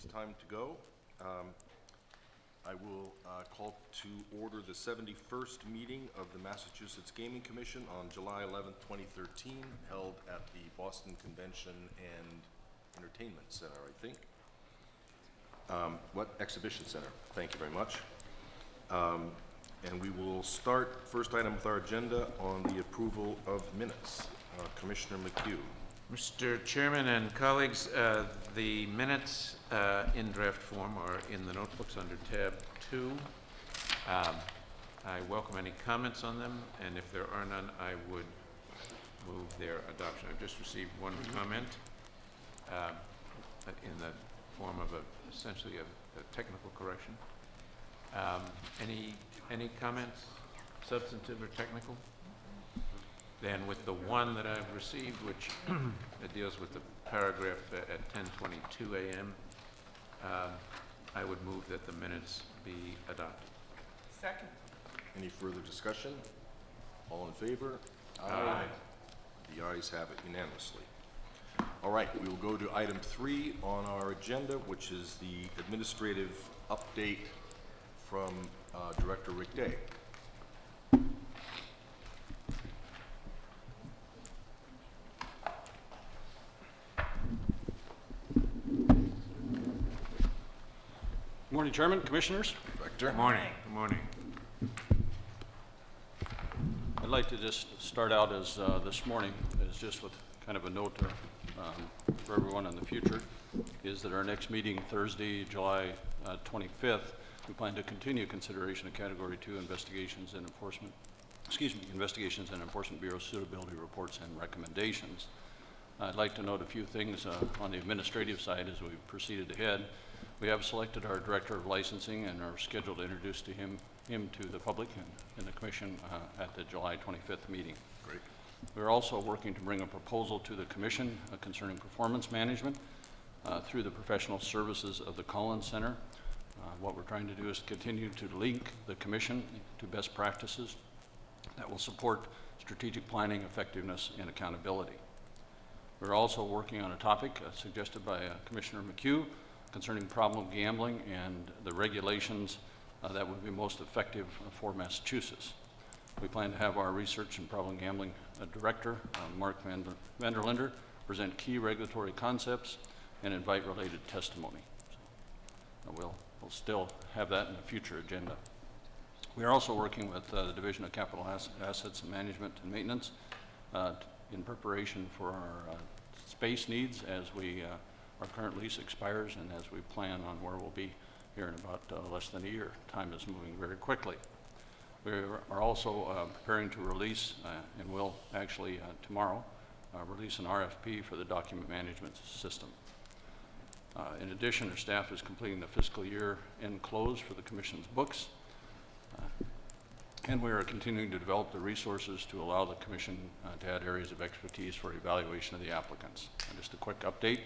time to go. I will call to order the 71st meeting of the Massachusetts Gaming Commission on July 11th, 2013, held at the Boston Convention and Entertainment Center, I think. Exhibition Center. Thank you very much. And we will start, first item with our agenda on the approval of minutes. Commissioner McHugh. Mr. Chairman and colleagues, the minutes in draft form are in the notebooks under tab 2. I welcome any comments on them, and if there are none, I would move their adoption. I've just received one comment in the form of essentially a technical correction. Any comments, substantive or technical? Then with the one that I've received, which deals with the paragraph at 10:22 a.m., I would move that the minutes be adopted. Second. Any further discussion? All in favor? Aye. The ayes have it unanimously. All right, we will go to item 3 on our agenda, which is the administrative update from Director Rick Day. Morning, Chairman, Commissioners. Director. Good morning. Good morning. I'd like to just start out as this morning as just with kind of a note for everyone in the future, is that our next meeting Thursday, July 25th, we plan to continue consideration of Category 2 investigations and enforcement, investigations and enforcement bureau suitability reports and recommendations. I'd like to note a few things on the administrative side as we proceeded ahead. We have selected our Director of Licensing and are scheduled to introduce him to the public and the Commission at the July 25th meeting. Great. We're also working to bring a proposal to the Commission concerning performance management through the professional services of the Collins Center. What we're trying to do is continue to link the Commission to best practices that will support strategic planning, effectiveness, and accountability. We're also working on a topic suggested by Commissioner McHugh concerning problem gambling and the regulations that would be most effective for Massachusetts. We plan to have our research and problem gambling director, Mark Vanderlinder, present key regulatory concepts and invite related testimony. So, we'll still have that in a future agenda. We are also working with the Division of Capital Assets Management and Maintenance in preparation for our space needs as our current lease expires and as we plan on where we'll be here in about less than a year. Time is moving very quickly. We are also preparing to release, and will actually tomorrow, release an RFP for the document management system. In addition, our staff is completing the fiscal year end close for the Commission's books, and we are continuing to develop the resources to allow the Commission to add areas of expertise for evaluation of the applicants. And just a quick update,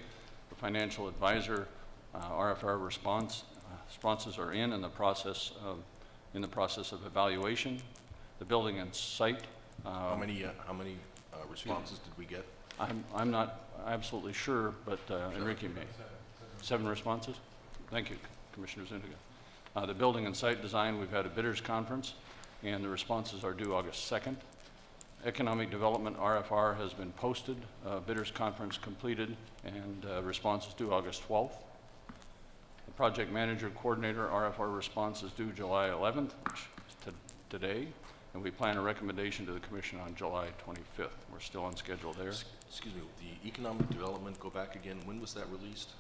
the financial advisor RFR responses are in the process of evaluation. The building and site. How many responses did we get? I'm not absolutely sure, but Enrique may. 7 responses? Thank you, Commissioner Zuniga. The building and site design, we've had a bidders conference, and the responses are due August 2nd. Economic development RFR has been posted, bidders conference completed, and responses due August 12th. The project manager coordinator RFR response is due July 11th, which is today, and we plan a recommendation to the Commission on July 25th. We're still on schedule there. Excuse me, the economic development, go back again, when was that released?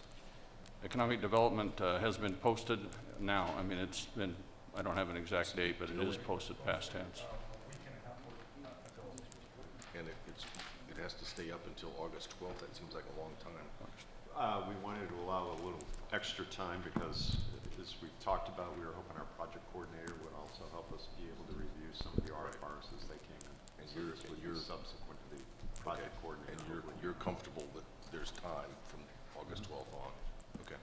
Economic development has been posted now. I mean, it's been, I don't have an exact date, but it is posted past tense. And it has to stay up until August 12th. That seems like a long time. We wanted to allow a little extra time because, as we've talked about, we were hoping our project coordinator would also help us be able to review some of the RFRs as they came in. And so this would be subsequent to the project coordinator. And you're comfortable that there's time from August 12th on? Okay.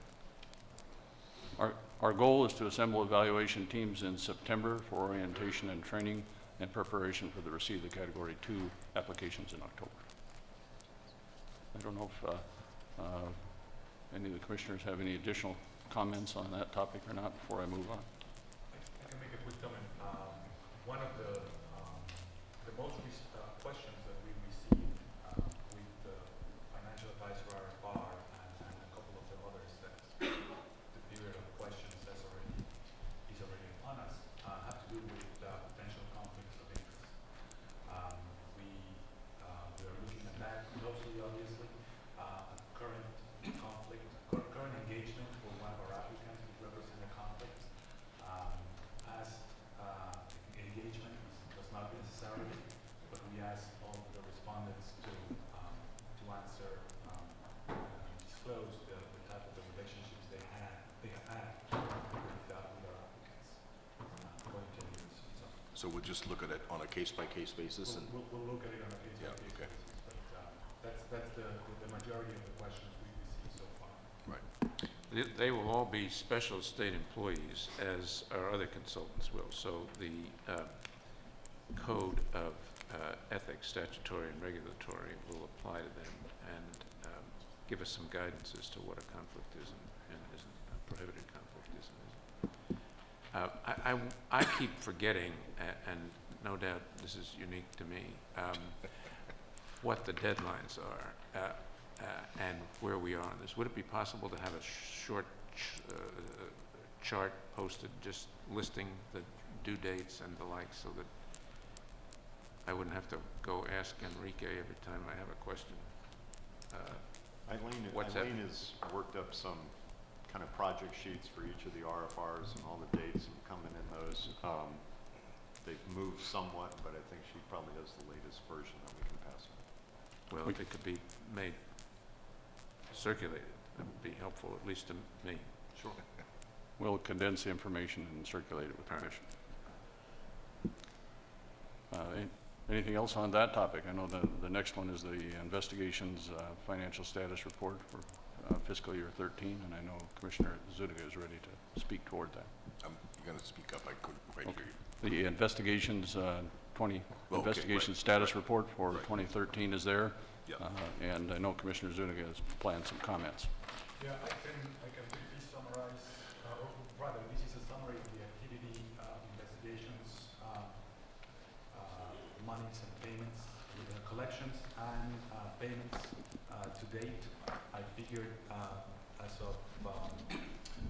Our goal is to assemble evaluation teams in September for orientation and training in preparation for the receipt of the Category 2 applications in October. I don't know if Any of the commissioners have any additional comments on that topic or not before I move on? I can make a quick comment. One of the most questions that we received with the financial advisor RFR and a couple of the others that the period of questions is already upon us have to do with potential conflicts of interest. We are looking at that closely, obviously. Current conflict, current engagement for one of our applicants would represent a conflict. Past engagement was not necessarily, but we asked all of the respondents to answer, disclose the type of the relationships they have had with our applicants going to the so So we'll just look at it on a case-by-case basis and, we'll look at it on a case by case okay. basis, but that's the majority of the questions we've received so far. right. They will all be special state employees, as our other consultants will. So the code of ethics, statutory and regulatory, will apply to them and give us some guidance as to what a conflict is and isn't, a prohibited conflict is and isn't. I keep forgetting, and no doubt this is unique to me, what the deadlines are. And where we are on this. Would it be possible to have a short chart posted just listing the due dates and the like so that I wouldn't have to go ask Enrique every time I have a question? Eileen has worked up some kind of project sheets for each of the RFRs and all the dates and coming in those. They've moved somewhat, but I think she probably has the latest version that we can pass on. Well, if it could be made circulated, that would be helpful, at least to me. Sure. We'll condense the information and circulate it with the All right. commission. Anything else on that topic? I know the next one is the investigations financial status report for fiscal year 13, and I know Commissioner Zuniga is ready to speak toward that. I'm going to speak up. I couldn't quite Okay. hear you. The investigations investigation right, status right, report for right. 2013 is there. Yeah. And I know Commissioner Zuniga has planned some comments. Yeah, I can briefly summarize, or rather, this is a summary of the activity, investigations, monies and payments, collections and payments to date. I figured as of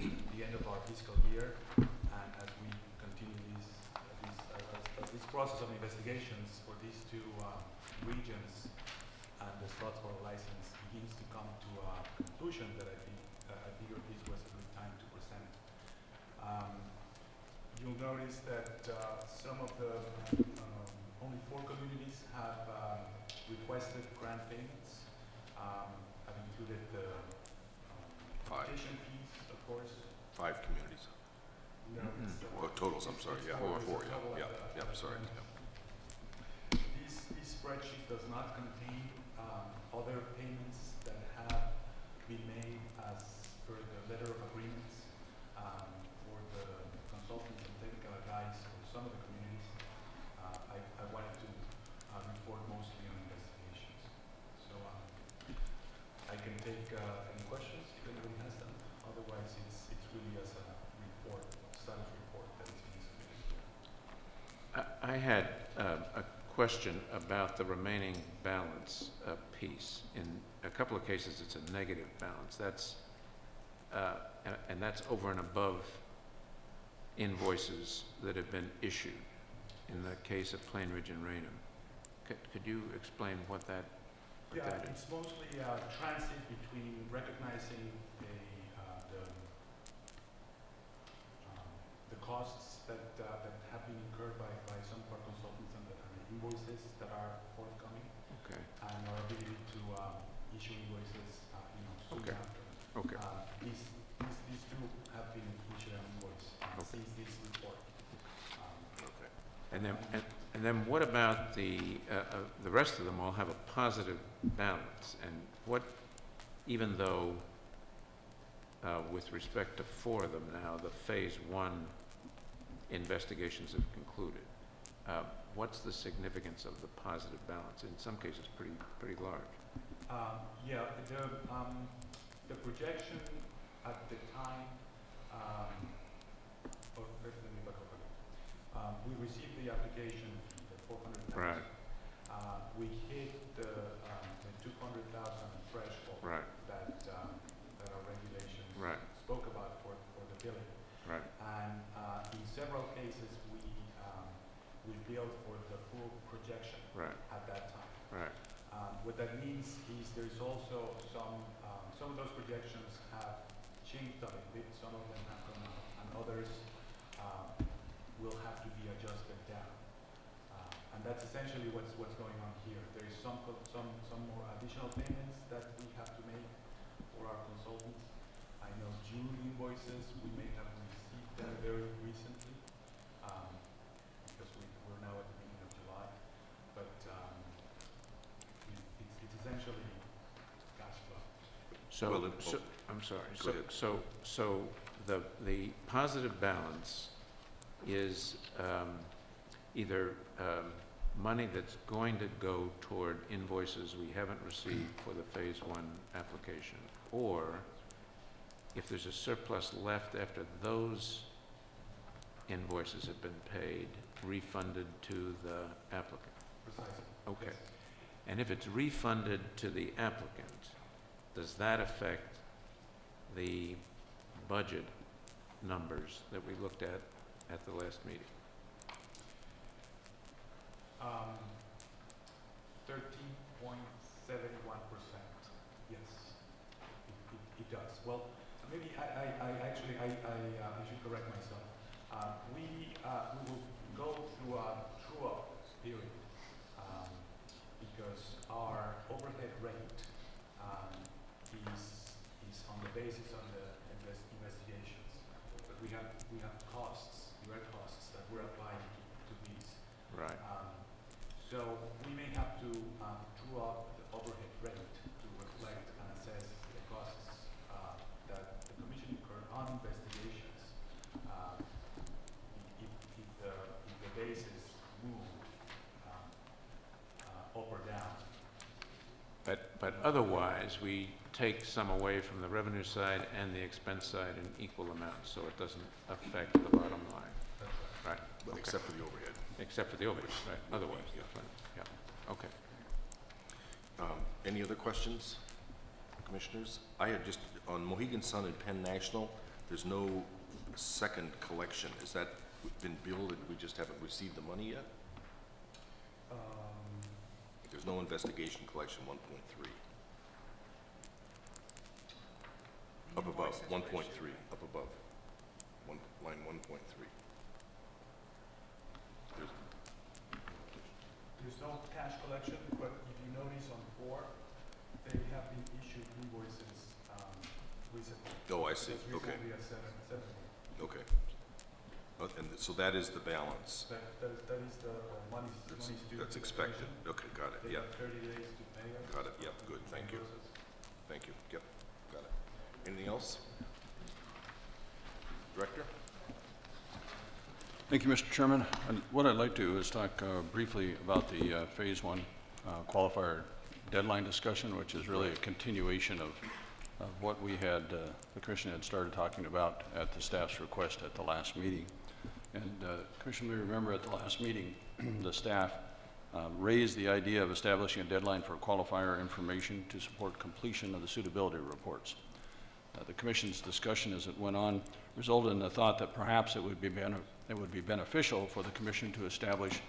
the end of our fiscal year, and as we continue this process of investigations for these two regions, and the Slotsboro license begins to come to a conclusion that I figured this was a good time to present. You'll notice that some of the only 4 communities have requested grant payments. I've included the 5. application fees, of course. 5 communities. No, it's, Well, totals, I'm sorry, yeah, it's 4, total yeah, at yeah, the sorry. end. Yeah. This spreadsheet does not contain other payments that have been made as per the letter of agreements for the consultants and technical advice for some of the communities. I wanted to report mostly on investigations. So I can take any questions if anybody has them. Otherwise, it's really as a report, status report that is being submitted here. I had a question about the remaining balance piece. In a couple of cases, it's a negative balance. That's and that's over and above invoices that have been issued. In the case of Plain Ridge and Raynham, could you explain what that Yeah, is? it's mostly transit between recognizing the costs that have been incurred by some of our consultants and the invoices that are forthcoming, Okay. and our ability to issue invoices, soon Okay. after. Okay. These two have been issued an invoice since this report. Okay. And then what about the rest of them all have a positive balance? And what, even though with respect to 4 of them now, the phase 1 investigations have concluded, what's the significance of the positive balance? In some cases, pretty large. Yeah, the projection at the time, let me back up again. We received the application fee, the 400,000. Right. We hit the 200,000 threshold Right. that our regulations Right. spoke about for the billing. Right. And in several cases, we billed for the full projection Right. at that time. Right. What that means is there's also some of those projections have changed a little bit. Some of them have gone up, and others will have to be adjusted down. And that's essentially what's going on here. There is some more additional payments that we have to make for our consultants. I know June invoices, we may have received them very recently, because we're now at the beginning of July. But it's essentially cash flow. I'm sorry. Go ahead. So the positive balance is either money that's going to go toward invoices we haven't received for the Phase 1 application, or if there's a surplus left after those invoices have been paid, refunded to the applicant. Precisely. Okay. Yes. And if it's refunded to the applicant, does that affect the budget numbers that we looked at the last meeting? 13.71%. Yes, it does. Well, maybe I should correct myself. We will go through a true-up period because our overhead rate is on the basis of the investigations. But we have costs, direct costs that we're applying to these. Right. So we may have to true up the overhead rate to reflect and assess the costs that the Commission incurred on investigations if the basis moved up or down. But otherwise, we take some away from the revenue side and the expense side in equal amounts, so it doesn't affect the bottom line. That's right. Right. But Okay. except for the overhead. Except for the overhead, right, otherwise, Yeah. that's fine, yeah, okay. Any other questions, commissioners? I had just, on Mohegan Sun and Penn National, there's no second collection. Has that been billed and we just haven't received the money yet? There's no investigation collection 1.3. Up above, 1.3, up above. Line 1.3. There's no cash collection, but if you notice on 4, they have been issued invoices recently. Oh, I see. Just Okay. recently at 7. Okay. And so that is the balance. That is the money's due. That's to the expected. Commission. Okay, got it, They yeah. have 30 days to pay us. Got it, yep, good, thank you. Invoices. Thank you, yep, got it. Anything else? Director? Thank you, Mr. Chairman. And what I'd like to do is talk briefly about the Phase 1 qualifier deadline discussion, which is really a continuation of what we had, the Commission had started talking about at the staff's request at the last meeting. And Commission may remember at the last meeting, the staff raised the idea of establishing a deadline for qualifier information to support completion of the suitability reports. The Commission's discussion as it went on resulted in the thought that perhaps it would be beneficial for the Commission to establish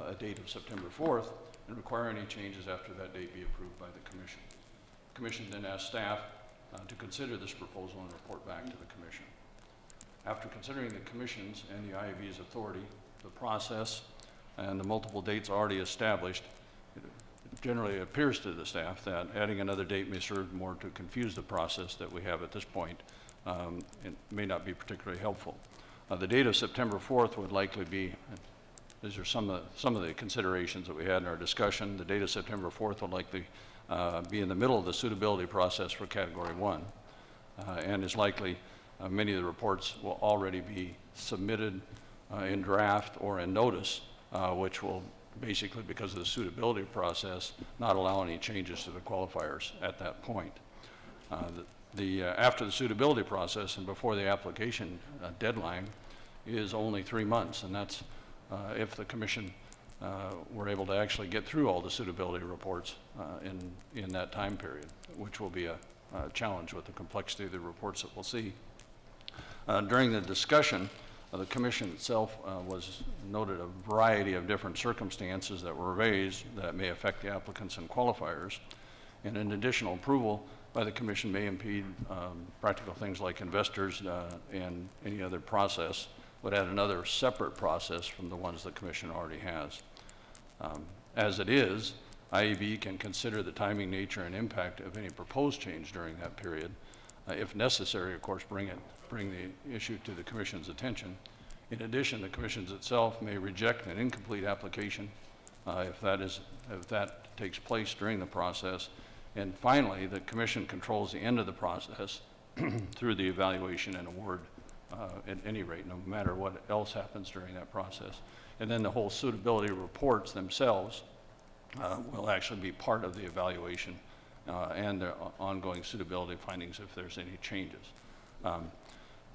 a date of September 4th and require any changes after that date be approved by the Commission. The Commission then asked staff to consider this proposal and report back to the Commission. After considering the Commission's and the IAB's authority, the process, and the multiple dates already established, it generally appears to the staff that adding another date may serve more to confuse the process that we have at this point. It may not be particularly helpful. The date of September 4th would likely be, these are some of the considerations that we had in our discussion. The date of September 4th would likely be in the middle of the suitability process for Category 1, and is likely many of the reports will already be submitted in draft or in notice, which will basically, because of the suitability process, not allow any changes to the qualifiers at that point. after the suitability process and before the application deadline is only 3 months, and that's if the commission were able to actually get through all the suitability reports in that time period, which will be a challenge with the complexity of the reports that we'll see. During the discussion, the commission itself was noted a variety of different circumstances that were raised that may affect the applicants and qualifiers, and an additional approval by the commission may impede practical things like investors and any other process, would add another separate process from the ones the commission already has. As it is, IAB can consider the timing, nature, and impact of any proposed change during that period. If necessary, of course, bring the issue to the commission's attention. In addition, the commission itself may reject an incomplete application if that takes place during the process. And finally, the commission controls the end of the process through the evaluation and award at any rate, no matter what else happens during that process. And then the whole suitability reports themselves will actually be part of the evaluation and the ongoing suitability findings if there's any changes.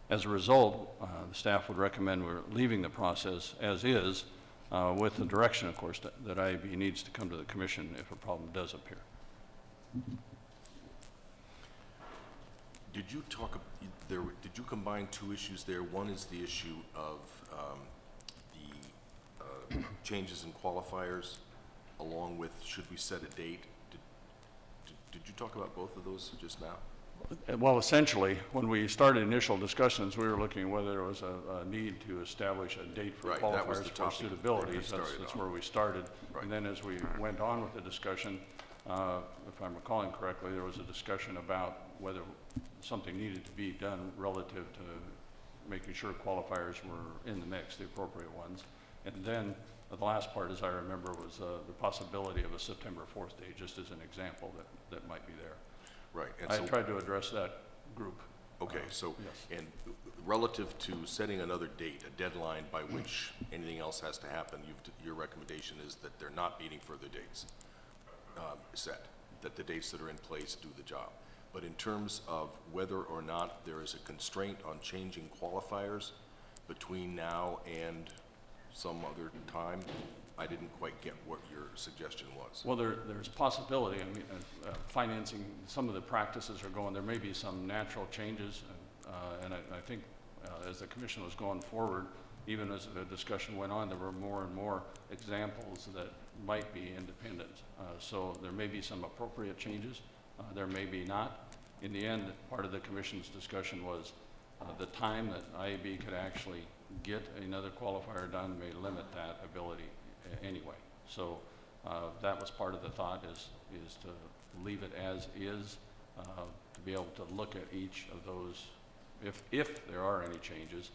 As a result, the staff would recommend we're leaving the process as is with the direction, of course, that IAB needs to come to the commission if a problem does appear. Did you did you combine two issues there? One is the issue of the changes in qualifiers, along with should we set a date? Did you talk about both of those just now? Well, essentially, when we started initial discussions, we were looking at whether there was a need to establish a date for Right, that was qualifiers the for topic suitability. that we started That's on. where we started. Right. And then as we went on with the discussion, if I'm recalling correctly, there was a discussion about whether something needed to be done relative to making sure qualifiers were in the mix, the appropriate ones. And then the last part, as I remember, was the possibility of a September 4th date, just as an example that might be there. Right. And I so, tried to address that group. okay, so, yes. and relative to setting another date, a deadline by which anything else has to happen, your recommendation is that there not be any further dates set, that the dates that are in place do the job. But in terms of whether or not there is a constraint on changing qualifiers between now and some other time, I didn't quite get what your suggestion was. Well, there's possibility. I mean, financing, some of the practices are going, there may be some natural changes. And I think as the commission was going forward, even as the discussion went on, there were more and more examples that might be independent. So there may be some appropriate changes. There may be not. In the end, part of the commission's discussion was the time that IAB could actually get another qualifier done may limit that ability anyway. So that was part of the thought is to leave it as is, to be able to look at each of those, if there are any changes,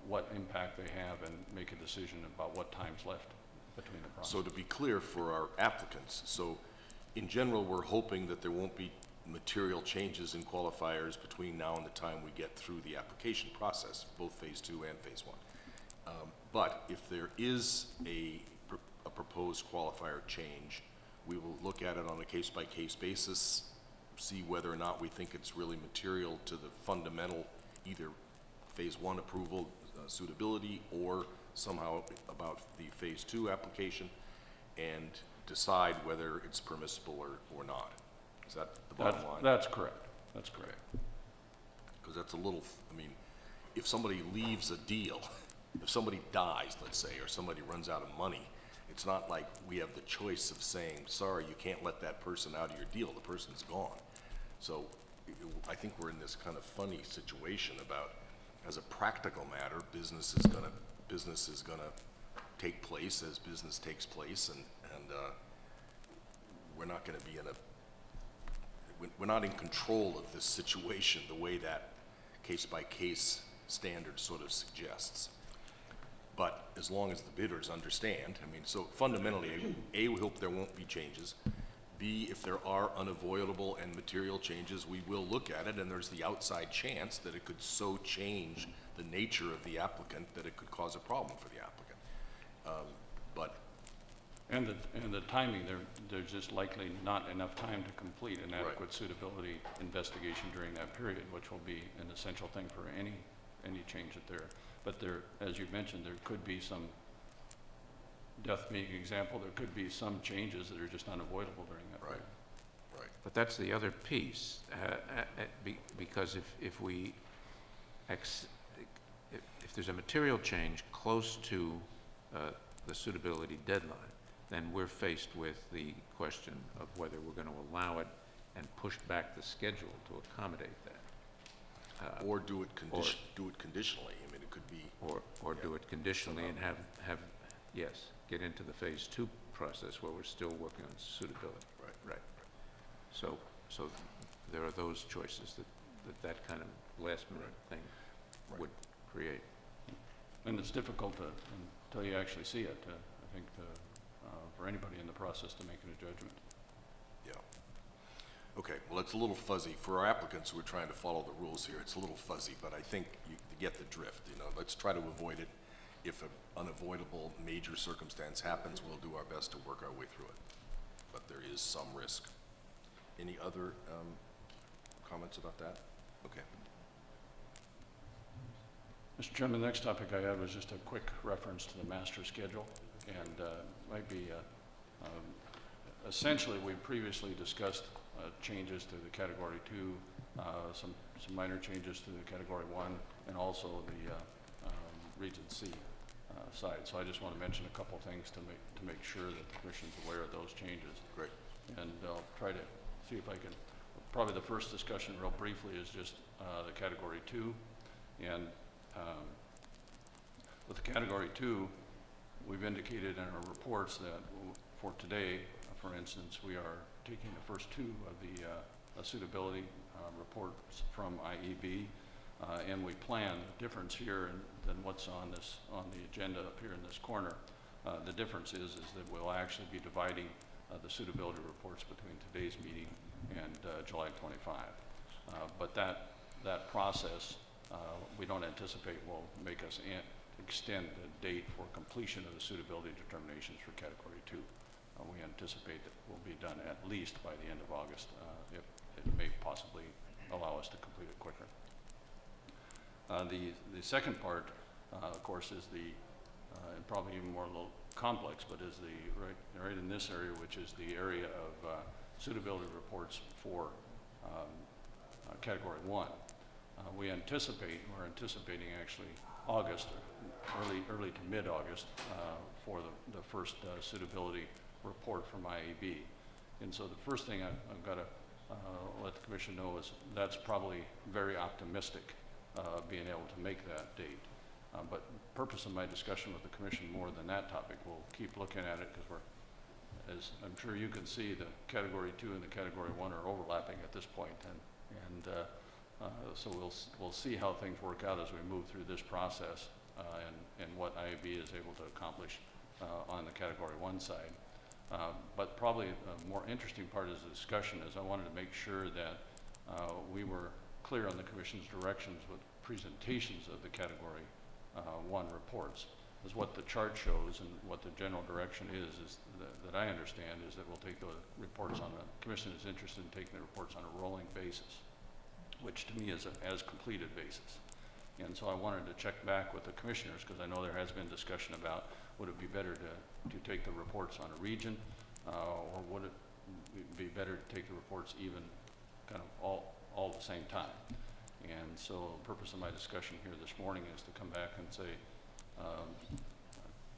what impact they have and make a decision about what time's left between the process. So to be clear for our applicants, so in general, we're hoping that there won't be material changes in qualifiers between now and the time we get through the application process, both phase 2 and phase 1. But if there is a proposed qualifier change, we will look at it on a case-by-case basis, see whether or not we think it's really material to the fundamental, either phase 1 approval, suitability, or somehow about the phase 2 application, and decide whether it's permissible or not. Is that the bottom line? That's correct. That's correct. Because that's a little, I mean, if somebody leaves a deal, if somebody dies, let's say, or somebody runs out of money, it's not like we have the choice of saying, sorry, you can't let that person out of your deal. The person's gone. So I think we're in this kind of funny situation about, as a practical matter, business is gonna take place as business takes place, and we're not gonna be we're not in control of this situation the way that case-by-case standard sort of suggests. But as long as the bidders understand, I mean, so fundamentally, A, we hope there won't be changes. B, if there are unavoidable and material changes, we will look at it, and there's the outside chance that it could so change the nature of the applicant that it could cause a problem for the applicant. But And the timing, there's just likely not enough time to complete an Right. adequate suitability investigation during that period, which will be an essential thing for any change that there. But there, as you mentioned, there could be some, death being an example, there could be some changes that are just unavoidable during that Right. period. Right. But that's the other piece, because if we, if there's a material change close to the suitability deadline, then we're faced with the question of whether we're going to allow it and push back the schedule to accommodate that. Or do it conditionally. I mean, it could be, Or do it conditionally and have, yes, get into the phase 2 process where we're still working on suitability. Right. Right. So there are those choices that kind of last minute thing Right. would create. And it's difficult until you actually see it, I think, for anybody in the process to make a judgment. yeah. Okay, well, it's a little fuzzy. For our applicants who are trying to follow the rules here, it's a little fuzzy, but I think you get the drift, you know. Let's try to avoid it. If an unavoidable major circumstance happens, we'll do our best to work our way through it. But there is some risk. Any other comments about that? Okay. Mr. Chairman, the next topic I had was just a quick reference to the master schedule, and might be, essentially, we previously discussed changes to the Category 2, some minor changes to the Category 1, and also the Region C side. So I just want to mention a couple things to make sure that the Commission's aware of those changes. Great. And I'll try to see if I can, probably the first discussion real briefly is just the Category 2. And with the Category 2, we've indicated in our reports that for today, for instance, we are taking the first 2 of the suitability reports from IEB, and we plan the difference here than what's on the agenda up here in this corner. The difference is that we'll actually be dividing the suitability reports between today's meeting and July 25. But that process, we don't anticipate will make us extend the date for completion of the suitability determinations for Category 2. We anticipate that will be done at least by the end of August, if it may possibly allow us to complete it quicker. The second part, of course, is and probably even more a little complex, but is right in this area, which is the area of suitability reports for Category 1. We're anticipating actually August, early to mid-August, for the first suitability report from IAB. And so the first thing I've got to let the Commission know is that's probably very optimistic, being able to make that date. But purpose of my discussion with the Commission more than that topic, we'll keep looking at it because as I'm sure you can see, the Category 2 and the Category 1 are overlapping at this point, and so we'll see how things work out as we move through this process, and what IAB is able to accomplish on the Category 1 side. But probably a more interesting part of the discussion is I wanted to make sure that we were clear on the Commission's directions with presentations of the Category 1 reports. Is what the chart shows and what the general direction is that I understand is that we'll take the reports on the Commission is interested in taking the reports on a rolling basis, which to me is an as completed basis. And so I wanted to check back with the Commissioners because I know there has been discussion about would it be better to take the reports on a region, or would it be better to take the reports even kind of all at the same time. And so the purpose of my discussion here this morning is to come back and say,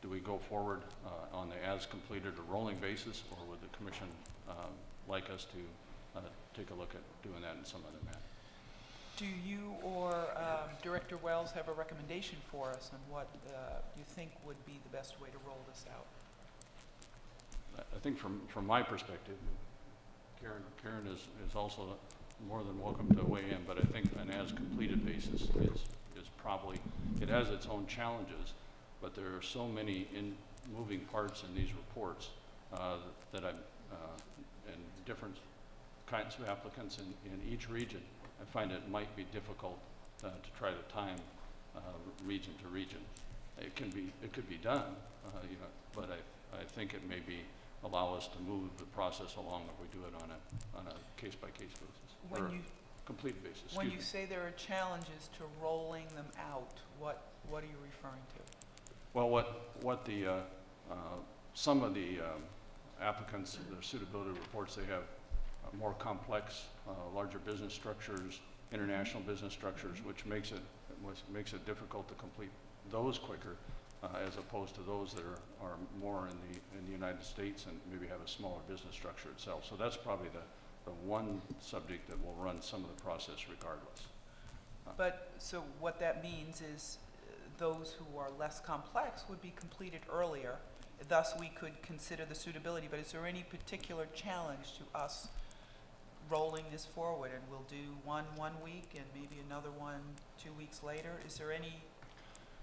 do we go forward on the as completed or rolling basis, or would the Commission like us to take a look at doing that in some other manner? Do you or Director Wells have a recommendation for us on what you think would be the best way to roll this out? I think from my perspective, Karen is also more than welcome to weigh in, but I think an as completed basis is probably, it has its own challenges, but there are so many moving parts in these reports that and different kinds of applicants in each region. I find it might be difficult to try to time region to region. It could be done, but I think it may allow us to move the process along if we do it on a case-by-case basis. When or you, complete basis, when excuse you me. say there are challenges to rolling them out, what are you referring to? Well, what the, some of the applicants, their suitability reports, they have more complex, larger business structures, international business structures, which makes it difficult to complete those quicker, as opposed to those that are more in the United States and maybe have a smaller business structure itself. So that's probably the one subject that will run some of the process regardless. But, so what that means is those who are less complex would be completed earlier, thus we could consider the suitability. But is there any particular challenge to us rolling this forward? And we'll do one week and maybe another one 2 weeks later? Is there any?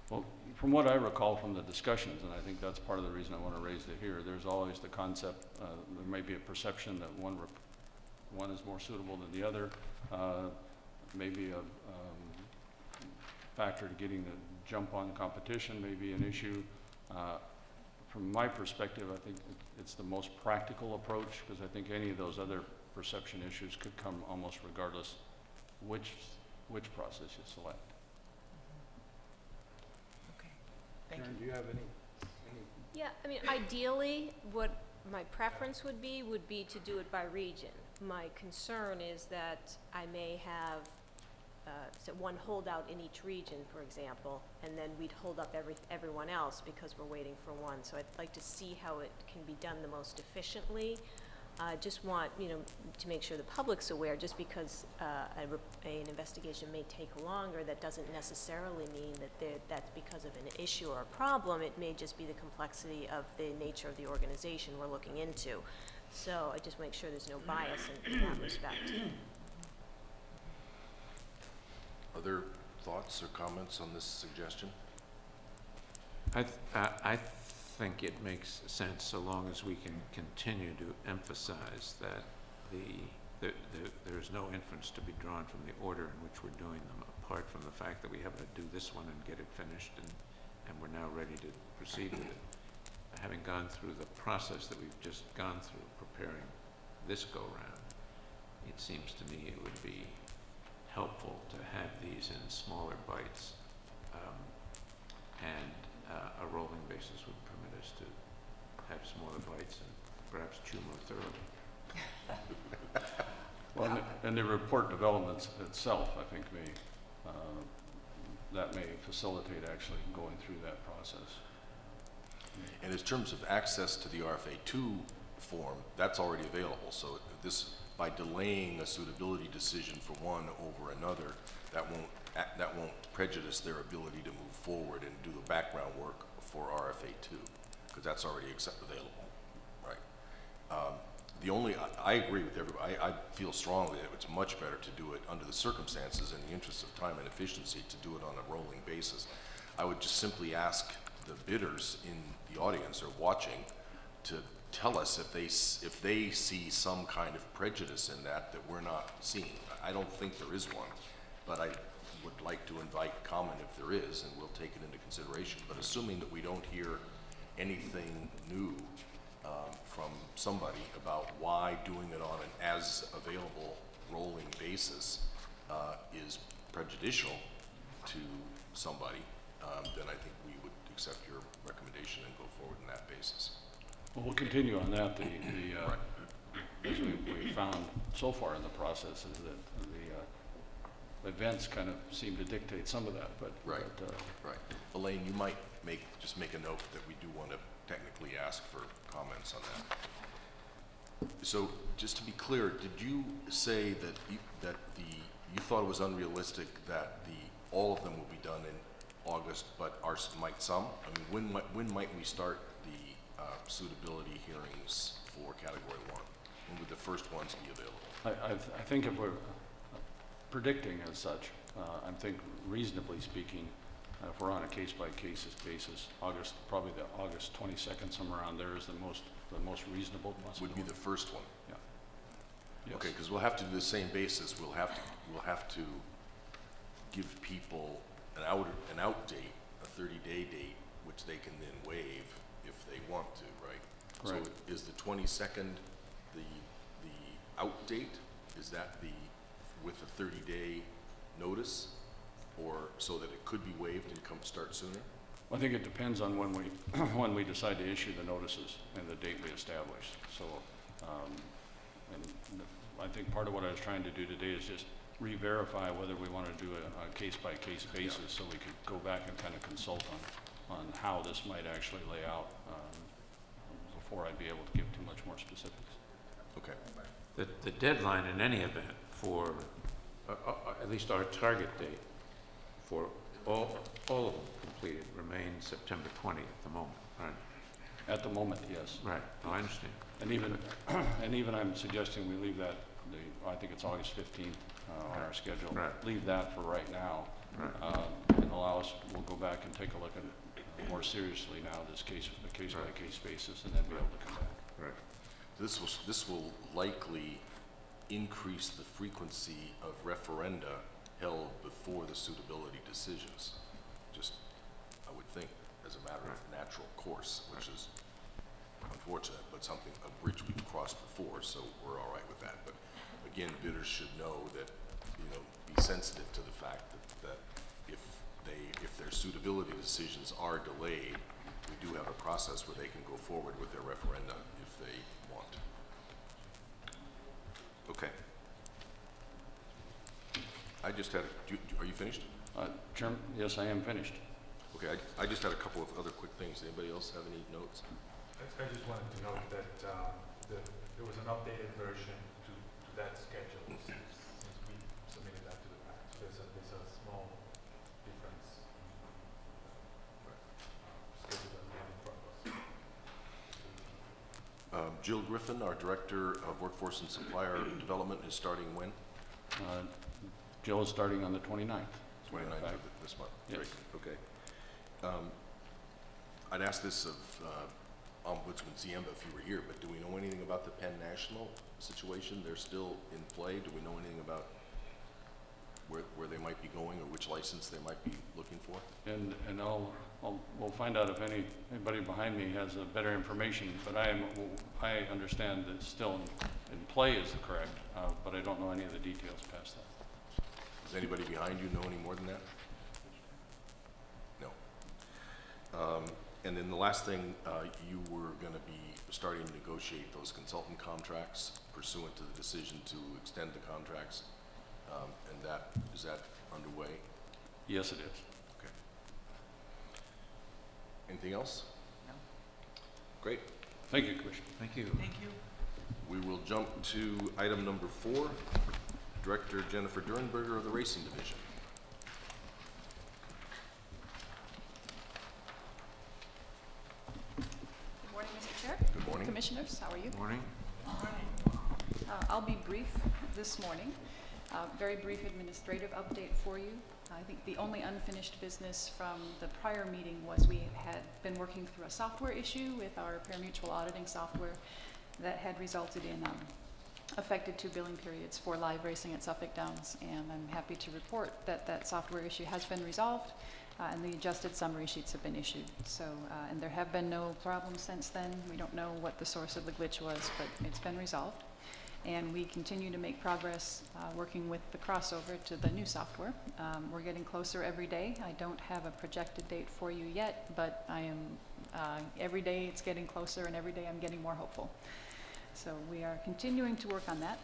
Well, from what I recall from the discussions, and I think that's part of the reason I want to raise it here, there's always the concept, there may be a perception that one is more suitable than the other, maybe a factor to getting the jump on competition may be an issue. From my perspective, I think it's the most practical approach, because I think any of those other perception issues could come almost regardless which process you select. Okay, thank Karen, you. do you have any? Yeah, I mean, ideally, what my preference would be to do it by region. My concern is that I may have so one holdout in each region, for example, and then we'd hold up everyone else because we're waiting for one. So I'd like to see how it can be done the most efficiently. Just want, to make sure the public's aware, just because an investigation may take longer, that doesn't necessarily mean that that's because of an issue or a problem. It may just be the complexity of the nature of the organization we're looking into. So I just make sure there's no bias in that respect. Other thoughts or comments on this suggestion? I think it makes sense, so long as we can continue to emphasize that there's no inference to be drawn from the order in which we're doing them, apart from the fact that we have to do this one and get it finished, and we're now ready to proceed with it. Having gone through the process that we've just gone through, preparing this go-round, it seems to me it would be helpful to have these in smaller bites, and a rolling basis would permit us to have smaller bites and perhaps chew more thoroughly. Well, and the report development itself, I think, that may facilitate actually going through that process. And in terms of access to the RFA2 form, that's already available. So this, by delaying a suitability decision for one over another, that won't prejudice their ability to move forward and do the background work for RFA2, because that's already available, right? I agree with everybody. I feel strongly that it's much better to do it under the circumstances in the interest of time and efficiency to do it on a rolling basis. I would just simply ask the bidders in the audience or watching to tell us if they see some kind of prejudice in that we're not seeing. I don't think there is one, but I would like to invite comment if there is, and we'll take it into consideration. But assuming that we don't hear anything new from somebody about why doing it on an as-available rolling basis is prejudicial to somebody, then I think we would accept your recommendation and go forward on that basis. Well, we'll continue on that. As we found so far in the process is that the events kind of seem to dictate some of that. But right. Elaine, you might just make a note that we do want to technically ask for comments on that. So, just to be clear, did you say that you thought it was unrealistic that all of them will be done in August, but ours might some? I mean, when might we start the suitability hearings for Category 1? When would the first ones be available? I think if we're predicting as such, I think reasonably speaking, if we're on a case-by-case basis, probably the August 22nd, somewhere around there is the most reasonable possibility. Would be the first one. Yeah. Yes. Okay, because we'll have to do the same basis. We'll have to give people an out date, a 30-day date, which they can then waive if they want to, right? Correct. So is the 22nd the out date? Is that with a 30-day notice? Or so that it could be waived and start sooner? I think it depends on when we, when we decide to issue the notices and the date we establish. So, and I think part of what I was trying to do today is just re-verify whether we want to do a case-by-case basis, so we could go back and kind of consult on how this might actually lay out before I'd be able to give too much more specifics. Okay. The deadline in any event for, at least our target date for all of them completed remains September 20th at the moment, right? At the moment, yes. Right, oh, I understand. And even I'm suggesting we leave that, I think it's August 15th on our schedule. Right. Leave that for right now. Right. And allow us, we'll go back and take a look at it more seriously now, this case-by-case basis, and then be able to come back. Right. This will likely increase the frequency of referenda held before the suitability decisions. Just, I would think, as a matter of natural course, which is unfortunate, but something, a bridge we've crossed before, so we're all right with that. But again, bidders should know that, be sensitive to the fact that if their suitability decisions are delayed, we do have a process where they can go forward with their referenda if they want. Okay. I just had, are you finished? Chairman, yes, I am finished. Okay, I just had a couple of other quick things. Anybody else have any notes? I just wanted to note that there was an updated version to that schedule since we submitted that to the pack. So there's a small difference schedule that we have in front of us. Jill Griffin, our Director of Workforce and Supplier Development, is starting when? Jill is starting on the 29th. 29th of this month. Yes. Great. Okay. I'd ask this of Ombudsman Ziemba if you were here, but do we know anything about the Penn National situation? They're still in play. Do we know anything about where they might be going or which license they might be looking for? And we'll find out if anybody behind me has better information, but I understand that it's still in play is correct, but I don't know any of the details past that. Does anybody behind you know any more than that? No. And then the last thing, you were going to be starting to negotiate those consultant contracts pursuant to the decision to extend the contracts, and is that underway? Yes, it is. Okay. Anything else? No. Great. Thank you, Commissioner. Thank you. Thank you. We will jump to item number 4, Director Jennifer Durnberger of the Racing Division. Good morning, Mr. Chair. Good morning. Commissioners, how are you? Morning. I'll be brief this morning. Very brief administrative update for you. I think the only unfinished business from the prior meeting was we had been working through a software issue with our pari-mutuel auditing software that had resulted in affected 2 billing periods for live racing at Suffolk Downs, and I'm happy to report that that software issue has been resolved and the adjusted summary sheets have been issued. So, and there have been no problems since then. We don't know what the source of the glitch was, but it's been resolved. And we continue to make progress working with the crossover to the new software. We're getting closer every day. I don't have a projected date for you yet, but I am, every day it's getting closer and every day I'm getting more hopeful. So we are continuing to work on that.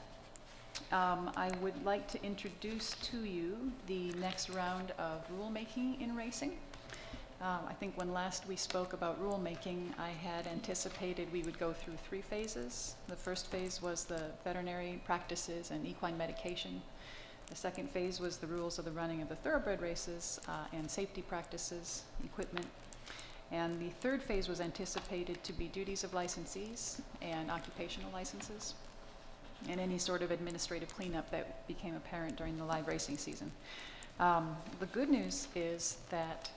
I would like to introduce to you the next round of rulemaking in racing. I think when last we spoke about rulemaking, I had anticipated we would go through 3 phases. The first phase was the veterinary practices and equine medication. The second phase was the rules of the running of the thoroughbred races and safety practices, equipment. And the third phase was anticipated to be duties of licensees and occupational licenses and any sort of administrative cleanup that became apparent during the live racing season. The good news is that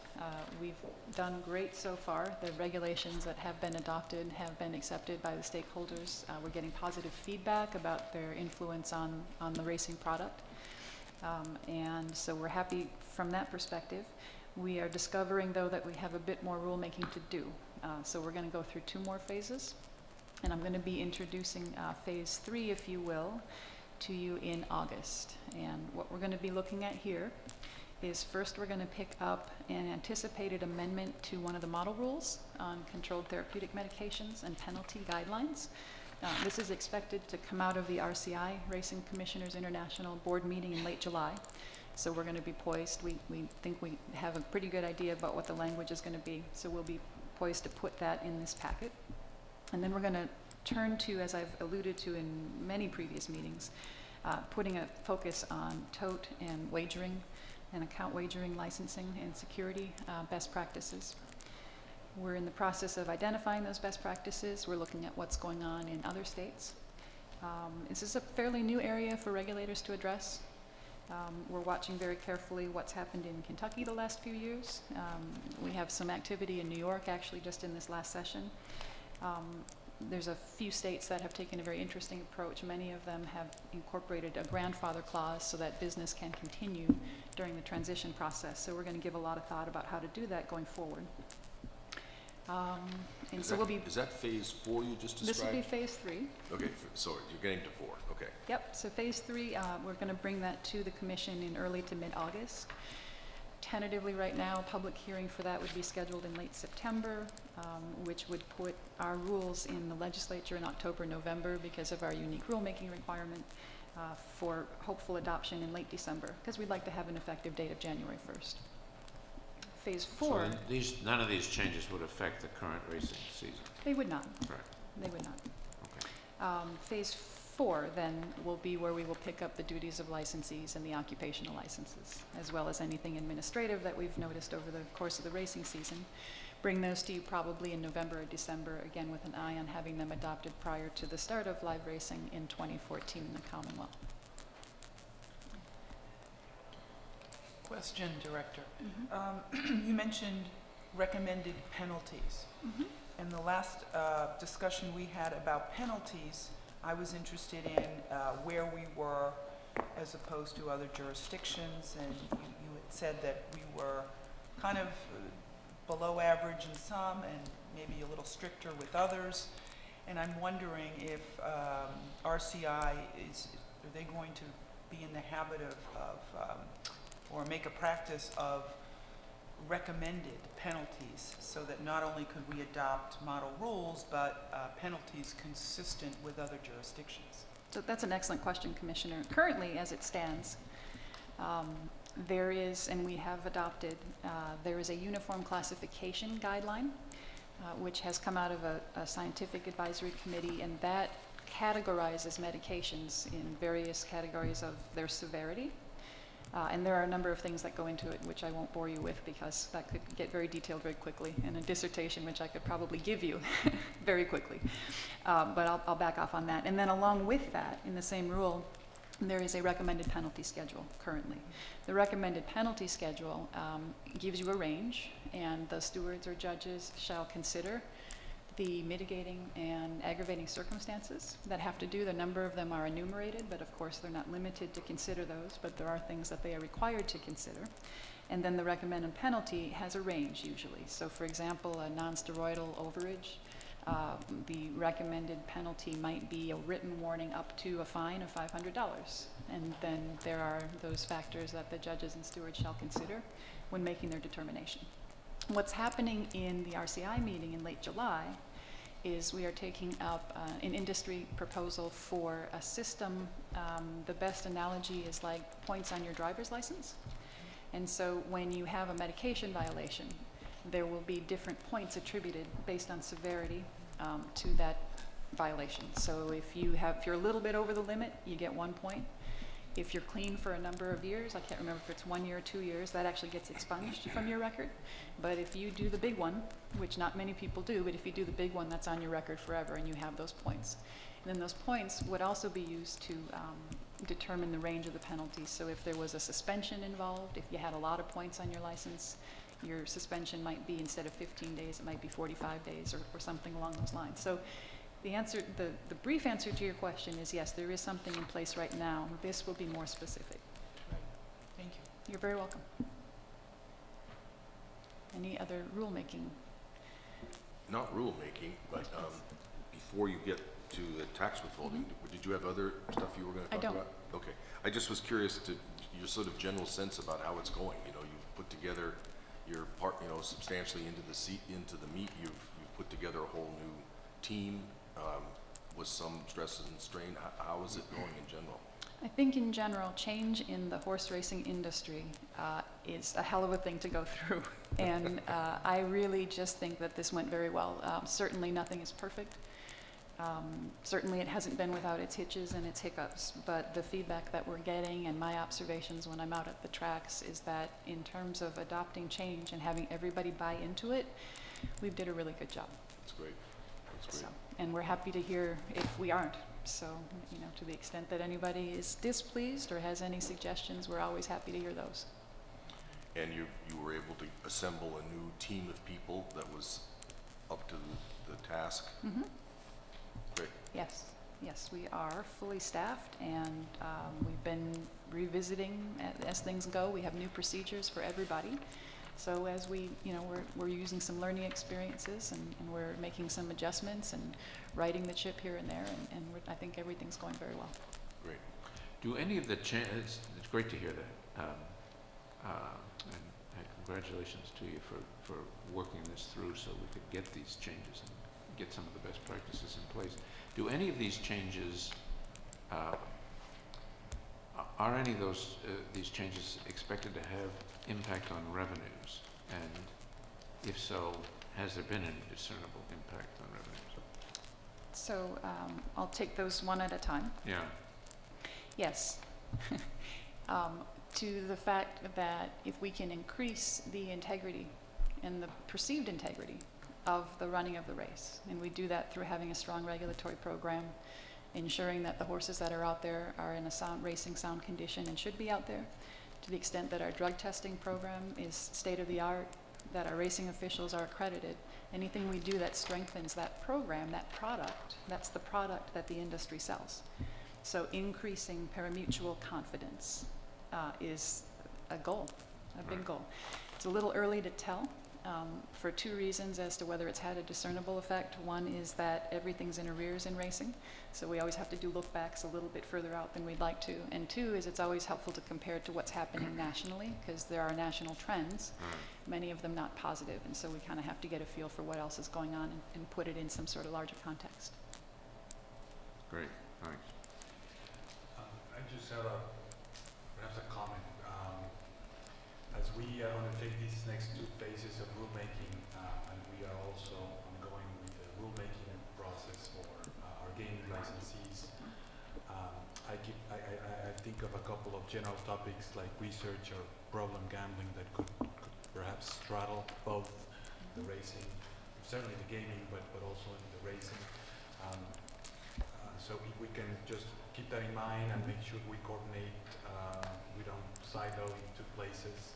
we've done great so far. The regulations that have been adopted have been accepted by the stakeholders. We're getting positive feedback about their influence on the racing product. And so we're happy from that perspective. We are discovering, though, that we have a bit more rulemaking to do. So we're going to go through 2 more phases, and I'm going to be introducing phase 3, if you will, to you in August. And what we're going to be looking at here is first we're going to pick up an anticipated amendment to one of the model rules on controlled therapeutic medications and penalty guidelines. This is expected to come out of the RCI, Racing Commissioners International Board meeting in late July. So we're going to be poised. We think we have a pretty good idea about what the language is going to be. So we'll be poised to put that in this packet. And then we're going to turn to, as I've alluded to in many previous meetings, putting a focus on tote and wagering and account wagering licensing and security best practices. We're in the process of identifying those best practices. We're looking at what's going on in other states. This is a fairly new area for regulators to address. We're watching very carefully what's happened in Kentucky the last few years. We have some activity in New York, actually, just in this last session. There's a few states that have taken a very interesting approach. Many of them have incorporated a grandfather clause so that business can continue during the transition process. So we're going to give a lot of thought about how to do that going forward. And so we'll be... Is that phase 4 you just described? This will be phase 3. Okay, so you're getting to 4, okay. Yep, so phase 3, we're going to bring that to the commission in early to mid-August. Tentatively right now, public hearing for that would be scheduled in late September, which would put our rules in the legislature in October, November because of our unique rulemaking requirement for hopeful adoption in late December, because we'd like to have an effective date of January 1st. Phase 4... So then none of these changes would affect the current racing season? They would not. Right. They would not. Okay. Phase 4 then will be where we will pick up the duties of licensees and the occupational licenses, as well as anything administrative that we've noticed over the course of the racing season. Bring those to you probably in November or December, again with an eye on having them adopted prior to the start of live racing in 2014 in the Commonwealth. Question, Director. Mm-hmm. You mentioned recommended penalties. Mm-hmm. In the last discussion we had about penalties, I was interested in where we were as opposed to other jurisdictions, and you had said that we were kind of below average in some and maybe a little stricter with others. And I'm wondering if RCI are they going to be in the habit of or make a practice of recommended penalties so that not only could we adopt model rules, but penalties consistent with other jurisdictions? So that's an excellent question, Commissioner. Currently, as it stands, there is, and we have adopted, there is a uniform classification guideline, which has come out of a scientific advisory committee, and that categorizes medications in various categories of their severity. And there are a number of things that go into it, which I won't bore you with because that could get very detailed very quickly in a dissertation, which I could probably give you very quickly. But I'll back off on that. And then along with that, in the same rule, there is a recommended penalty schedule currently. The recommended penalty schedule gives you a range, and the stewards or judges shall consider the mitigating and aggravating circumstances that have to do. The number of them are enumerated, but of course they're not limited to consider those, but there are things that they are required to consider. And then the recommended penalty has a range usually. So for example, a non-steroidal overage, the recommended penalty might be a written warning up to a fine of $500. And then there are those factors that the judges and stewards shall consider when making their determination. What's happening in the RCI meeting in late July is we are taking up an industry proposal for a system. The best analogy is like points on your driver's license. And so when you have a medication violation, there will be different points attributed based on severity to that violation. So if you're a little bit over the limit, you get 1 point. If you're clean for a number of years, I can't remember if it's 1 year or 2 years, that actually gets expunged from your record. But if you do the big one, which not many people do, but if you do the big one, that's on your record forever and you have those points. And then those points would also be used to determine the range of the penalties. So if there was a suspension involved, if you had a lot of points on your license, your suspension might be, instead of 15 days, it might be 45 days or something along those lines. So the answer, the brief answer to your question is yes, there is something in place right now. This will be more specific. Right. Thank you. You're very welcome. Any other rulemaking not rulemaking, but before you get to the tax withholding, did you have other stuff you were going to I talk don't. about? Okay. I just was curious to your sort of general sense about how it's going. You know, you've put together your part, you know, substantially into the meat. You've put together a whole new team with some stresses and strain. How is it going in general? I think in general, change in the horse racing industry is a hell of a thing to go through. And I really just think that this went very well. Certainly nothing is perfect. Certainly it hasn't been without its hitches and its hiccups, but the feedback that we're getting and my observations when I'm out at the tracks is that in terms of adopting change and having everybody buy into it, we did a really good job. That's great. That's great. So, and we're happy to hear if we aren't. So, you know, to the extent that anybody is displeased or has any suggestions, we're always happy to hear those. And you were able to assemble a new team of people that was up to the task. Mm-hmm. Great. Yes, yes, we are fully staffed, and we've been revisiting as things go. We have new procedures for everybody. So as we, you know, we're using some learning experiences, and we're making some adjustments and righting the ship here and there, and I think everything's going very well. Great. Do any of the it's great to hear that. And congratulations to you for working this through so we could get these changes and get some of the best practices in place. Do any of these changes, are any of these changes expected to have impact on revenues? And if so, has there been any discernible impact on revenues? So I'll take those one at a time. Yeah. Yes. To the fact that if we can increase the integrity and the perceived integrity of the running of the race, and we do that through having a strong regulatory program, ensuring that the horses that are out there are in a racing sound condition and should be out there, to the extent that our drug testing program is state of the art, that our racing officials are accredited, anything we do that strengthens that program, that product, that's the product that the industry sells. So increasing parimutuel confidence is a goal, a big goal. It's a little early to tell for two reasons as to whether it's had a discernible effect. One is that everything's in arrears in racing, so we always have to do look backs a little bit further out than we'd like to. And two is it's always helpful to compare to what's happening nationally, because there are national trends, many of them not positive, and so we kind of have to get a feel for what else is going on and put it in some sort of larger context. Great, thanks. I just have perhaps a comment. As we undertake these next two phases of rulemaking, and we are also ongoing with the rulemaking process for our gaming licensees, I think of a couple of general topics like research or problem gambling that could perhaps straddle both the racing, certainly the gaming, but also in the racing. So if we can just keep that in mind and make sure we coordinate, we don't silo into places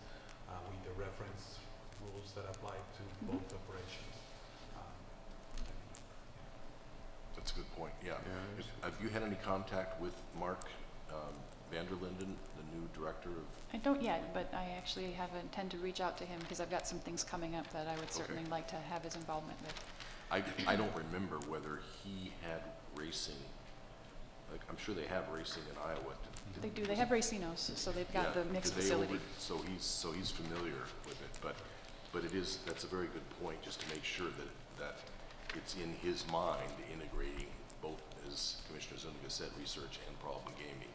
with the reference rules that apply to both operations. That's a good point, yeah. Yeah. Have you had any contact with Mark Vanderlinden, the new director of? I don't yet, but I actually intend to reach out to him because I've got some things coming up that I would certainly like to have his involvement with. I don't remember whether he had racing, like, I'm sure they have racing in Iowa. They do. They have racinos, so they've got the mixed facility. So he's familiar with it, but that's a very good point, just to make sure that it's in his mind integrating both, as Commissioner Zuniga said, research and problem gaming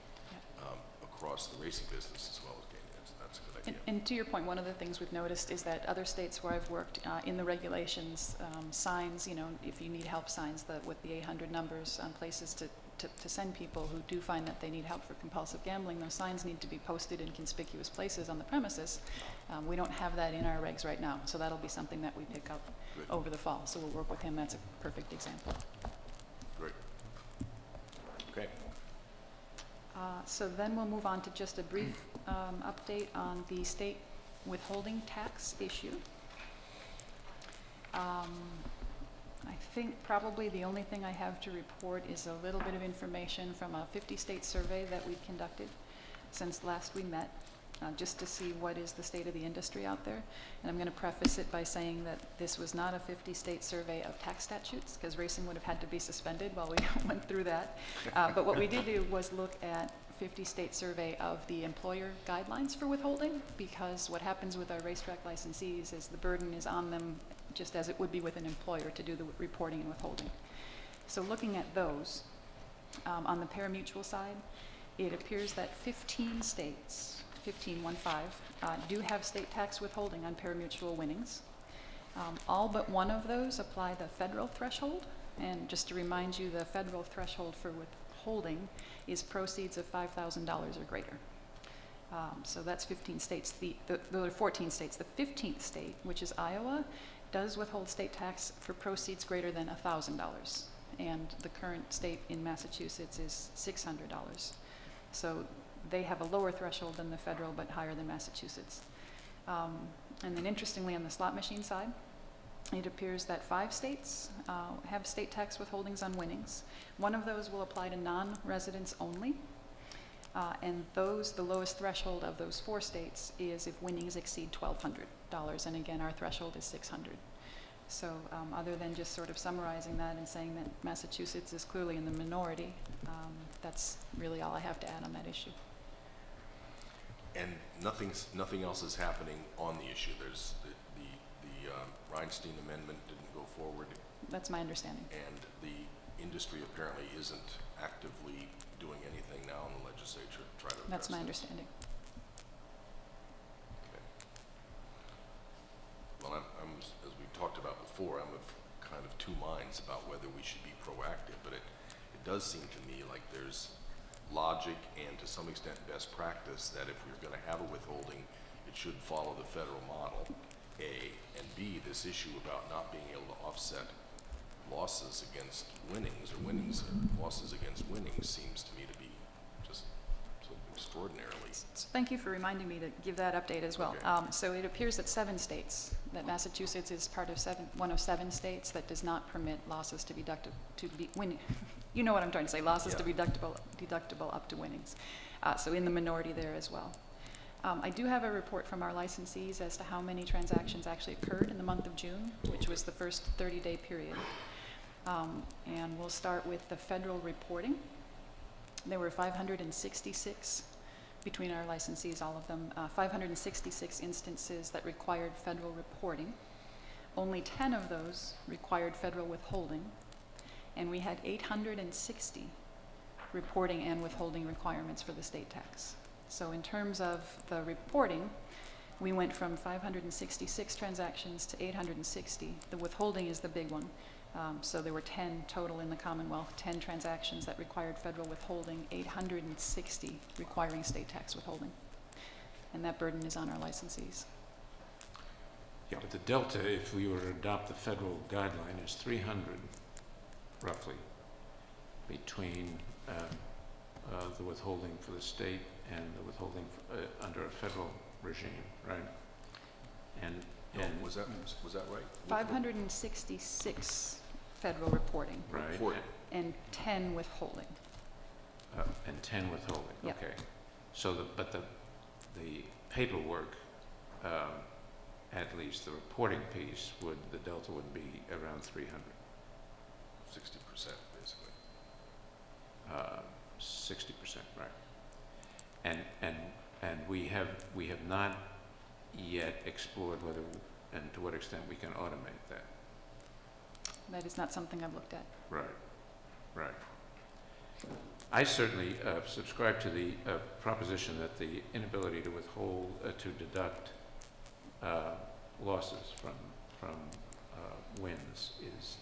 across the racing business as well as gaming. That's a good idea. And to your point, one of the things we've noticed is that other states where I've worked in the regulations, signs, you know, if you need help, signs with the 800 numbers on places to send people who do find that they need help for compulsive gambling, those signs need to be posted in conspicuous places on the premises. We don't have that in our regs right now, so that'll be something that we pick up over the fall. So we'll work with him. That's a perfect example. Great. Okay. So then we'll move on to just a brief update on the state withholding tax issue. I think probably the only thing I have to report is a little bit of information from a 50-state survey that we've conducted since last we met. just to see what is the state of the industry out there. And I'm going to preface it by saying that this was not a 50-state survey of tax statutes, because racing would have had to be suspended while we went through that. But what we did do was look at 50-state survey of the employer guidelines for withholding, because what happens with our racetrack licensees is the burden is on them, just as it would be with an employer, to do the reporting and withholding. So looking at those, on the pari-mutuel side, it appears that 15 states, 15, do have state tax withholding on pari-mutuel winnings. All but one of those apply the federal threshold. And just to remind you, the federal threshold for withholding is proceeds of $5,000 or greater. So that's 15 states. There are 14 states. The 15th state, which is Iowa, does withhold state tax for proceeds greater than $1,000. And the current state in Massachusetts is $600. So they have a lower threshold than the federal, but higher than Massachusetts. And then interestingly, on the slot machine side, it appears that 5 states have state tax withholdings on winnings. One of those will apply to non-residents only. And the lowest threshold of those 4 states is if winnings exceed $1,200. And again, our threshold is $600. So other than just sort of summarizing that and saying that Massachusetts is clearly in the minority, that's really all I have to add on that issue. And nothing else is happening on the issue. There's the Reinstein amendment didn't go forward, That's my understanding. and the industry apparently isn't actively doing anything now in the legislature to try to address That's my this. understanding. Okay. Well, as we talked about before, I'm of kind of two minds about whether we should be proactive, but it does seem to me like there's logic and to some extent best practice that if we're going to have a withholding, it should follow the federal model, A, and B, this issue about not being able to offset losses against winnings or losses against winnings seems to me to be just so extraordinarily. So thank you for reminding me to give that update as well. Okay. So it appears that 7 states, that Massachusetts is part of one of 7 states that does not permit losses to be you know what I'm trying to say, losses to be deductible up to winnings. So in the minority there as well. I do have a report from our licensees as to how many transactions actually occurred in the month of June, which was the first 30-day period. And we'll start with the federal reporting. There were 566 between our licensees, all of them, 566 instances that required federal reporting. Only 10 of those required federal withholding, and we had 860 reporting and withholding requirements for the state tax. So in terms of the reporting, we went from 566 transactions to 860. The withholding is the big one. So there were 10 total in the Commonwealth, 10 transactions that required federal withholding, 860 requiring state tax withholding. And that burden is on our licensees. Yeah, but the delta, if we were to adopt the federal guideline, is 300, roughly, between the withholding for the state and the withholding under a federal regime, right? And Was that right? 566 federal reporting right, Report. and 10 withholding. and 10 withholding. Yep. Okay. So the paperwork, at least the reporting piece, the delta would be around 300. 60%, basically. 60%, right. And we have not yet explored whether and to what extent we can automate that. That is not something I've looked at. Right. I certainly subscribe to the proposition that the inability to withhold, to deduct losses from wins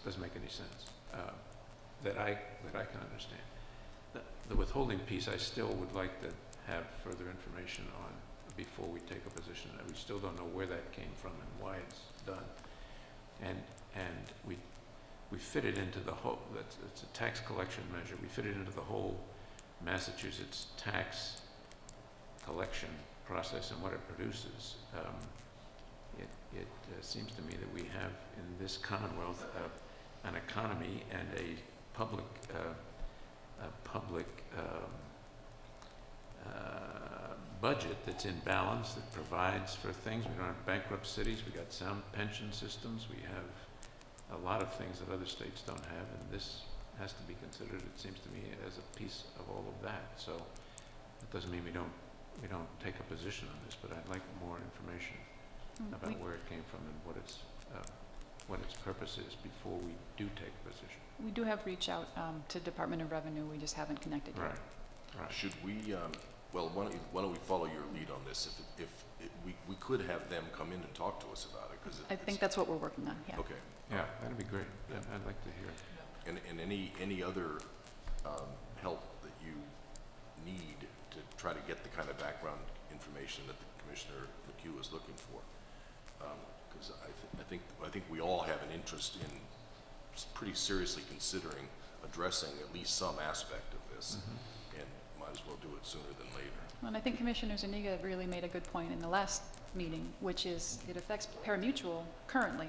doesn't make any sense, that I can understand. The withholding piece, I still would like to have further information on before we take a position. We still don't know where that came from and why it's done. And we fit it into the whole, it's a tax collection measure, we fit it into the whole Massachusetts tax collection process and what it produces. It seems to me that we have in this Commonwealth an economy and a public budget that's in balance, that provides for things. We don't have bankrupt cities, we got sound pension systems, we have a lot of things that other states don't have, and this has to be considered, it seems to me, as a piece of all of that. So it doesn't mean we don't take a position on this, but I'd like more information about where it came from and what its purpose is before we do take a position. We do have reach out to Department of Revenue, we just haven't connected yet. Right. Should we, well, why don't we follow your lead on this? We could have them come in and talk to us about it, because I think that's what we're working on, yeah. Okay. Yeah, that'd be great. I'd like to hear it. And any other help that you need to try to get the kind of background information that the Commissioner McHugh is looking for? Because I think we all have an interest in pretty seriously considering addressing at least some aspect of this, and might as well do it sooner than later. Well, and I think Commissioner Zuniga really made a good point in the last meeting, which is it affects parimutuel currently.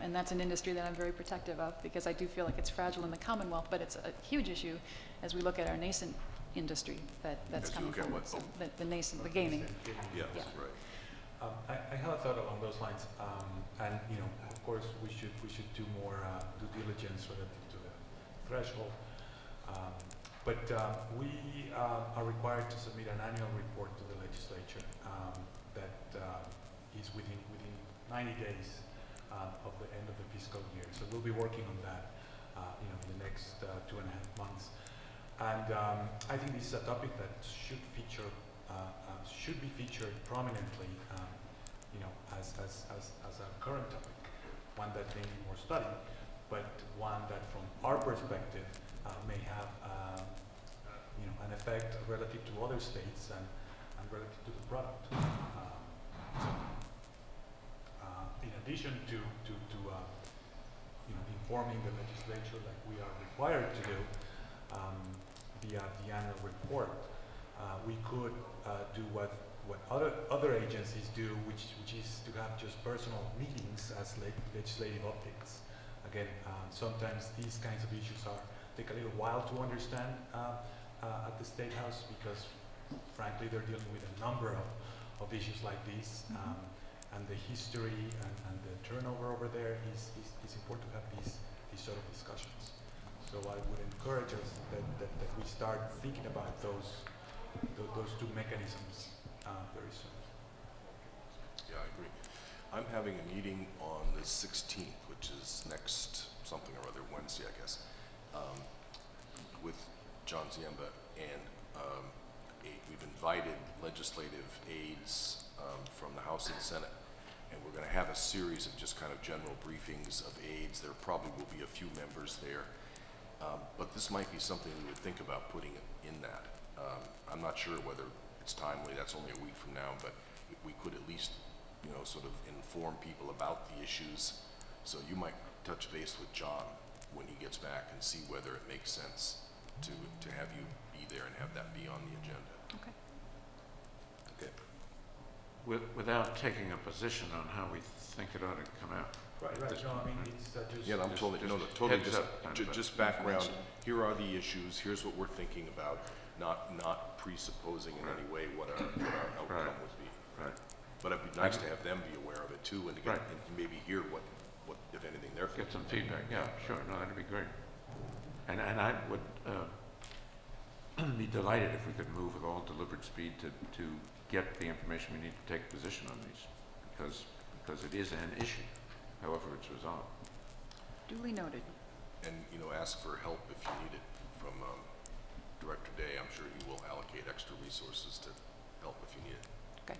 And that's an industry that I'm very protective of, because I do feel like it's fragile in the Commonwealth, but it's a huge issue as we look at our nascent industry that's As you coming look at forward. what? So the nascent, the gaming. Yes, Yeah. right. I have a thought along those lines, and of course, we should do more due diligence relative to the threshold. But we are required to submit an annual report to the legislature that is within 90 days of the end of the fiscal year. So we'll be working on that, in the next 2.5 months. And I think this is a topic that should be featured prominently, as a current topic, one that may need more study, but one that, from our perspective, may have, an effect relative to other states and relative to the product. In addition to informing the legislature like we are required to do via the annual report, we could do what other agencies do, which is to have just personal meetings as legislative updates. Again, sometimes these kinds of issues take a little while to understand at the State House, because frankly they're dealing with a number of issues like these. And the history and the turnover over there is important to have these sort of discussions. So I would encourage us that we start thinking about those two mechanisms very soon. Yeah, I agree. I'm having a meeting on the 16th, which is next something or other, Wednesday, I guess, with John Ziemba, and we've invited legislative aides from the House and Senate, and we're going to have a series of just kind of general briefings of aides. There probably will be a few members there, but this might be something we would think about putting in that. I'm not sure whether it's timely. That's only a week from now, but we could at least, sort of inform people about the issues. So you might touch base with John when he gets back and see whether it makes sense to have you be there and have that be on the agenda. Okay. Okay. Without taking a position on how we think it ought to come out. Right. No, I mean, it's just... Yeah, I'm Just- totally, just totally heads just, up kind of a just background. information. Here are the issues. Here's what we're thinking about. Not presupposing in any way what our outcome Right. would be. Right. But it'd be nice to have them be aware of it too, and to get, Right. and maybe hear what, if anything, they're Get thinking. some feedback, yeah, sure, no, that'd be great. And I would be delighted if we could move with all deliberate speed to get the information we need to take a position on these, because it is an issue, however it's resolved. Duly noted. And, ask for help if you need it from Director Day. I'm sure he will allocate extra resources to help if you need it. Okay.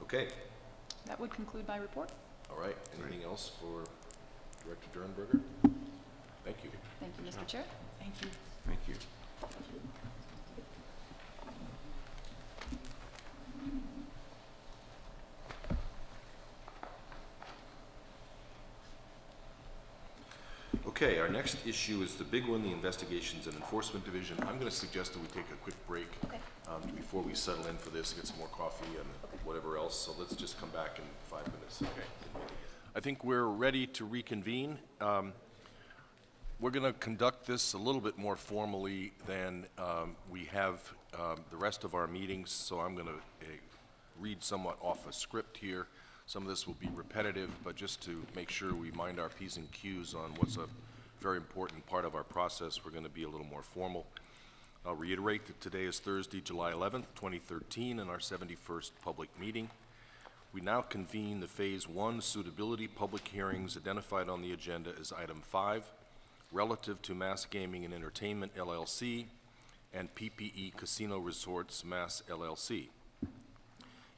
Okay, That would conclude my report. all right. Anything else for Director Dernberger? Thank you. Thank you, Mr. Chair. Thank you. Thank you. Okay, our next issue is the big one, the Investigations and Enforcement Division. I'm going to suggest that we take a quick break before we settle in for this, get some more coffee and whatever else. So let's just come back in 5 minutes. Okay. I think we're ready to reconvene. We're going to conduct this a little bit more formally than we have the rest of our meetings, so I'm going to read somewhat off a script here. Some of this will be repetitive, but just to make sure we mind our P's and Q's on what's a very important part of our process, we're going to be a little more formal. I'll reiterate that today is Thursday, July 11th, 2013, and our 71st public meeting. We now convene the Phase 1 suitability public hearings identified on the agenda as Item 5, relative to Mass Gaming and Entertainment, LLC, and PPE Casino Resorts, Mass, LLC.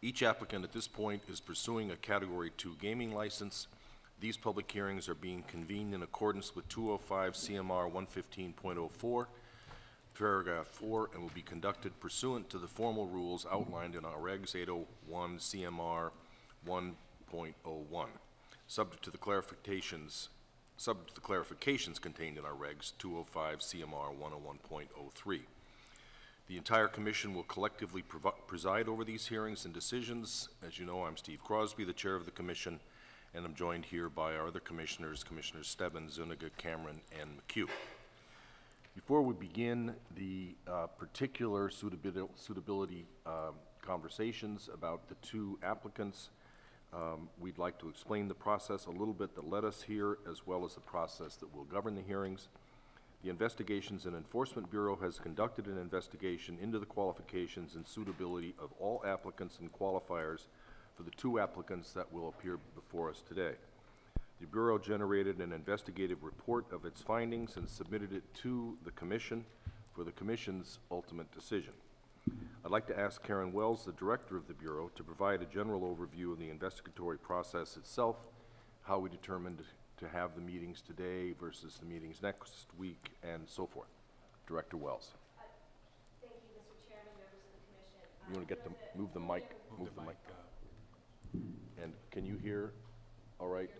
Each applicant at this point is pursuing a Category 2 gaming license. These public hearings are being convened in accordance with 205 CMR 115.04, paragraph 4, and will be conducted pursuant to the formal rules outlined in our Regs 801 CMR 1.01, subject to the clarifications contained in our Regs 205 CMR 101.03. The entire commission will collectively preside over these hearings and decisions. As you know, I'm Steve Crosby, the chair of the commission, and I'm joined here by our other commissioners, Commissioners Stebbins, Zuniga, Cameron, and McHugh. Before we begin the particular suitability conversations about the two applicants, we'd like to explain the process a little bit that led us here, as well as the process that will govern the hearings. The Investigations and Enforcement Bureau has conducted an investigation into the qualifications and suitability of all applicants and qualifiers for the two applicants that will appear before us today. The Bureau generated an investigative report of its findings and submitted it to the Commission for the Commission's ultimate decision. I'd like to ask Karen Wells, the Director of the Bureau, to provide a general overview of the investigatory process itself, how we determined to have the meetings today versus the meetings next week, and so forth. Director Wells. Thank you, Mr. Chairman, members of the commission. You want to get the, move the mic, move the mic. And can you hear all right?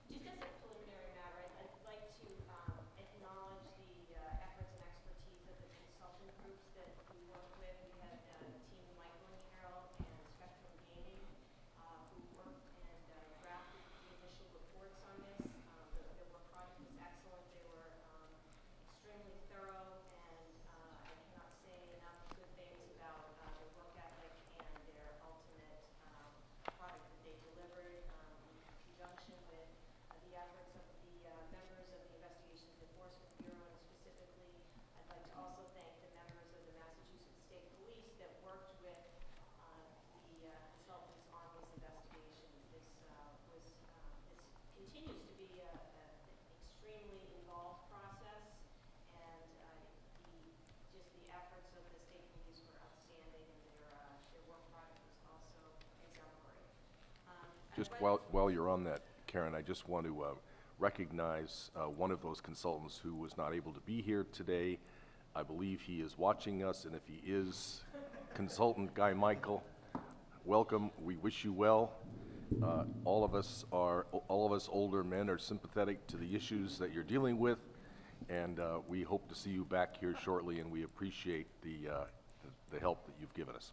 Just as a preliminary matter, I'd like to acknowledge the efforts and expertise of the consultant groups that we work with. We had Team Michael and Carol and Spectrum Gaming who worked and drafted the initial reports on this. Their work product was excellent. They were extremely thorough, and I cannot say enough good things about their work ethic and their ultimate product that they delivered in conjunction with the efforts of the members of the Investigations and Enforcement Bureau, and specifically, I'd like to also thank the members of the Massachusetts State Police that worked with the consultants on these investigations. This continues to be an extremely involved process, and the efforts of the State Police were outstanding, and their work product was also exemplary. Just while you're on that, Karen, I just want to recognize one of those consultants who was not able to be here today. I believe he is watching us, and if he is, Consultant Guy Michael, welcome. We wish you well. All of us older men are sympathetic to the issues that you're dealing with, and we hope to see you back here shortly, and we appreciate the help that you've given us.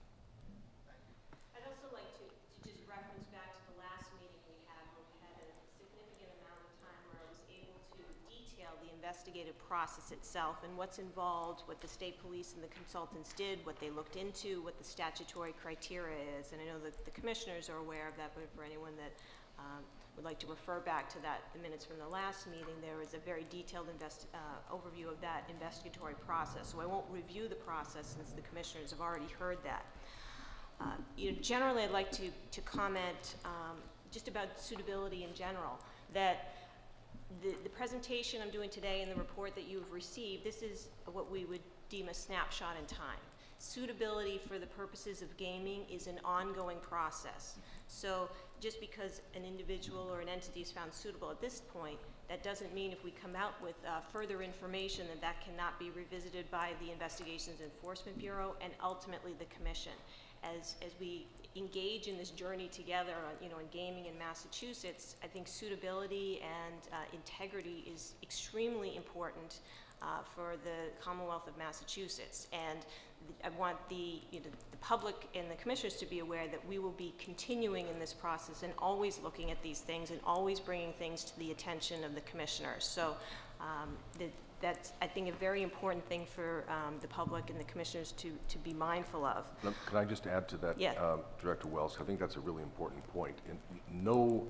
I'd also like to just reference back to the last meeting we had, where we had a significant amount of time where I was able to detail the investigative process itself and what's involved, what the state police and the consultants did, what they looked into, what the statutory criteria is. And I know that the commissioners are aware of that, but for anyone that would like to refer back to that, the minutes from the last meeting, there is a very detailed overview of that investigatory process. So I won't review the process since the commissioners have already heard that. Generally, I'd like to comment just about suitability in general, that the presentation I'm doing today and the report that you've received, this is what we would deem a snapshot in time. Suitability for the purposes of gaming is an ongoing process. So just because an individual or an entity is found suitable at this point, that doesn't mean if we come out with further information that cannot be revisited by the Investigations Enforcement Bureau and ultimately the Commission. As we engage in this journey together, in gaming in Massachusetts, I think suitability and integrity is extremely important for the Commonwealth of Massachusetts. And I want the public and the commissioners to be aware that we will be continuing in this process and always looking at these things and always bringing things to the attention of the commissioners. So that's, I think, a very important thing for the public and the commissioners to be mindful of. Can I just add to that, Yeah. Director Wells? I think that's a really important point. And no,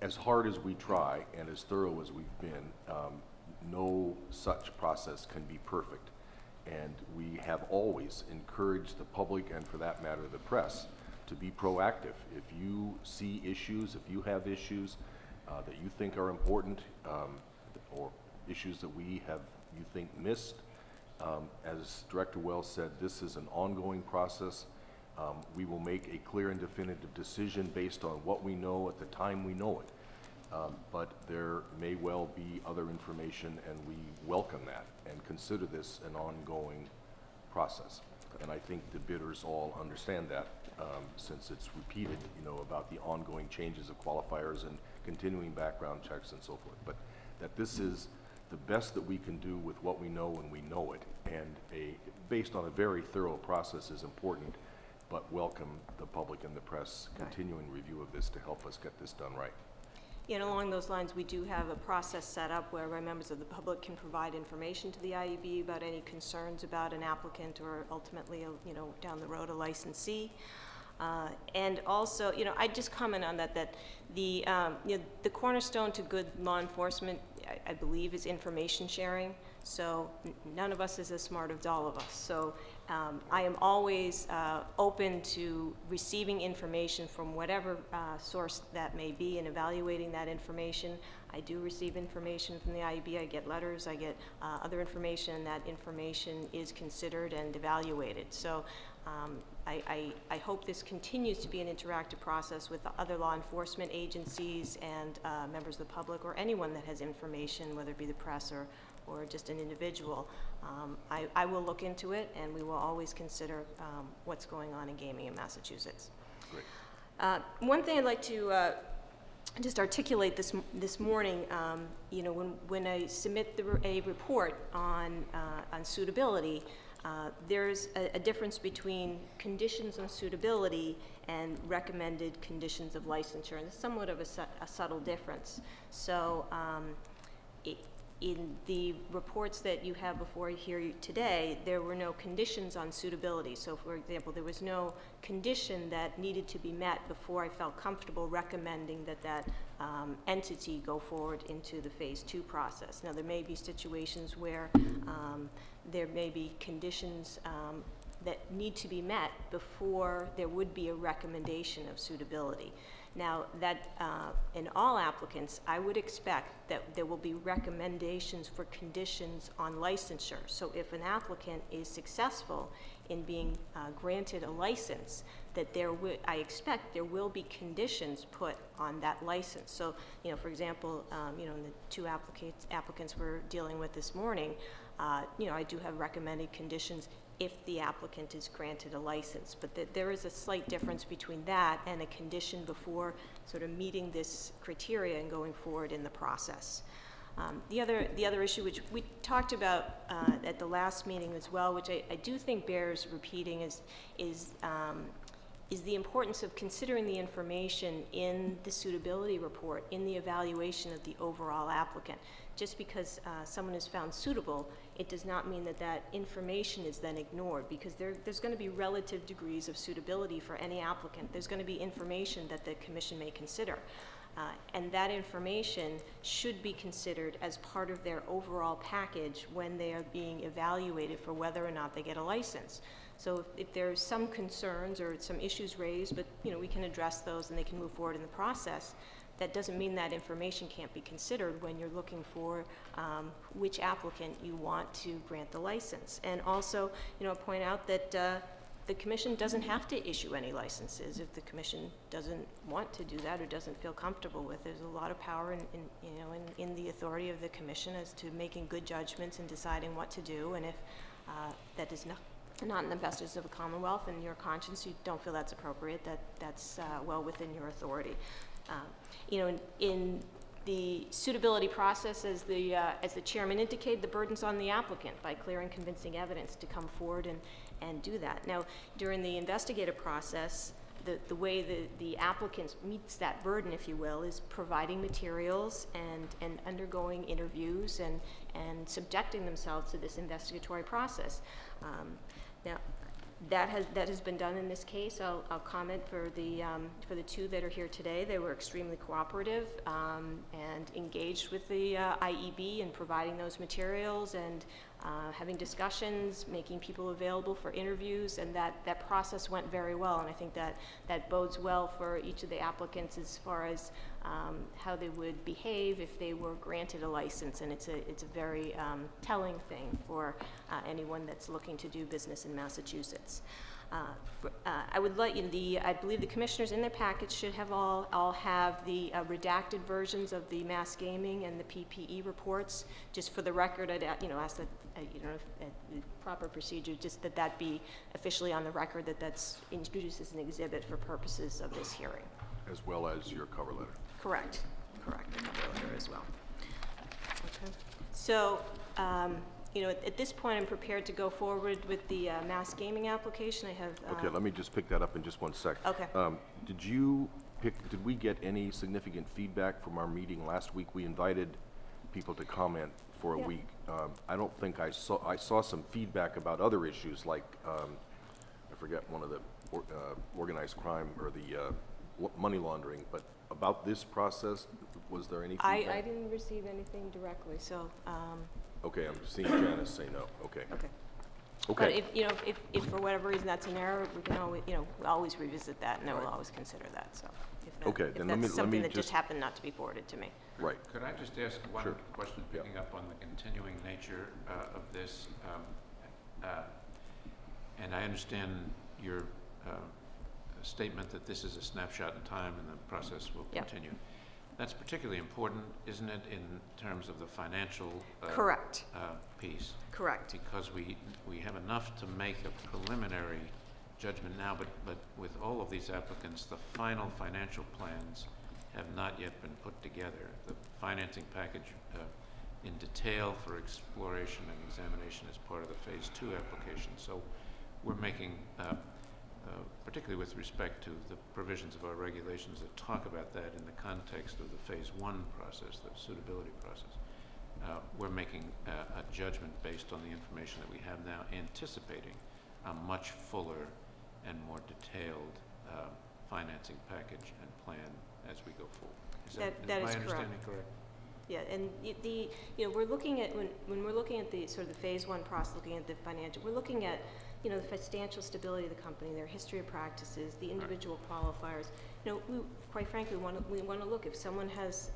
as hard as we try and as thorough as we've been, no such process can be perfect. And we have always encouraged the public, and for that matter, the press, to be proactive. If you see issues, if you have issues that you think are important, or issues that we have, you think, missed, as Director Wells said, this is an ongoing process. We will make a clear and definitive decision based on what we know at the time we know it. But there may well be other information, and we welcome that and consider this an ongoing process. And I think the bidders all understand that, since it's repeated, about the ongoing changes of qualifiers and continuing background checks and so forth. But that this is the best that we can do with what we know when we know it, and based on a very thorough process is important, but welcome the public and the press continuing review of this to help us get this done right. And along those lines, we do have a process set up where members of the public can provide information to the IEB about any concerns about an applicant or ultimately, down the road, a licensee. And also, I just comment on that the cornerstone to good law enforcement, I believe, is information sharing. So none of us is as smart as all of us. So I am always open to receiving information from whatever source that may be and evaluating that information. I do receive information from the IEB. I get letters. I get other information, and that information is considered and evaluated. So I hope this continues to be an interactive process with the other law enforcement agencies and members of the public, or anyone that has information, whether it be the press or just an individual. I will look into it, and we will always consider what's going on in gaming in Massachusetts. Great. One thing I'd like to just articulate this morning, when I submit a report on suitability, there's a difference between conditions on suitability and recommended conditions of licensure, and it's somewhat of a subtle difference. So in the reports that you have before you here today, there were no conditions on suitability. So, for example, there was no condition that needed to be met before I felt comfortable recommending that entity go forward into the Phase 2 process. Now, there may be situations where there may be conditions that need to be met before there would be a recommendation of suitability. Now, that in all applicants, I would expect that there will be recommendations for conditions on licensure. So if an applicant is successful in being granted a license, that I expect there will be conditions put on that license. So, for example, in the two applicants we're dealing with this morning, I do have recommended conditions if the applicant is granted a license. But there is a slight difference between that and a condition before sort of meeting this criteria and going forward in the process. The other issue, which we talked about at the last meeting as well, which I do think bears repeating, is the importance of considering the information in the suitability report, in the evaluation of the overall applicant. Just because someone is found suitable, it does not mean that information is then ignored, because there's going to be relative degrees of suitability for any applicant. There's going to be information that the commission may consider. And that information should be considered as part of their overall package when they are being evaluated for whether or not they get a license. So if there's some concerns or some issues raised, but we can address those and they can move forward in the process, that doesn't mean that information can't be considered when you're looking for which applicant you want to grant the license. And also, point out that the commission doesn't have to issue any licenses if the commission doesn't want to do that or doesn't feel comfortable with it. There's a lot of power in the authority of the commission as to making good judgments and deciding what to do. And if that is not in the best interest of the Commonwealth and your conscience, you don't feel that's appropriate, that's well within your authority. In The suitability process, as the chairman indicated, the burden's on the applicant by clear and convincing evidence to come forward and do that. Now, during the investigative process, the way the applicant meets that burden, if you will, is providing materials and undergoing interviews and subjecting themselves to this investigatory process. Now, that has been done in this case. I'll comment for the two that are here today. They were extremely cooperative and engaged with the IEB in providing those materials and having discussions, making people available for interviews, and that process went very well. And I think that bodes well for each of the applicants as far as how they would behave if they were granted a license. And it's a very telling thing for anyone that's looking to do business in Massachusetts. I would let you, I believe the commissioners in their package should have all have the redacted versions of the mass gaming and the PPE reports. Just for the record, I'd ask that, the proper procedure, just that be officially on the record, that's introduced as an exhibit for purposes of this hearing. As well as your cover letter. Correct, the cover letter as well. Okay. So, at this point, I'm prepared to go forward with the mass gaming application. I have. Okay, let me just pick that up in just one sec. Okay. Did we get any significant feedback from our meeting last week? We invited people to comment for a Yeah. week. I don't think I saw some feedback about other issues like, I forget one of the organized crime or the money laundering, but about this process, was there any feedback? I didn't receive anything directly, so. Okay, I'm seeing Janice say no. Okay. Okay. Okay. But if for whatever reason that's an error, we can always, we'll always revisit that, and I will always consider that, so. Okay, If then that's something that just- just happened not to be forwarded to me. Right. Could I just ask one Sure. question, Yeah. picking up on the continuing nature of this? And I understand your statement that this is a snapshot in time and the process will Yep. continue. That's particularly important, isn't it, in terms of the financial Correct, piece? correct. Because we have enough to make a preliminary judgment now, but with all of these applicants, the final financial plans have not yet been put together. The financing package in detail for exploration and examination is part of the Phase 2 application. So we're making, particularly with respect to the provisions of our regulations that talk about that in the context of the Phase 1 process, the suitability process, we're making a judgment based on the information that we have now, anticipating a much fuller and more detailed financing package and plan as we go forward. Is That is is my correct. understanding correct? Yeah, and we're looking at, when we're looking at the sort of the Phase 1 process, looking at the financial, we're looking at, the financial stability of the company, their history of practices, the individual qualifiers. Quite frankly, we want to look, if someone has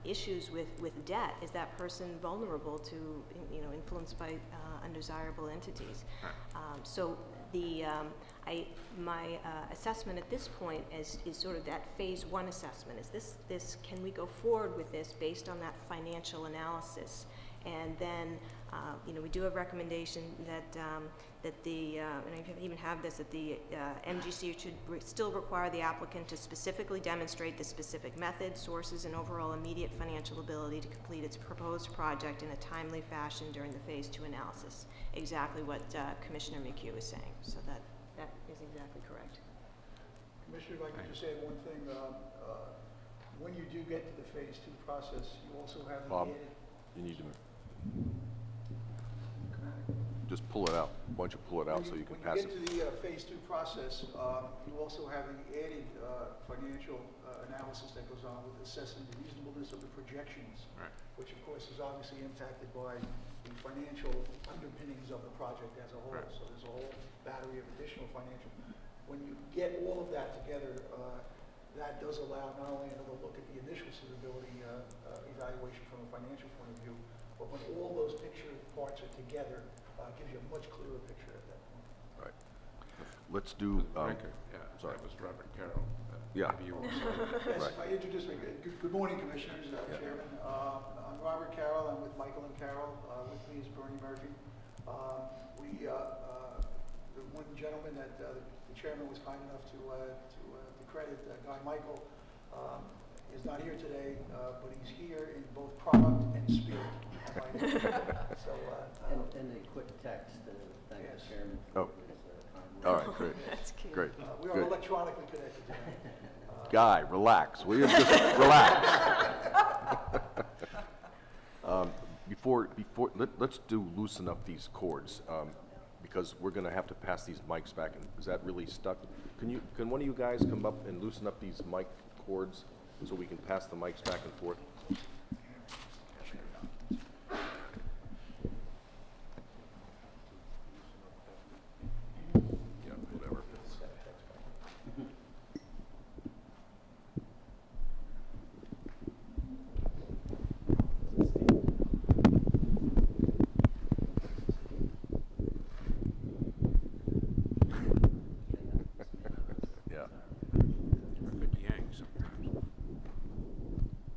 issues with debt, is that person vulnerable to, influenced by undesirable entities? So my assessment at this point is sort of that Phase 1 assessment. Is this can we go forward with this based on that financial analysis? And then, we do have recommendation that and I even have this, that the MGC should still require the applicant to specifically demonstrate the specific methods, sources, and overall immediate financial ability to complete its proposed project in a timely fashion during the Phase 2 analysis. Exactly what Commissioner McHugh is saying. So that is exactly correct. Commissioner, if I could just add one thing. When you do get to the Phase 2 process, you also have the Bob, added... you need to just pull it out. Why don't you pull it out so you can pass When it? you get to the Phase 2 process, you also have the added financial analysis that goes on with assessing the reasonableness of the projections, Right. which of course is obviously impacted by the financial underpinnings of the project as a whole. Right. So there's a whole battery of additional financial. When you get all of that together, that does allow not only another look at the initial suitability evaluation from a financial point of view, but when all those picture parts are together, gives you a much clearer picture at that point. Right. Let's do, For the record, sorry. that was Robert Carroll. Yeah. Maybe you also. Yes, Right. I introduced me. Good morning, Commissioners, Chairman. I'm Robert Carroll. I'm with Michael and Carroll. With me is Bernie Murphy. The one gentleman that the chairman was kind enough to credit, Guy Michael, is not here today, but he's here in both product and spirit. I might add. So, And a quick text to thank Yes. the chairman Oh. for his kind All words. right, great, That's cute. great. we are Good. electronically connected tonight. Guy, relax, will you just relax? Let's loosen up these cords, because we're gonna have to pass these mics back, and is that really stuck? Can one of you guys come up and loosen up these mic cords so we can pass the mics back and forth? Yeah, whatever. Yeah. We're a bit yang sometimes.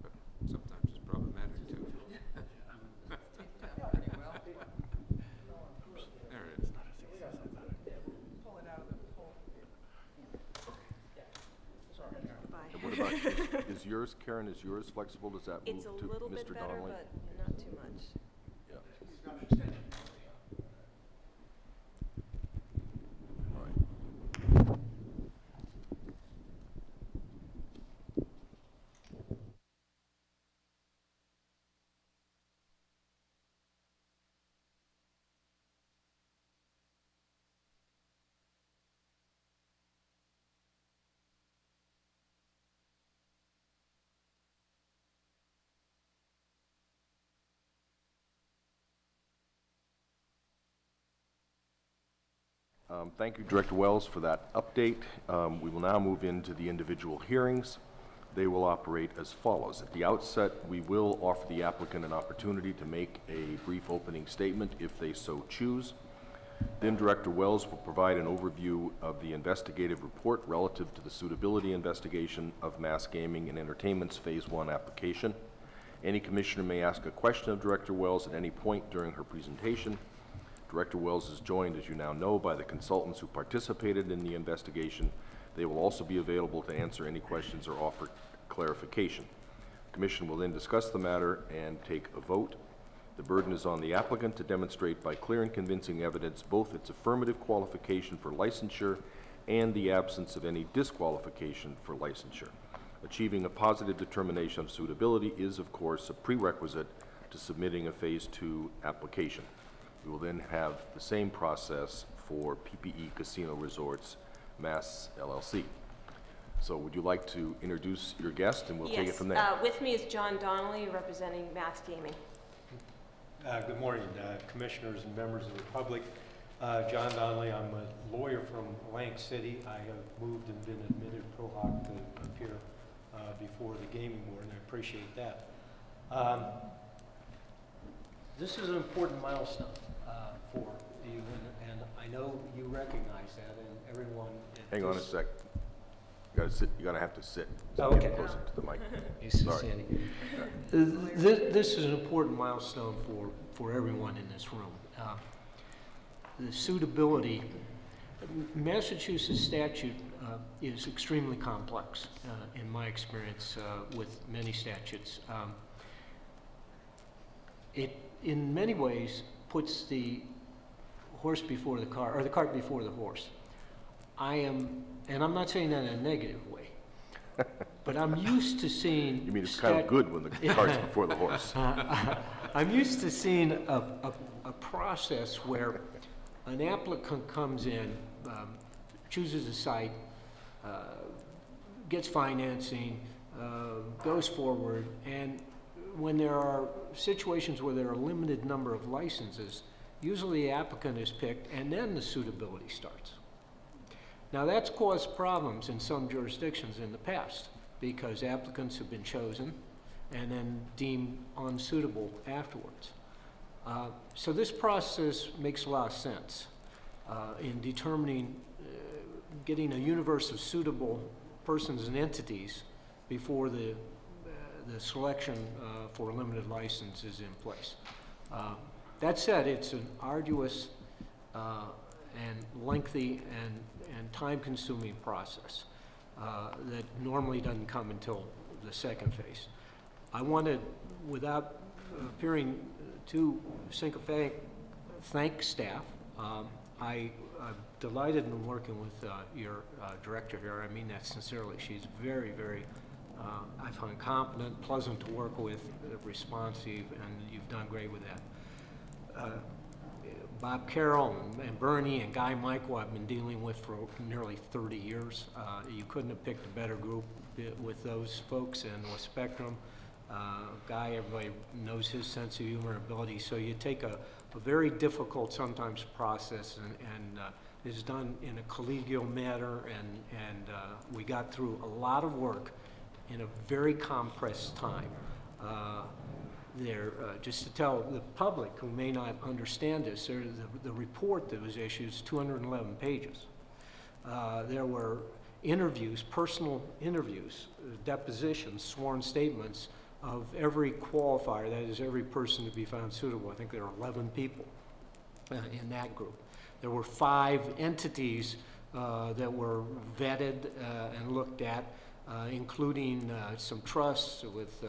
But sometimes it's problematic too. There it is. Pull it out of the hole. And what about, is yours, Karen, is yours flexible? Does that move It's a to little bit Mr. better, Donnelly? but not too much. Yeah. He's got an extension. All right. Thank you, Director Wells, for that update. We will now move into the individual hearings. They will operate as follows. At the outset, we will offer the applicant an opportunity to make a brief opening statement if they so choose. Then Director Wells will provide an overview of the investigative report relative to the suitability investigation of Mass Gaming and Entertainment's Phase 1 application. Any commissioner may ask a question of Director Wells at any point during her presentation. Director Wells is joined, as you now know, by the consultants who participated in the investigation. They will also be available to answer any questions or offer clarification. The Commission will then discuss the matter and take a vote. The burden is on the applicant to demonstrate by clear and convincing evidence both its affirmative qualification for licensure and the absence of any disqualification for licensure. Achieving a positive determination of suitability is, of course, a prerequisite to submitting a Phase 2 application. We will then have the same process for PPE Casino Resorts, Mass LLC. So would you like to introduce your guest, and we'll take it from there? Yes, with me is John Donnelly, representing Mass Gaming. Good morning, commissioners and members of the public. John Donnelly, I'm a lawyer from Atlantic City. I have moved and been admitted pro hoc to appear before the gaming board, and I appreciate that. This is an important milestone for you, and I know you recognize that, and everyone. Hang on a sec. You gotta sit. You're gonna have to sit. So Oh, okay. Get closer to the mic. Sorry. This is an important milestone for everyone in this room. The suitability, Massachusetts statute is extremely complex in my experience with many statutes. It, in many ways, puts the horse before the cart, or the cart before the horse. And I'm not saying that in a negative way, but I'm used to seeing. You mean it's kind of good when the cart's before the horse? I'm used to seeing a process where an applicant comes in, chooses a site, gets financing, goes forward, and when there are situations where there are a limited number of licenses, usually the applicant is picked and then the suitability starts. Now that's caused problems in some jurisdictions in the past because applicants have been chosen and then deemed unsuitable afterwards. So this process makes a lot of sense in determining, getting a universe of suitable persons and entities before the selection for a limited license is in place. That said, it's an arduous and lengthy and time-consuming process that normally doesn't come until the second phase. I wanted, without appearing too sycophantic, thank staff. I'm delighted in working with your director here. I mean that sincerely. She's very, very, I find competent, pleasant to work with, responsive, and you've done great with that. Bob Carroll and Bernie and Guy Michael I've been dealing with for nearly 30 years. You couldn't have picked a better group with those folks, and with Spectrum. Guy, everybody knows his sense of humor and ability, so you take a very difficult sometimes process and is done in a collegial manner, and we got through a lot of work in a very compressed time. Just to tell the public who may not understand this, the report that was issued is 211 pages. There were interviews, personal interviews, depositions, sworn statements of every qualifier, that is every person to be found suitable. I think there are 11 people in that group. There were 5 entities that were vetted and looked at, including some trusts with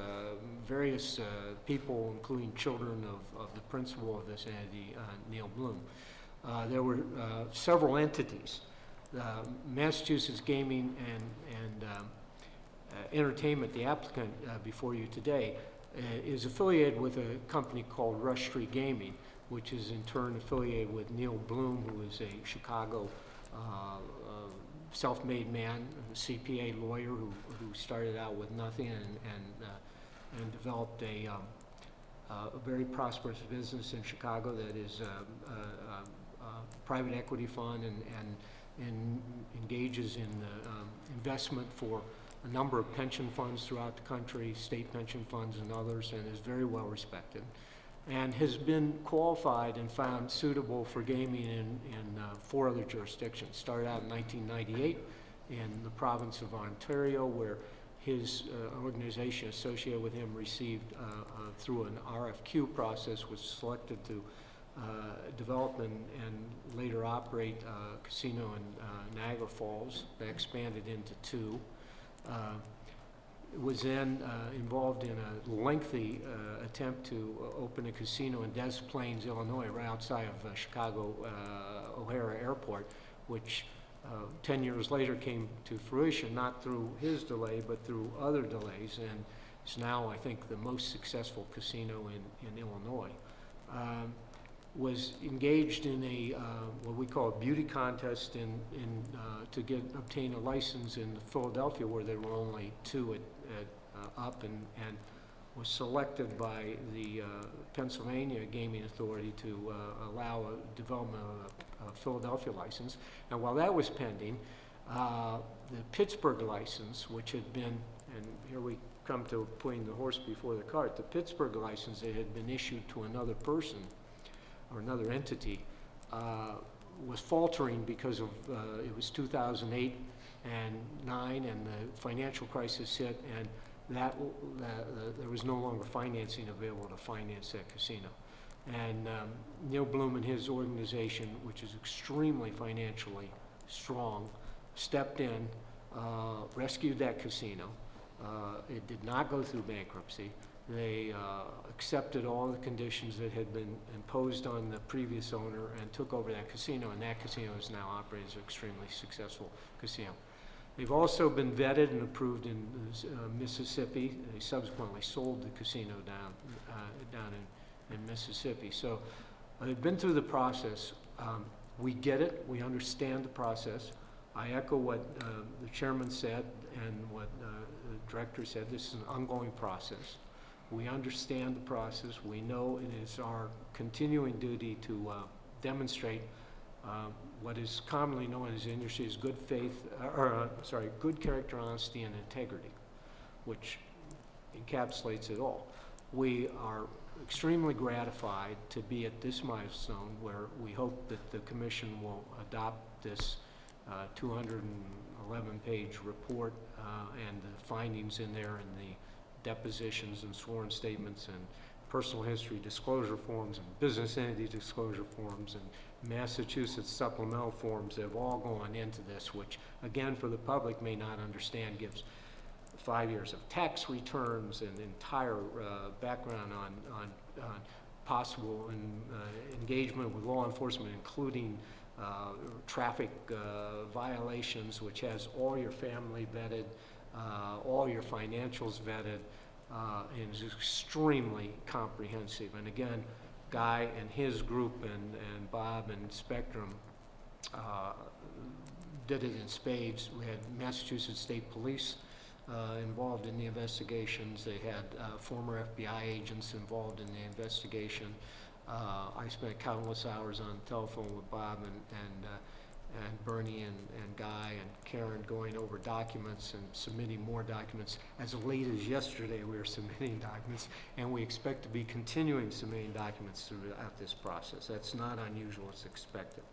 various people, including children of the principal of this entity, Neil Bloom. There were several entities. Massachusetts Gaming and Entertainment, the applicant before you today, is affiliated with a company called Rush Street Gaming, which is in turn affiliated with Neil Bloom, who is a Chicago self-made man, a CPA lawyer who started out with nothing and developed a very prosperous business in Chicago that is a private equity fund and engages in investment for a number of pension funds throughout the country, state pension funds and others, and is very well respected, and has been qualified and found suitable for gaming in 4 other jurisdictions. Started out in 1998 in the province of Ontario, where his organization associated with him received, through an RFQ process, was selected to develop and later operate a casino in Niagara Falls that expanded into 2. Was then involved in a lengthy attempt to open a casino in Des Plaines, Illinois, right outside of Chicago O'Hare Airport, which 10 years later came to fruition, not through his delay, but through other delays, and is now, I think, the most successful casino in Illinois. Was engaged in a what we call a beauty contest to obtain a license in Philadelphia, where there were only 2 up, and was selected by the Pennsylvania Gaming Authority to allow a development of a Philadelphia license. And while that was pending, the Pittsburgh license, which had been, and here we come to putting the horse before the cart, the Pittsburgh license that had been issued to another person or another entity, was faltering because of, it was 2008 and 9, and the financial crisis hit, and there was no longer financing available to finance that casino. And Neil Bloom and his organization, which is extremely financially strong, stepped in, rescued that casino. It did not go through bankruptcy. They accepted all the conditions that had been imposed on the previous owner and took over that casino, and that casino is now operated as an extremely successful casino. They've also been vetted and approved in Mississippi. They subsequently sold the casino down in Mississippi. So they've been through the process. We get it. We understand the process. I echo what the chairman said and what the director said. This is an ongoing process. We understand the process. We know it is our continuing duty to demonstrate what is commonly known as the industry as good faith, good character, honesty, and integrity, which encapsulates it all. We are extremely gratified to be at this milestone where we hope that the commission will adopt this 211-page report and the findings in there, and the depositions and sworn statements and personal history disclosure forms and business entity disclosure forms and Massachusetts supplemental forms that have all gone into this, which again for the public may not understand gives 5 years of tax returns, and entire background on possible engagement with law enforcement, including traffic violations, which has all your family vetted, all your financials vetted, and is extremely comprehensive. And again, Guy and his group and Bob and Spectrum did it in spades. We had Massachusetts State Police involved in the investigations. They had former FBI agents involved in the investigation. I spent countless hours on the telephone with Bob and Bernie and Guy and Karen going over documents and submitting more documents. As late as yesterday, we were submitting documents, and we expect to be continuing submitting documents throughout this process. That's not unusual, it's expected.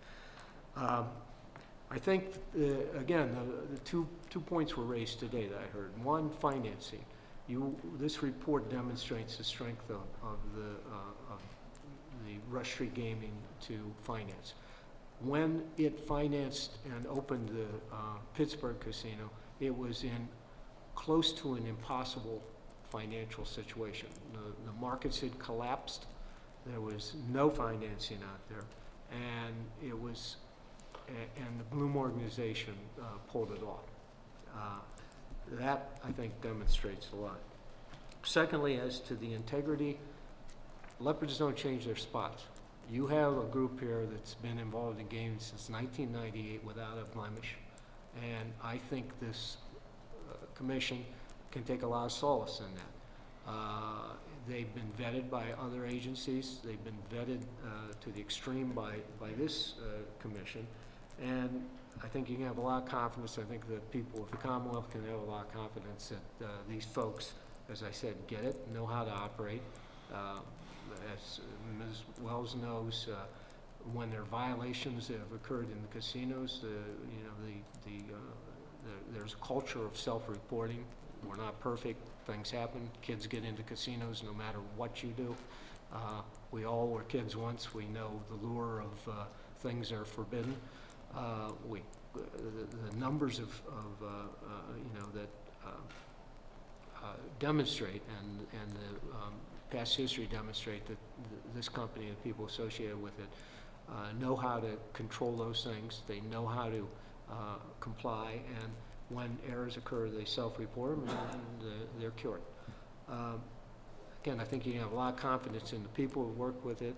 I think, again, the two points were raised today that I heard. One, financing. This report demonstrates the strength of the Rush Street Gaming to finance. When it financed and opened the Pittsburgh casino, it was in close to an impossible financial situation. The markets had collapsed. There was no financing out there, and it was, and the Bloom organization pulled it off. That, I think, demonstrates a lot. Secondly, as to the integrity, leopards don't change their spots. You have a group here that's been involved in gaming since 1998 without a blemish, and I think this commission can take a lot of solace in that. They've been vetted by other agencies. They've been vetted to the extreme by this commission, and I think you can have a lot of confidence. I think the people of the Commonwealth can have a lot of confidence that these folks, as I said, get it, know how to operate. As Ms. Wells knows, when there are violations that have occurred in the casinos, there's a culture of self-reporting. We're not perfect. Things happen. Kids get into casinos no matter what you do. We all were kids once. We know the lure of things that are forbidden. The numbers of that demonstrate, and the past history demonstrate that this company and people associated with it know how to control those things. They know how to comply, and when errors occur, they self-report them, and they're cured. Again, I think you can have a lot of confidence in the people who work with it.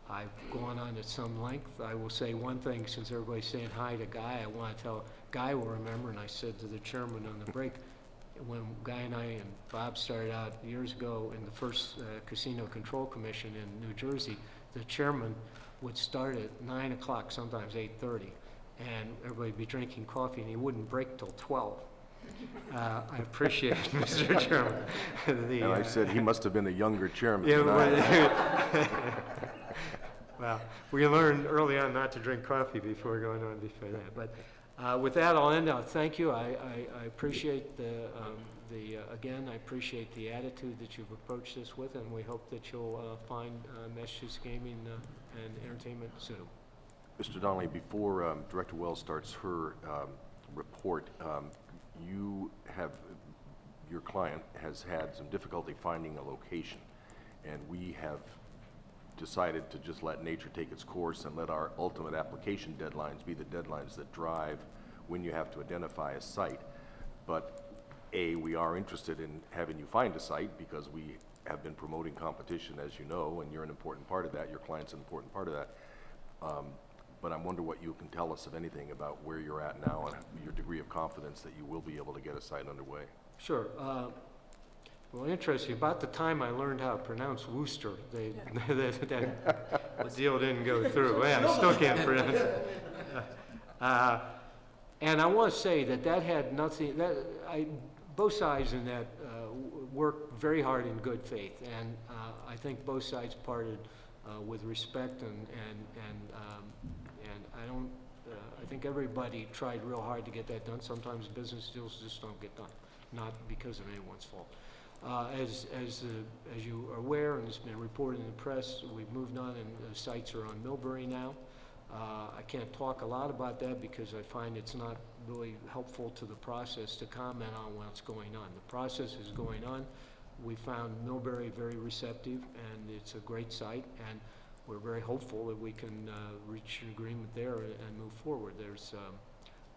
I've gone on at some length. I will say one thing, since everybody's saying hi to Guy, I want to tell Guy will remember, and I said to the chairman on the break, when Guy and I and Bob started out years ago in the first Casino Control Commission in New Jersey, the chairman would start at 9 o'clock, sometimes 8:30, and everybody would be drinking coffee, and he wouldn't break till 12. I appreciate it, Mr. Chairman. And I said he must have been a younger chairman Yeah, than I. well, we learned early on not to drink coffee before going on before that. But with that, I'll end out. Thank you. I appreciate again, I appreciate the attitude that you've approached this with, and we hope that you'll find Massachusetts Gaming and Entertainment suitable. Mr. Donnelly, before Director Wells starts her report, your client has had some difficulty finding a location, and we have decided to just let nature take its course and let our ultimate application deadlines be the deadlines that drive when you have to identify a site. But we are interested in having you find a site because we have been promoting competition, as you know, and you're an important part of that. Your client's an important part of that. But I wonder what you can tell us, if anything, about where you're at now and your degree of confidence that you will be able to get a site underway. Sure. Well, interesting. About the time I learned how to pronounce Worcester, that deal didn't go through. Yeah, I still can't pronounce it. And I want to say that had nothing. Both sides in that worked very hard in good faith, and I think both sides parted with respect, and I don't. I think everybody tried real hard to get that done. Sometimes business deals just don't get done, not because of anyone's fault. As you are aware, and it's been reported in the press, we've moved on, and the sites are on Millbury now. I can't talk a lot about that because I find it's not really helpful to the process to comment on what's going on. The process is going on. We found Millbury very receptive, and it's a great site, and we're very hopeful that we can reach an agreement there and move forward. There's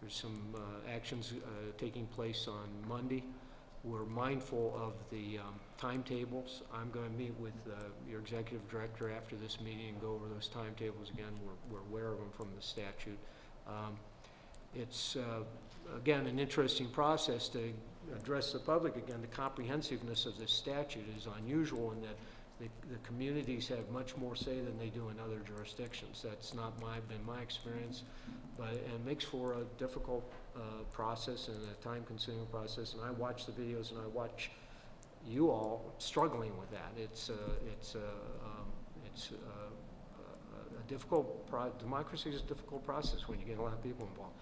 some actions taking place on Monday. We're mindful of the timetables. I'm going to meet with your executive director after this meeting and go over those timetables again. We're aware of them from the statute. It's, again, an interesting process to address the public. Again, the comprehensiveness of this statute is unusual in that the communities have much more say than they do in other jurisdictions. That's not been my experience, but it makes for a difficult process and a time-consuming process. And I watch the videos and I watch you all struggling with that. It's a difficult democracy is a difficult process when you get a lot of people involved.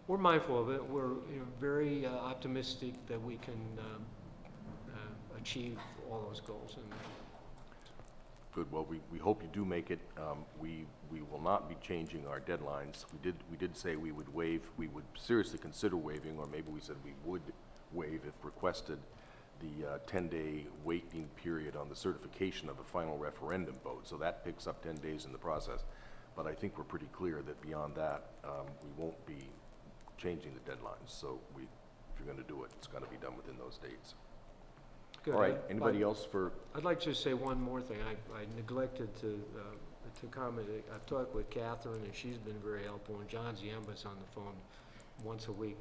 We're mindful of it. We're very optimistic that we can achieve all those goals. And Good. Well, we hope you do make it. We will not be changing our deadlines. We did say we would waive. We would seriously consider waiving, or maybe we said we would waive if requested, the 10-day waiting period on the certification of the final referendum vote. So that picks up 10 days in the process. But I think we're pretty clear that beyond that, we won't be changing the deadlines. So if you're going to do it, it's got to be done within those dates. good. All right. Anybody else for? I'd like to just say one more thing. I neglected to comment. I've talked with Catherine, and she's been very helpful, and John Ziemba's on the phone once a week,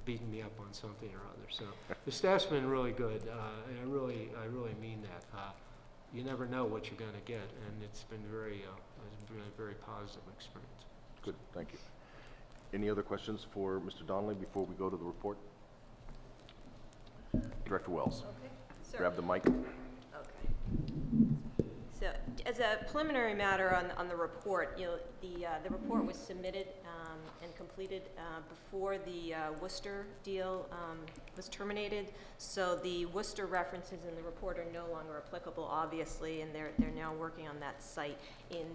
beating me up on something or other. So the staff's been really good, and I really mean that. You never know what you're going to get, and it's been a very positive experience. Good, thank you. Any other questions for Mr. Donnelly before we go to the report? Director Wells, Okay. So, grab the mic. okay. So, as a preliminary matter on the report, the report was submitted and completed before the Worcester deal was terminated. So the Worcester references in the report are no longer applicable, obviously, and they're now working on that site in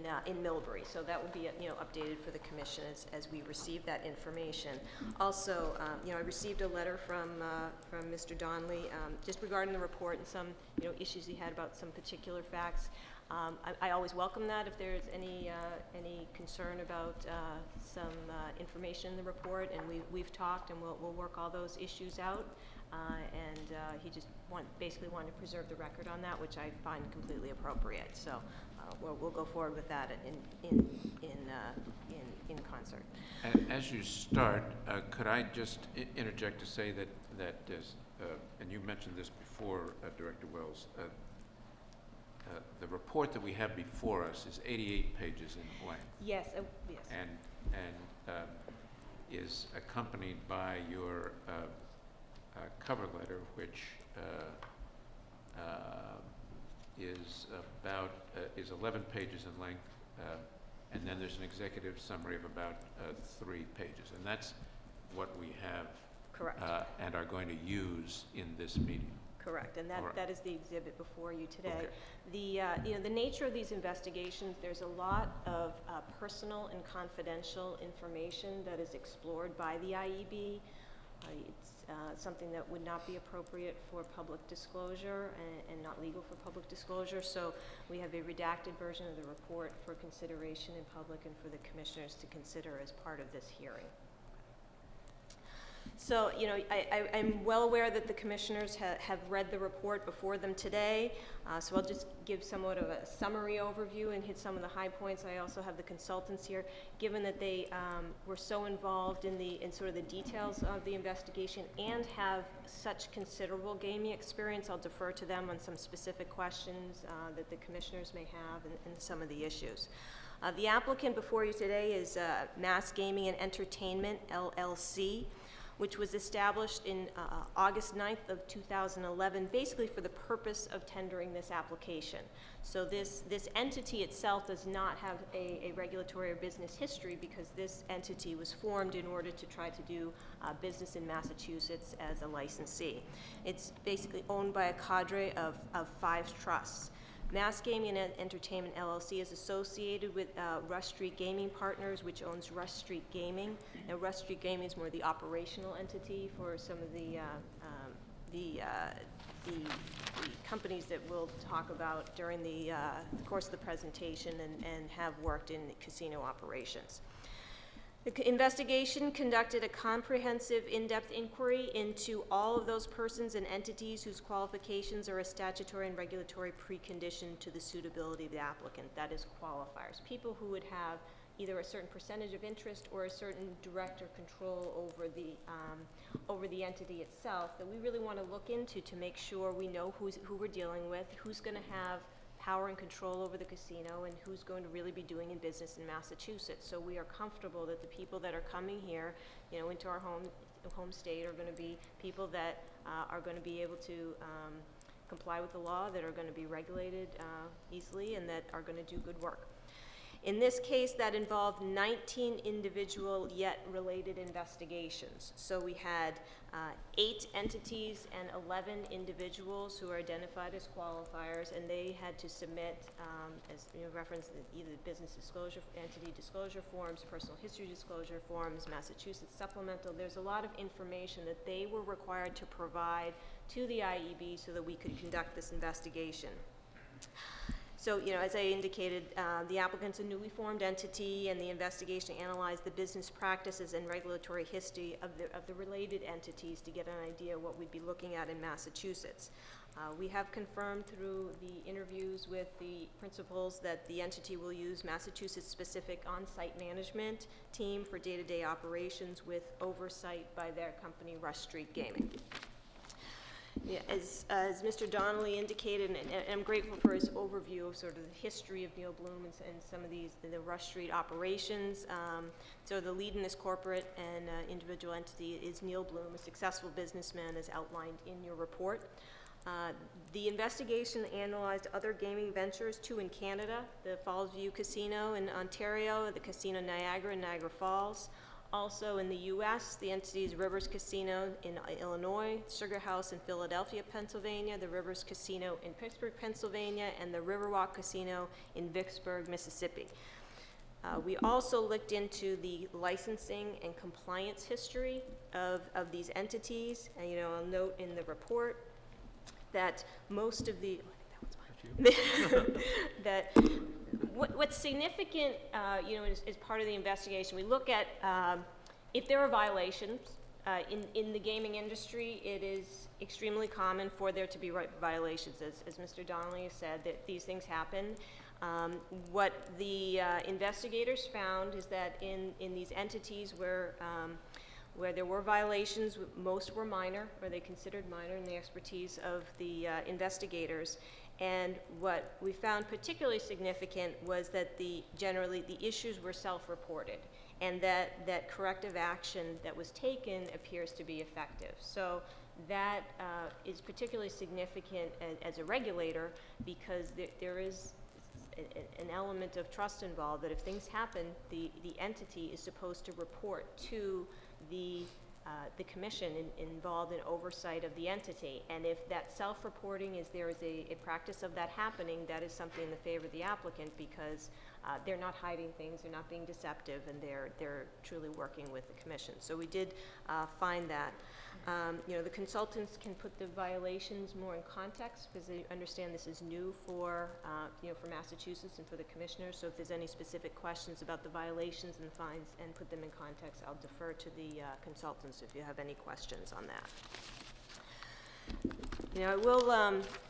Millbury. So that will be updated for the commission as we receive that information. Also, I received a letter from Mr. Donnelly just regarding the report and some issues he had about some particular facts. I always welcome that if there's any concern about some information in the report, and we've talked, and we'll work all those issues out. He just basically wanted to preserve the record on that, which I find completely appropriate. So we'll go forward with that in concert. As you start, could I just interject to say that and you mentioned this before, Director Wells, the report that we have before us is 88 pages in length. Yes, yes. And is accompanied by your cover letter, which is 11 pages in length, and then there's an executive summary of about 3 pages, and that's what we have. Correct. And are going to use in this meeting. Correct, and that is the exhibit before you today. Okay. The nature of these investigations, there's a lot of personal and confidential information that is explored by the IEB. It's something that would not be appropriate for public disclosure and not legal for public disclosure. So we have a redacted version of the report for consideration in public and for the commissioners to consider as part of this hearing. So, I'm well aware that the commissioners have read the report before them today, so I'll just give somewhat of a summary overview and hit some of the high points. I also have the consultants here. Given that they were so involved in sort of the details of the investigation and have such considerable gaming experience, I'll defer to them on some specific questions that the commissioners may have and some of the issues. The applicant before you today is Mass Gaming and Entertainment, LLC, which was established in August 9th of 2011, basically for the purpose of tendering this application. So this entity itself does not have a regulatory or business history because this entity was formed in order to try to do business in Massachusetts as a licensee. It's basically owned by a cadre of 5 trusts. Mass Gaming and Entertainment LLC is associated with Rush Street Gaming Partners, which owns Rush Street Gaming. Now, Rush Street Gaming is more the operational entity for some of the companies that we'll talk about during the course of the presentation and have worked in casino operations. The investigation conducted a comprehensive, in-depth inquiry into all of those persons and entities whose qualifications are a statutory and regulatory precondition to the suitability of the applicant. That is qualifiers. People who would have either a certain percentage of interest or a certain direct or control over the entity itself that we really want to look into to make sure we know who we're dealing with, who's going to have power and control over the casino, and who's going to really be doing in business in Massachusetts. So we are comfortable that the people that are coming here, into our home state are going to be people that are going to be able to comply with the law, that are going to be regulated easily, and that are going to do good work. In this case, that involved 19 individual yet related investigations. So we had 8 entities and 11 individuals who were identified as qualifiers, and they had to submit, as referenced, either business disclosure, entity disclosure forms, personal history disclosure forms, Massachusetts supplemental. There's a lot of information that they were required to provide to the IEB so that we could conduct this investigation. So, as I indicated, the applicant's a newly formed entity, and the investigation analyzed the business practices and regulatory history of the related entities to get an idea of what we'd be looking at in Massachusetts. We have confirmed through the interviews with the principals that the entity will use Massachusetts-specific on-site management team for day-to-day operations with oversight by their company, Rush Street Gaming. Yeah, as Mr. Donnelly indicated, and I'm grateful for his overview of sort of the history of Neil Bloom and some of the Rush Street operations. So the lead in this corporate and individual entity is Neil Bloom, a successful businessman as outlined in your report. The investigation analyzed other gaming ventures, 2 in Canada, the Falls View Casino in Ontario, the Casino Niagara in Niagara Falls. Also in the U.S., the entities Rivers Casino in Illinois, Sugar House in Philadelphia, Pennsylvania, the Rivers Casino in Pittsburgh, Pennsylvania, and the Riverwalk Casino in Vicksburg, Mississippi. We also looked into the licensing and compliance history of these entities. And, I'll note in the report that most of the, that what's significant, as part of the investigation, we look at if there are violations. In the gaming industry, it is extremely common for there to be violations, as Mr. Donnelly has said, that these things happen. What the investigators found is that in these entities where there were violations, most were minor, or they considered minor in the expertise of the investigators. And what we found particularly significant was that generally the issues were self-reported, and that corrective action that was taken appears to be effective. So that is particularly significant as a regulator, because there is an element of trust involved, that if things happen, the entity is supposed to report to the commission involved in oversight of the entity. And if that self-reporting there is a practice of that happening, that is something in the favor of the applicant, because they're not hiding things, they're not being deceptive, and they're truly working with the commission. So we did find that. The consultants can put the violations more in context, because they understand this is new for Massachusetts and for the commissioners. So if there's any specific questions about the violations and fines and put them in context, I'll defer to the consultants if you have any questions on that.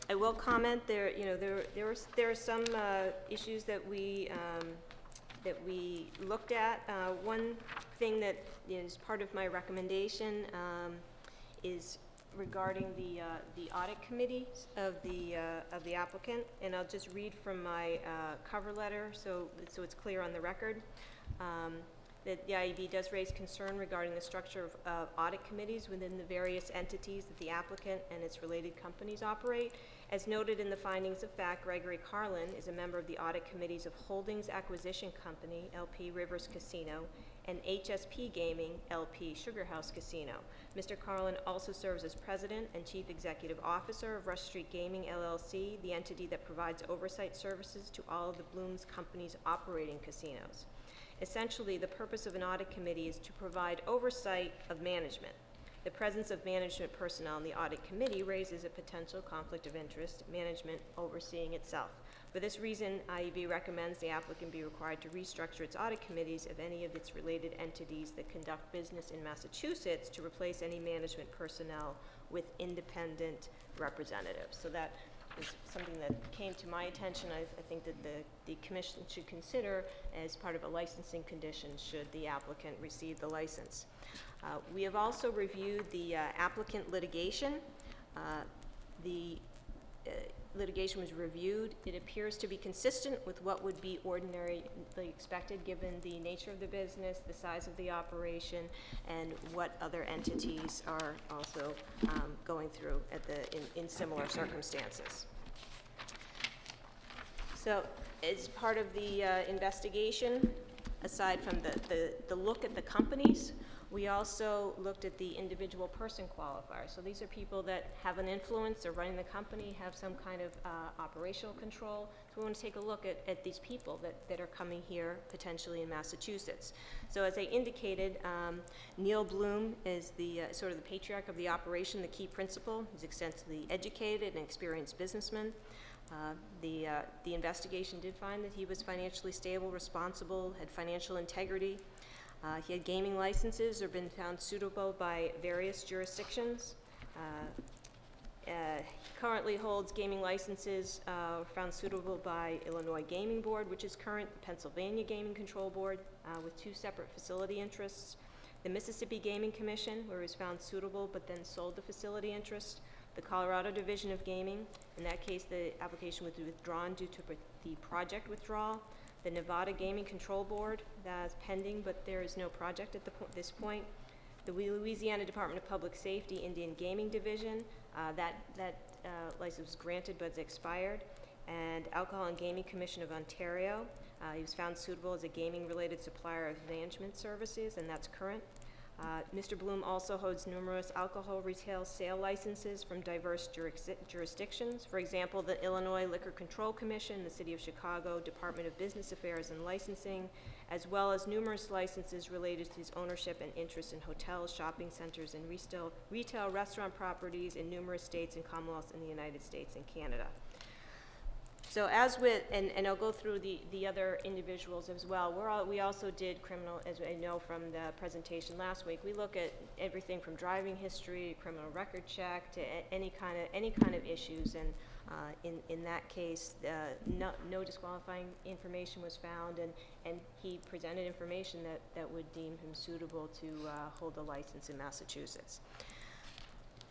I will comment there. There are some issues that we looked at. One thing that is part of my recommendation is regarding the audit committee of the applicant, and I'll just read from my cover letter so it's clear on the record. That the IEB does raise concern regarding the structure of audit committees within the various entities that the applicant and its related companies operate. As noted in the findings of fact, Gregory Carlin is a member of the audit committees of Holdings Acquisition Company, LP Rivers Casino, and HSP Gaming LP Sugar House Casino. Mr. Carlin also serves as President and Chief Executive Officer of Rush Street Gaming LLC, the entity that provides oversight services to all of the Blooms Company's operating casinos. Essentially, the purpose of an audit committee is to provide oversight of management. The presence of management personnel in the audit committee raises a potential conflict of interest, management overseeing itself. For this reason, IEB recommends the applicant be required to restructure its audit committees of any of its related entities that conduct business in Massachusetts to replace any management personnel with independent representatives. So that is something that came to my attention. I think that the commission should consider as part of a licensing condition should the applicant receive the license. We have also reviewed the applicant litigation. The litigation was reviewed. It appears to be consistent with what would be ordinarily expected given the nature of the business, the size of the operation, and what other entities are also going through at in similar circumstances. So as part of the investigation, aside from the look at the companies, we also looked at the individual person qualifier. So these are people that have an influence, they're running the company, have some kind of operational control. So we want to take a look at these people that are coming here potentially in Massachusetts. So as I indicated, Neil Bloom is the sort of the patriarch of the operation, the key principal. He's extensively educated and experienced businessman. The investigation did find that he was financially stable, responsible, had financial integrity. He had gaming licenses or been found suitable by various jurisdictions. He currently holds gaming licenses found suitable by Illinois Gaming Board, which is current, the Pennsylvania Gaming Control Board, with 2 separate facility interests, the Mississippi Gaming Commission, where he was found suitable but then sold the facility interest, the Colorado Division of Gaming. In that case, the application was withdrawn due to the project withdrawal. The Nevada Gaming Control Board, that's pending, but there is no project at this point. The Louisiana Department of Public Safety Indian Gaming Division, that license was granted but it's expired. And Alcohol and Gaming Commission of Ontario, he was found suitable as a gaming-related supplier of management services, and that's current. Mr. Bloom also holds numerous alcohol retail sale licenses from diverse jurisdictions. For example, the Illinois Liquor Control Commission, the City of Chicago, Department of Business Affairs and Licensing, as well as numerous licenses related to his ownership and interest in hotels, shopping centers, and retail restaurant properties in numerous states and commonwealths in the United States and Canada. So as with, and I'll go through the other individuals as well, we also did criminal, as I know from the presentation last week, we look at everything from driving history, criminal record check, to any kind of issues, and in that case, no disqualifying information was found, and he presented information that would deem him suitable to hold a license in Massachusetts.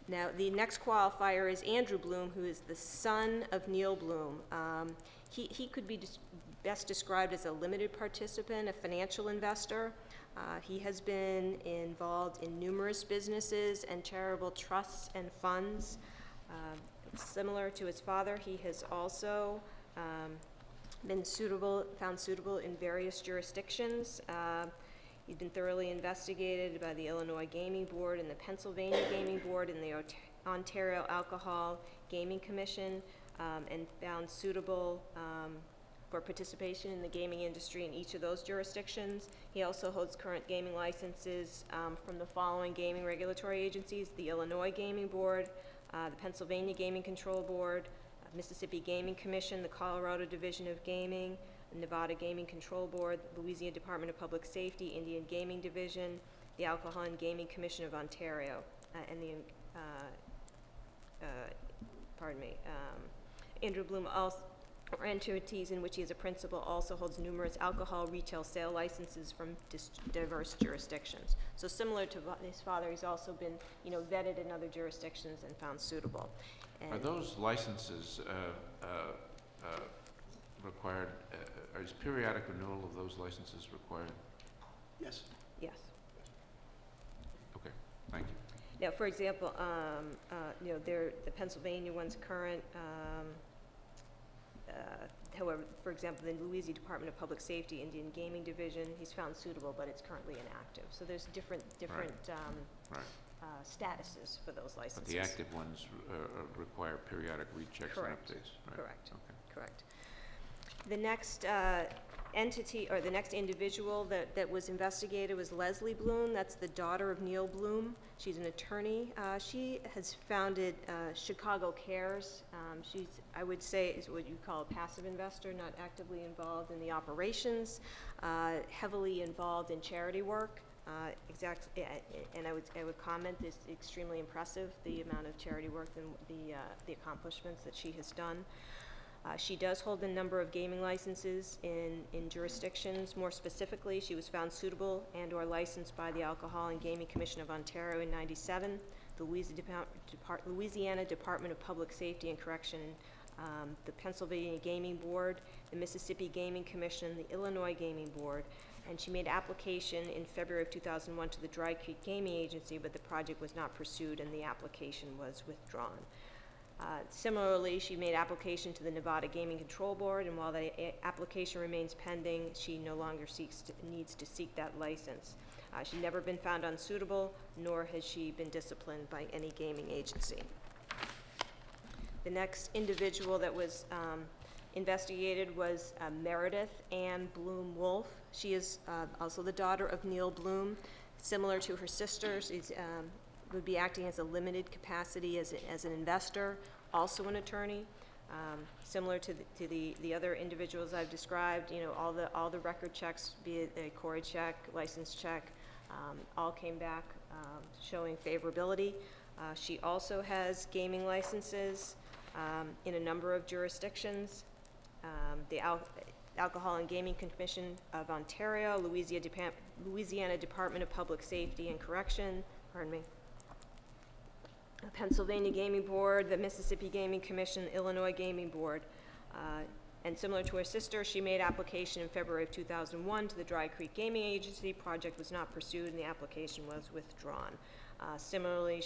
Now, the next qualifier is Andrew Bloom, who is the son of Neil Bloom. He could be best described as a limited participant, a financial investor. He has been involved in numerous businesses and charitable trusts and funds. Similar to his father, he has also been found suitable in various jurisdictions. He's been thoroughly investigated by the Illinois Gaming Board and the Pennsylvania Gaming Board and the Ontario Alcohol Gaming Commission, and found suitable for participation in the gaming industry in each of those jurisdictions. He also holds current gaming licenses from the following gaming regulatory agencies: the Illinois Gaming Board, the Pennsylvania Gaming Control Board, Mississippi Gaming Commission, the Colorado Division of Gaming, the Nevada Gaming Control Board, Louisiana Department of Public Safety, Indian Gaming Division, the Alcohol and Gaming Commission of Ontario, and the, Andrew Bloom also, or entities in which he is a principal, also holds numerous alcohol retail sale licenses from diverse jurisdictions. So similar to his father, he's also been, vetted in other jurisdictions and found suitable. And Are those licenses required, is periodic renewal of those licenses required? Yes. yes. Okay, thank you. Now, for example, the Pennsylvania one's current. However, for example, the Louisiana Department of Public Safety, Indian Gaming Division, he's found suitable, but it's currently inactive. So there's different Right. statuses for those But licenses. the active ones require periodic rechecks and Correct. updates, right? Correct. Okay. Correct. The next entity, or the next individual that was investigated was Leslie Bloom. That's the daughter of Neil Bloom. She's an attorney. She has founded Chicago Cares. She's, I would say, is what you call a passive investor, not actively involved in the operations, heavily involved in charity work. And I would comment, it's extremely impressive, the amount of charity work and the accomplishments that she has done. She does hold a number of gaming licenses in jurisdictions. More specifically, she was found suitable and/or licensed by the Alcohol and Gaming Commission of Ontario in '97, the Louisiana Department of Public Safety and Correction, the Pennsylvania Gaming Board, the Mississippi Gaming Commission, the Illinois Gaming Board, and she made application in February of 2001 to the Dry Creek Gaming Agency, but the project was not pursued and the application was withdrawn. Similarly, she made application to the Nevada Gaming Control Board, and while the application remains pending, she no longer needs to seek that license. She's never been found unsuitable, nor has she been disciplined by any gaming agency. The next individual that was investigated was Meredith Ann Bloom Wolf. She is also the daughter of Neil Bloom. Similar to her sister, she's would be acting as a limited capacity as an investor, also an attorney. Similar to the other individuals I've described, you know, all the record checks, be it a Corey check, license check, all came back showing favorability. She also has gaming licenses in a number of jurisdictions. The Alcohol and Gaming Commission of Ontario, Louisiana Department of Public Safety and Correction, Pennsylvania Gaming Board, the Mississippi Gaming Commission, Illinois Gaming Board. And similar to her sister, she made application in February of 2001 to the Dry Creek Gaming Agency. Project was not pursued and the application was withdrawn. Similarly,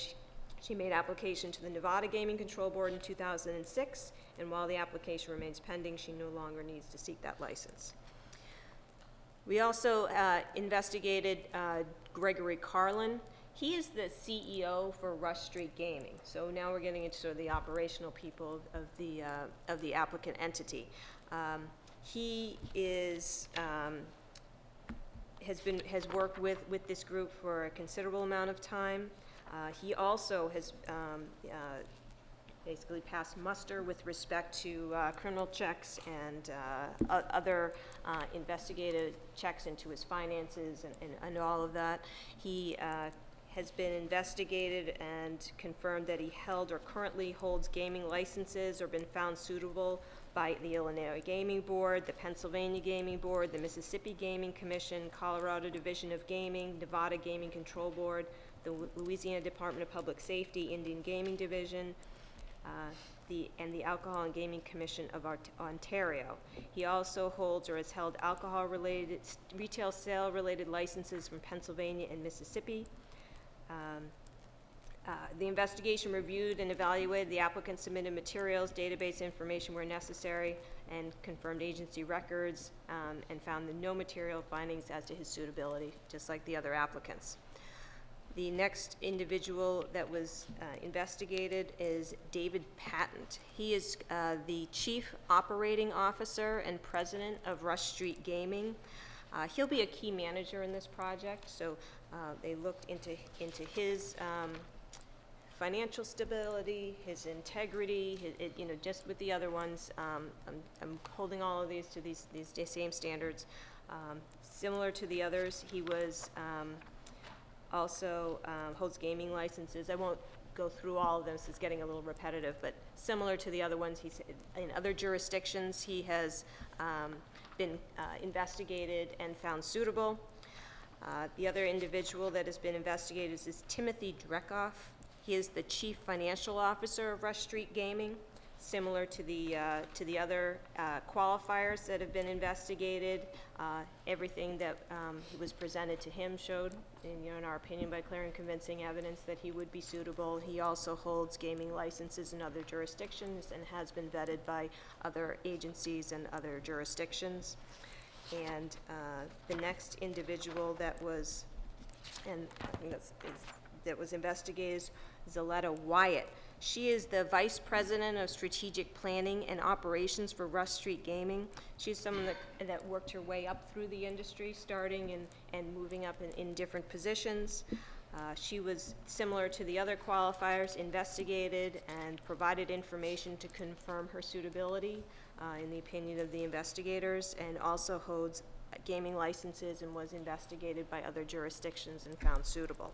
she made application to the Nevada Gaming Control Board in 2006, and while the application remains pending, she no longer needs to seek that license. We also investigated Gregory Carlin. He is the CEO for Rush Street Gaming. So now we're getting into sort of the operational people of the applicant entity. He is has worked with this group for a considerable amount of time. He also has basically passed muster with respect to criminal checks and other investigative checks into his finances and all of that. He has been investigated and confirmed that he held or currently holds gaming licenses or been found suitable by the Illinois Gaming Board, the Pennsylvania Gaming Board, the Mississippi Gaming Commission, Colorado Division of Gaming, Nevada Gaming Control Board, the Louisiana Department of Public Safety, Indian Gaming Division, and the Alcohol and Gaming Commission of Ontario. He also holds or has held alcohol-related, retail sale-related licenses from Pennsylvania and Mississippi. The investigation reviewed and evaluated the applicant's submitted materials, database information where necessary, and confirmed agency records, and found no material findings as to his suitability, just like the other applicants. The next individual that was investigated is David Patent. He is the Chief Operating Officer and President of Rush Street Gaming. He'll be a key manager in this project, so they looked into his financial stability, his integrity, just with the other ones. I'm holding all of these to these same standards. Similar to the others, he was also holds gaming licenses. I won't go through all of them, so it's getting a little repetitive, but similar to the other ones, he's in other jurisdictions, he has been investigated and found suitable. The other individual that has been investigated is Timothy Dreckoff. He is the Chief Financial Officer of Rush Street Gaming. similar to the other qualifiers that have been investigated. Everything that was presented to him showed, in our opinion, by clear and convincing evidence that he would be suitable. He also holds gaming licenses in other jurisdictions and has been vetted by other agencies and other jurisdictions. And the next individual that was, and I think that was investigated is Zaletta Wyatt. She is the Vice President of Strategic Planning and Operations for Rush Street Gaming. She's someone that worked her way up through the industry, starting and moving up in different positions. She was similar to the other qualifiers, investigated and provided information to confirm her suitability in the opinion of the investigators, and also holds gaming licenses and was investigated by other jurisdictions and found suitable.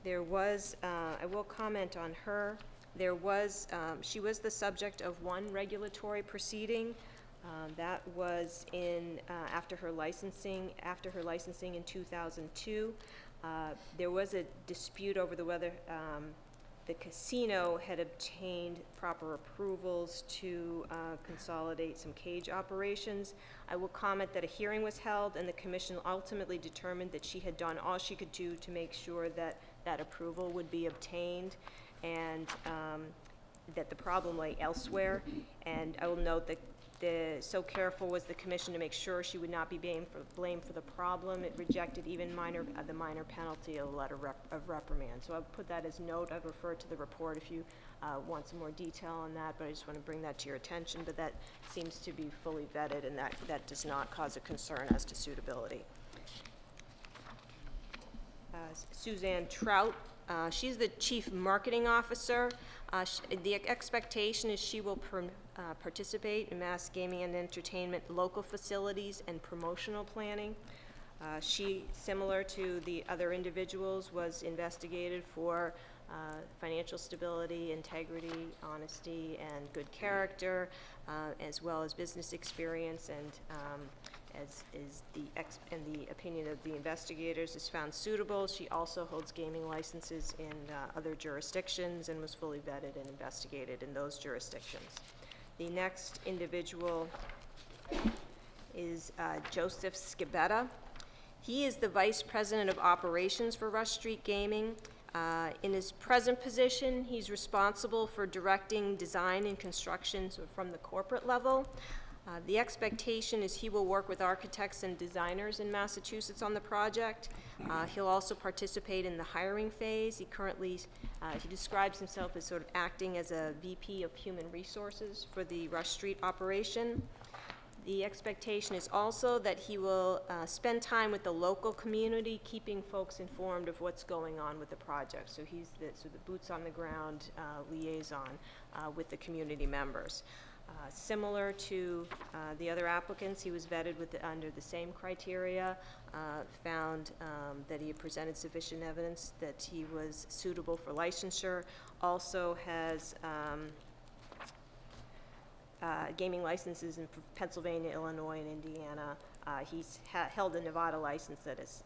There was, I will comment on her, she was the subject of one regulatory proceeding. That was after her licensing in 2002. There was a dispute over whether the casino had obtained proper approvals to consolidate some cage operations. I will comment that a hearing was held, and the commission ultimately determined that she had done all she could do to make sure that that approval would be obtained, and that the problem lay elsewhere. And I will note that so careful was the commission to make sure she would not be blamed for the problem. It rejected even the minor penalty of a letter of reprimand. So I'll put that as note. I've referred to the report if you want some more detail on that, but I just want to bring that to your attention. But that seems to be fully vetted, and that does not cause a concern as to suitability. Suzanne Trout, she's the Chief Marketing Officer. The expectation is she will participate in mass gaming and entertainment, local facilities, and promotional planning. She, similar to the other individuals, was investigated for financial stability, integrity, honesty, and good character, as well as business experience, and as is the opinion of the investigators is found suitable. She also holds gaming licenses in other jurisdictions and was fully vetted and investigated in those jurisdictions. The next individual is Joseph Scibetta. He is the Vice President of Operations for Rush Street Gaming. In his present position, he's responsible for directing design and construction from the corporate level. The expectation is he will work with architects and designers in Massachusetts on the project. He'll also participate in the hiring phase. He describes himself as sort of acting as a VP of Human Resources for the Rush Street operation. The expectation is also that he will spend time with the local community, keeping folks informed of what's going on with the project. So he's the boots on the ground liaison with the community members. Similar to the other applicants, he was vetted under the same criteria, found that he had presented sufficient evidence that he was suitable for licensure, also has gaming licenses in Pennsylvania, Illinois, and Indiana. He's held a Nevada license that has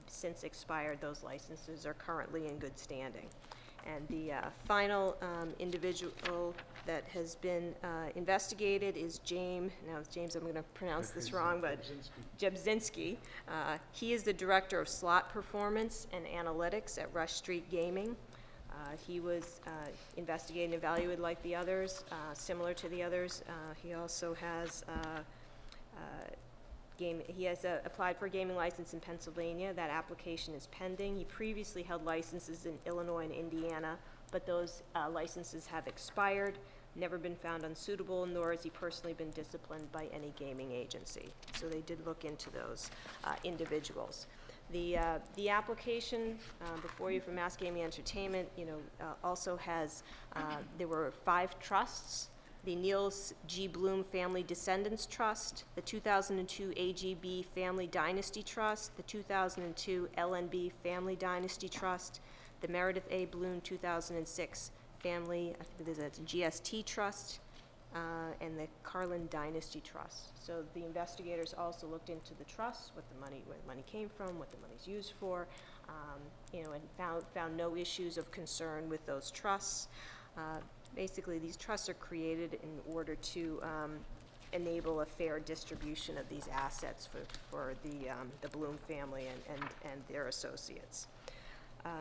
since expired. Those licenses are currently in good standing. And the final individual that has been investigated is James, I'm going to pronounce this wrong, but Jebzinski. He is the Director of Slot Performance and Analytics at Rush Street Gaming. He was investigated and evaluated like the others, similar to the others. He also has applied for a gaming license in Pennsylvania. That application is pending. He previously held licenses in Illinois and Indiana, but those licenses have expired, never been found unsuitable, nor has he personally been disciplined by any gaming agency. So they did look into those individuals. The application before you for Mass Gaming Entertainment, also has, there were 5 trusts: the Niels G. Bloom Family Descendants Trust, the 2002 AGB Family Dynasty Trust, the 2002 LNB Family Dynasty Trust, the Meredith A. Bloom 2006 Family, I think there's a GST Trust, and the Carlin Dynasty Trust. So the investigators also looked into the trusts, where the money came from, what the money's used for, and found no issues of concern with those trusts. Basically, these trusts are created in order to enable a fair distribution of these assets for the Bloom family and their associates. Okay.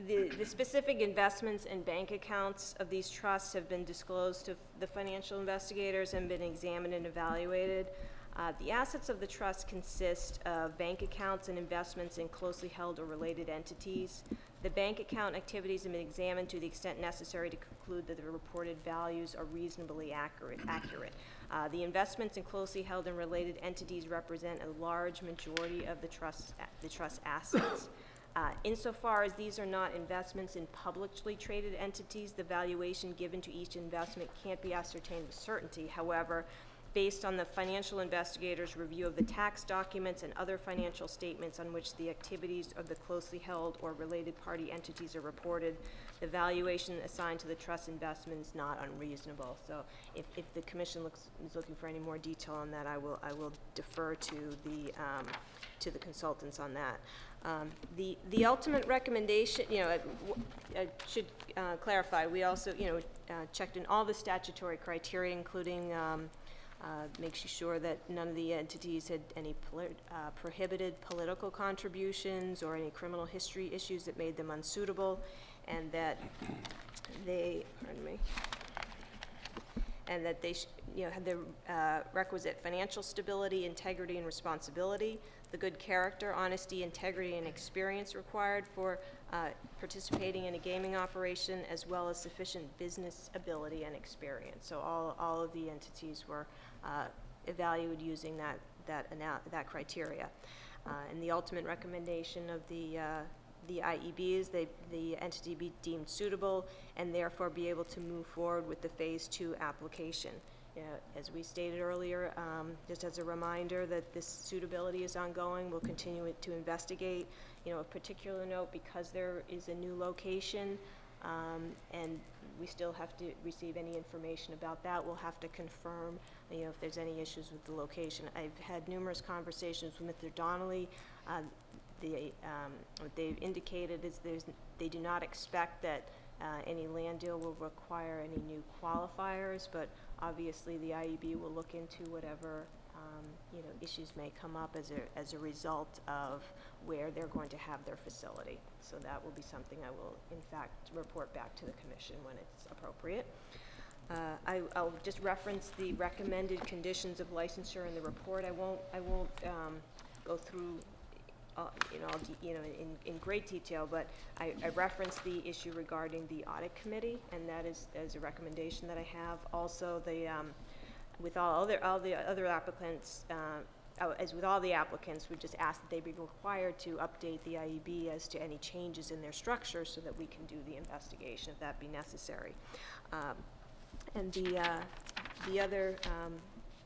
The specific investments and bank accounts of these trusts have been disclosed to the financial investigators and been examined and evaluated. The assets of the trust consist of bank accounts and investments in closely held or related entities. The bank account activities have been examined to the extent necessary to conclude that the reported values are reasonably accurate. The investments in closely held and related entities represent a large majority of the trust assets. Insofar as these are not investments in publicly traded entities, the valuation given to each investment can't be ascertained with certainty. However, based on the financial investigators' review of the tax documents and other financial statements on which the activities of the closely held or related party entities are reported, the valuation assigned to the trust investment is not unreasonable. So if the commission is looking for any more detail on that, I will defer to the consultants on that. The ultimate recommendation, I should clarify, we also, checked in all the statutory criteria, including makes sure that none of the entities had any prohibited political contributions or any criminal history issues that made them unsuitable, and that they, and that they had the requisite financial stability, integrity, and responsibility, the good character, honesty, integrity, and experience required for participating in a gaming operation, as well as sufficient business ability and experience. So all of the entities were evaluated using that criteria. And the ultimate recommendation of the IEB is the entity be deemed suitable and therefore be able to move forward with the Phase 2 application. As we stated earlier, just as a reminder that this suitability is ongoing, we'll continue to investigate. Of particular note, because there is a new location, and we still have to receive any information about that, we'll have to confirm, if there's any issues with the location. I've had numerous conversations with Mr. Donnelly. What they've indicated is they do not expect that any land deal will require any new qualifiers, but obviously the IEB will look into whatever issues may come up as a result of where they're going to have their facility. So that will be something I will, in fact, report back to the commission when it's appropriate. I'll just reference the recommended conditions of licensure in the report. I won't go through in great detail, but I referenced the issue regarding the audit committee, and that is a recommendation that I have. Also, with all the other applicants, as with all the applicants, we just ask that they be required to update the IEB as to any changes in their structure so that we can do the investigation if that be necessary. And the other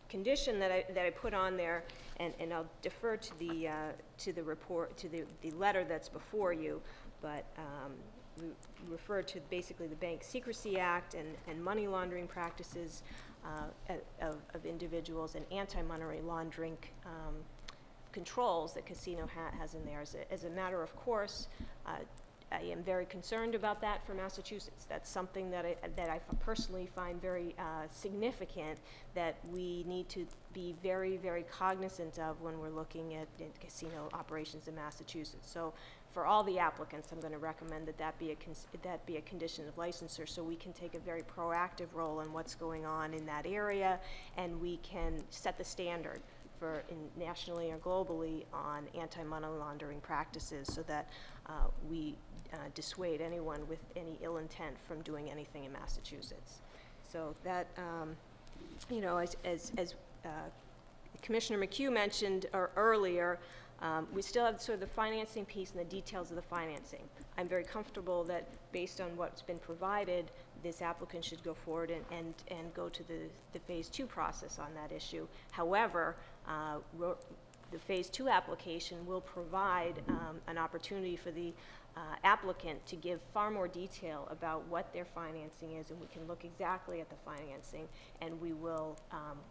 condition that I put on there, and I'll defer to the report, to the letter that's before you, but we refer to basically the Bank Secrecy Act and money laundering practices of individuals and anti-money laundering controls that casino has in there. As a matter of course, I am very concerned about that for Massachusetts. That's something that I personally find very significant, that we need to be very, very cognizant of when we're looking at casino operations in Massachusetts. So for all the applicants, I'm going to recommend that be a condition of licensure, so we can take a very proactive role in what's going on in that area, and we can set the standard for nationally or globally on anti-money laundering practices, so that we dissuade anyone with any ill intent from doing anything in Massachusetts. So that, as Commissioner McHugh mentioned earlier, we still have sort of the financing piece and the details of the financing. I'm very comfortable that based on what's been provided, this applicant should go forward and go to the Phase 2 process on that issue. However, the Phase 2 application will provide an opportunity for the applicant to give far more detail about what their financing is, and we can look exactly at the financing, and we will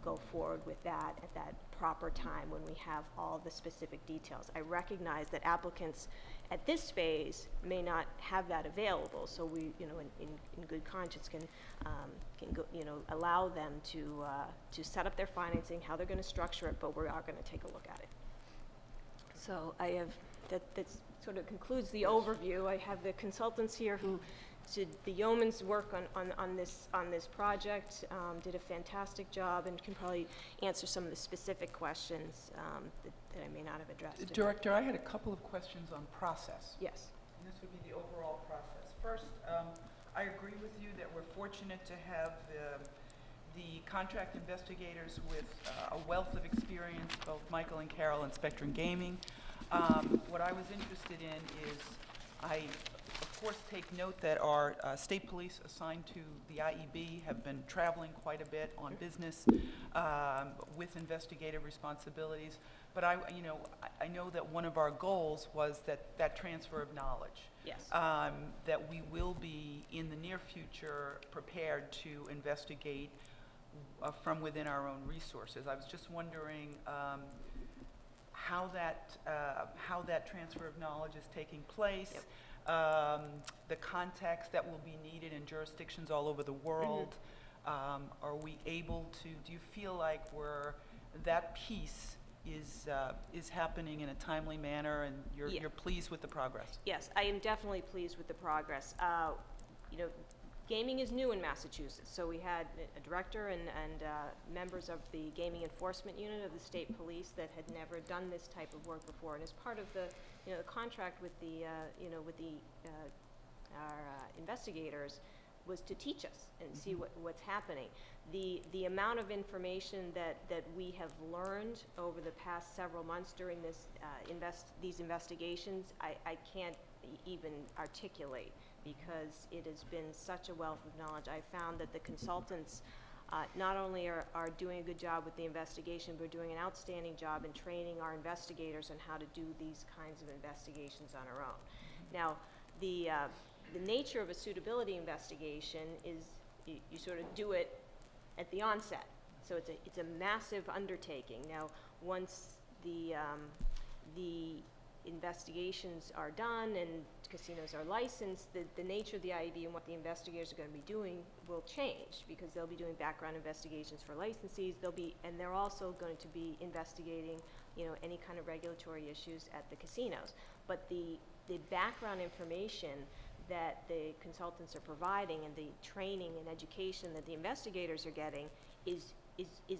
go forward with that at that proper time when we have all the specific details. I recognize that applicants at this phase may not have that available, so we, you know, in good conscience can go, you know, allow them to set up their financing, how they're going to structure it, but we are going to take a look at it. So I have, that sort of concludes the overview. I have the consultants here who did the yeoman's work on this project, did a fantastic job, and can probably answer some of the specific questions that I may not have addressed. Director, I had a couple of questions on process. Yes. And this would be the overall process. First, I agree with you that we're fortunate to have the contract investigators with a wealth of experience, both Michael and Carol in Spectrum Gaming. What I was interested in is, I, of course, take note that our state police assigned to the IEB have been traveling quite a bit on business with investigative responsibilities. But I know that one of our goals was that transfer of knowledge. Yes. That we will be, in the near future, prepared to investigate from within our own resources. I was just wondering how that transfer of knowledge is taking place. Yep. The context that will be needed in jurisdictions all over the world. Mm-hmm. Are we able to, do you feel like that piece is happening in a timely manner, and you're pleased with the progress? Yes, I am definitely pleased with the progress. You know, gaming is new in Massachusetts, so we had a director and members of the Gaming Enforcement Unit of the State Police that had never done this type of work before, and as part of the, you know, the contract with the, our investigators was to teach us and see what's happening. The amount of information that we have learned over the past several months during this these investigations, I can't even articulate, because it has been such a wealth of knowledge. I found that the consultants not only are doing a good job with the investigation, but doing an outstanding job in training our investigators on how to do these kinds of investigations on our own. Now, the nature of a suitability investigation is you sort of do it at the onset. So it's a massive undertaking. Now, once the investigations are done and casinos are licensed, the nature of the IED and what the investigators are going to be doing will change, because they'll be doing background investigations for licensees. And they're also going to be investigating, you know, any kind of regulatory issues at the casinos. But the background information that the consultants are providing and the training and education that the investigators are getting is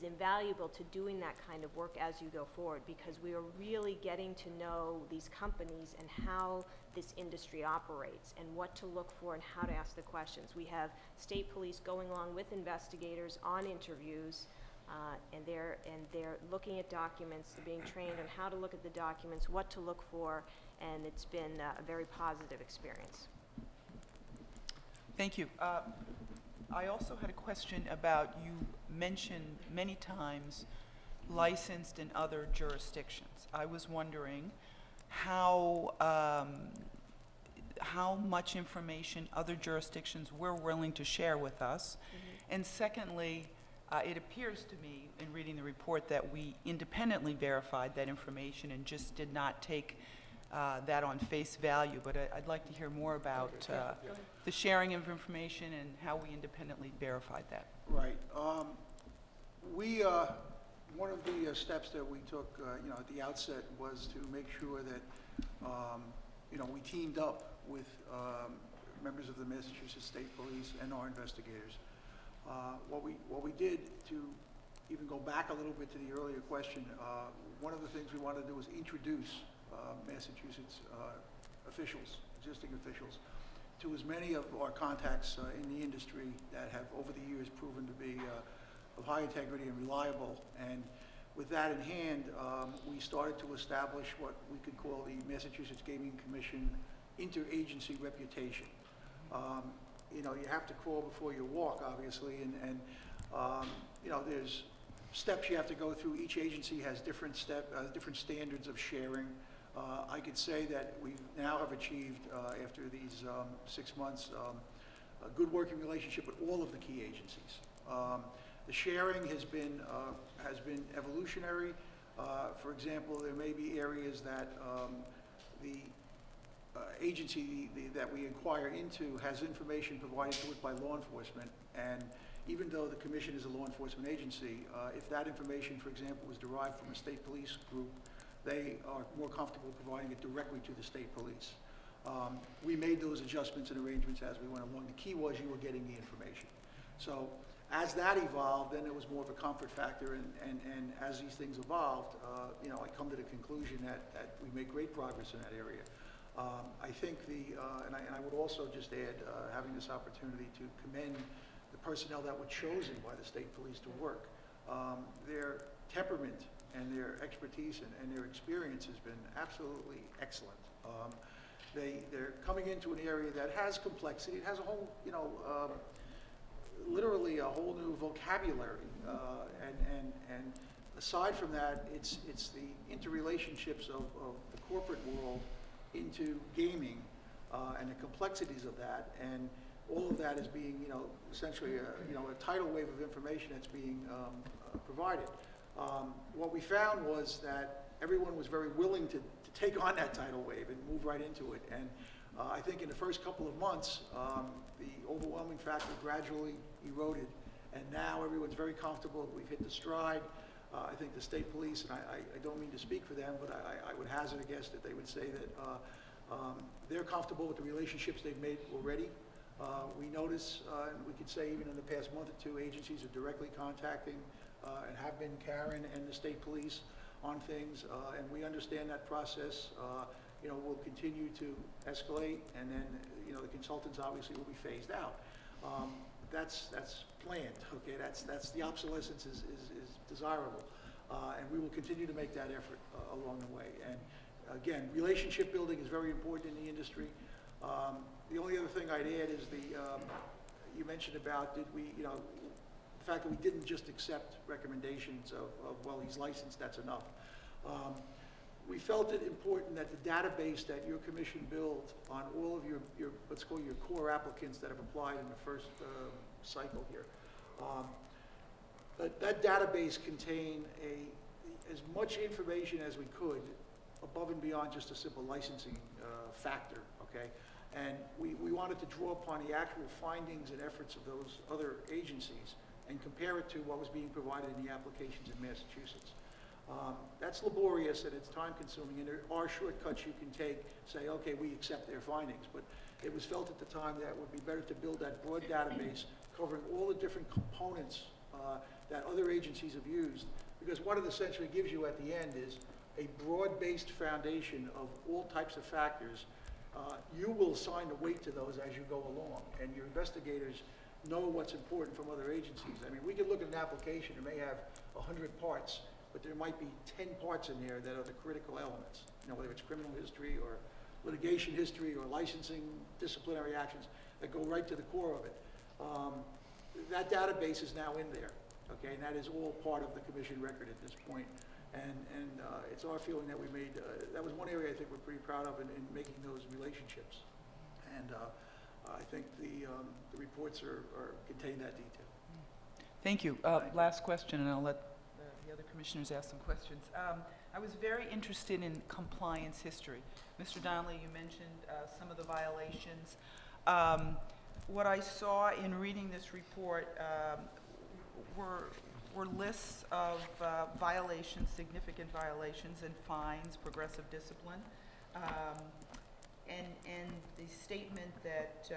invaluable to doing that kind of work as you go forward, because we are really getting to know these companies and how this industry operates and what to look for and how to ask the questions. We have state police going along with investigators on interviews, and they're looking at documents, they're being trained on how to look at the documents, what to look for, and it's been a very positive experience. Thank you. I also had a question about, you mentioned many times licensed in other jurisdictions. I was wondering how much information other jurisdictions were willing to share with us. Mm-hmm. And secondly, it appears to me in reading the report that we independently verified that information and just did not take that on face value, but I'd like to hear more about the sharing of information and how we independently verified that. Right. One of the steps that we took, at the outset was to make sure that, we teamed up with members of the Massachusetts State Police and our investigators. What we did, to even go back a little bit to the earlier question, one of the things we wanted to do was introduce Massachusetts existing officials, to as many of our contacts in the industry that have over the years proven to be of high integrity and reliable. And with that in hand, we started to establish what we could call the Massachusetts Gaming Commission interagency reputation. You have to crawl before you walk, obviously, and there's steps you have to go through. Each agency has different standards of sharing. I could say that we now have achieved, after these 6 months, a good working relationship with all of the key agencies. The sharing has been evolutionary. For example, there may be areas that the agency that we inquire into has information provided to it by law enforcement, and even though the commission is a law enforcement agency, if that information, for example, was derived from a state police group, they are more comfortable providing it directly to the state police. We made those adjustments and arrangements as we went along. The key was you were getting the information. So as that evolved, then it was more of a comfort factor, and as these things evolved, I come to the conclusion that we made great progress in that area. I think and I would also just add, having this opportunity to commend the personnel that were chosen by the state police to work. Their temperament and their expertise and their experience has been absolutely excellent. They're coming into an area that has complexity. It has a whole, literally a whole new vocabulary. And aside from that, it's the interrelationships of the corporate world into gaming and the complexities of that. And all of that is being, essentially a tidal wave of information that's being provided. What we found was that everyone was very willing to take on that tidal wave and move right into it. And I think in the first couple of months, the overwhelming factor gradually eroded, and now everyone's very comfortable. We've hit the stride. I think the state police, and I don't mean to speak for them, but I would hazard a guess that they would say that they're comfortable with the relationships they've made already. We notice, and we could say even in the past month or two, agencies are directly contacting and have been Karen and the state police on things, and we understand that process. Will continue to escalate, and then the consultants obviously will be phased out. That's planned. Okay, that's the obsolescence is desirable, and we will continue to make that effort along the way. And again, relationship building is very important in the industry. The only other thing I'd add is you mentioned about the fact that we didn't just accept recommendations of well, he's licensed, that's enough. We felt it important that the database that your commission built on all of your let's call your core applicants that have applied in the first cycle here, that database contained as much information as we could above and beyond just a simple licensing factor, okay? And we wanted to draw upon the actual findings and efforts of those other agencies and compare it to what was being provided in the applications in Massachusetts. That's laborious and it's time consuming, and there are shortcuts you can take, say, okay, we accept their findings, but it was felt at the time that it would be better to build that broad database covering all the different components that other agencies have used, because what it essentially gives you at the end is a broad-based foundation of all types of factors. You will assign the weight to those as you go along, and your investigators know what's important from other agencies. I mean, we can look at an application, it may have 100 parts, but there might be 10 parts in there that are the critical elements, whether it's criminal history or litigation history or licensing, disciplinary actions that go right to the core of it. That database is now in there, okay, and that is all part of the commission record at this point. And it's our feeling that we made, that was one area I think we're pretty proud of in making those relationships. And I think the reports contain that detail. Thank you. Last question, and I'll let the other commissioners ask some questions. I was very interested in compliance history. Mr. Donnelly, you mentioned some of the violations. What I saw in reading this report were lists of violations, significant violations and fines, progressive discipline, and the statement that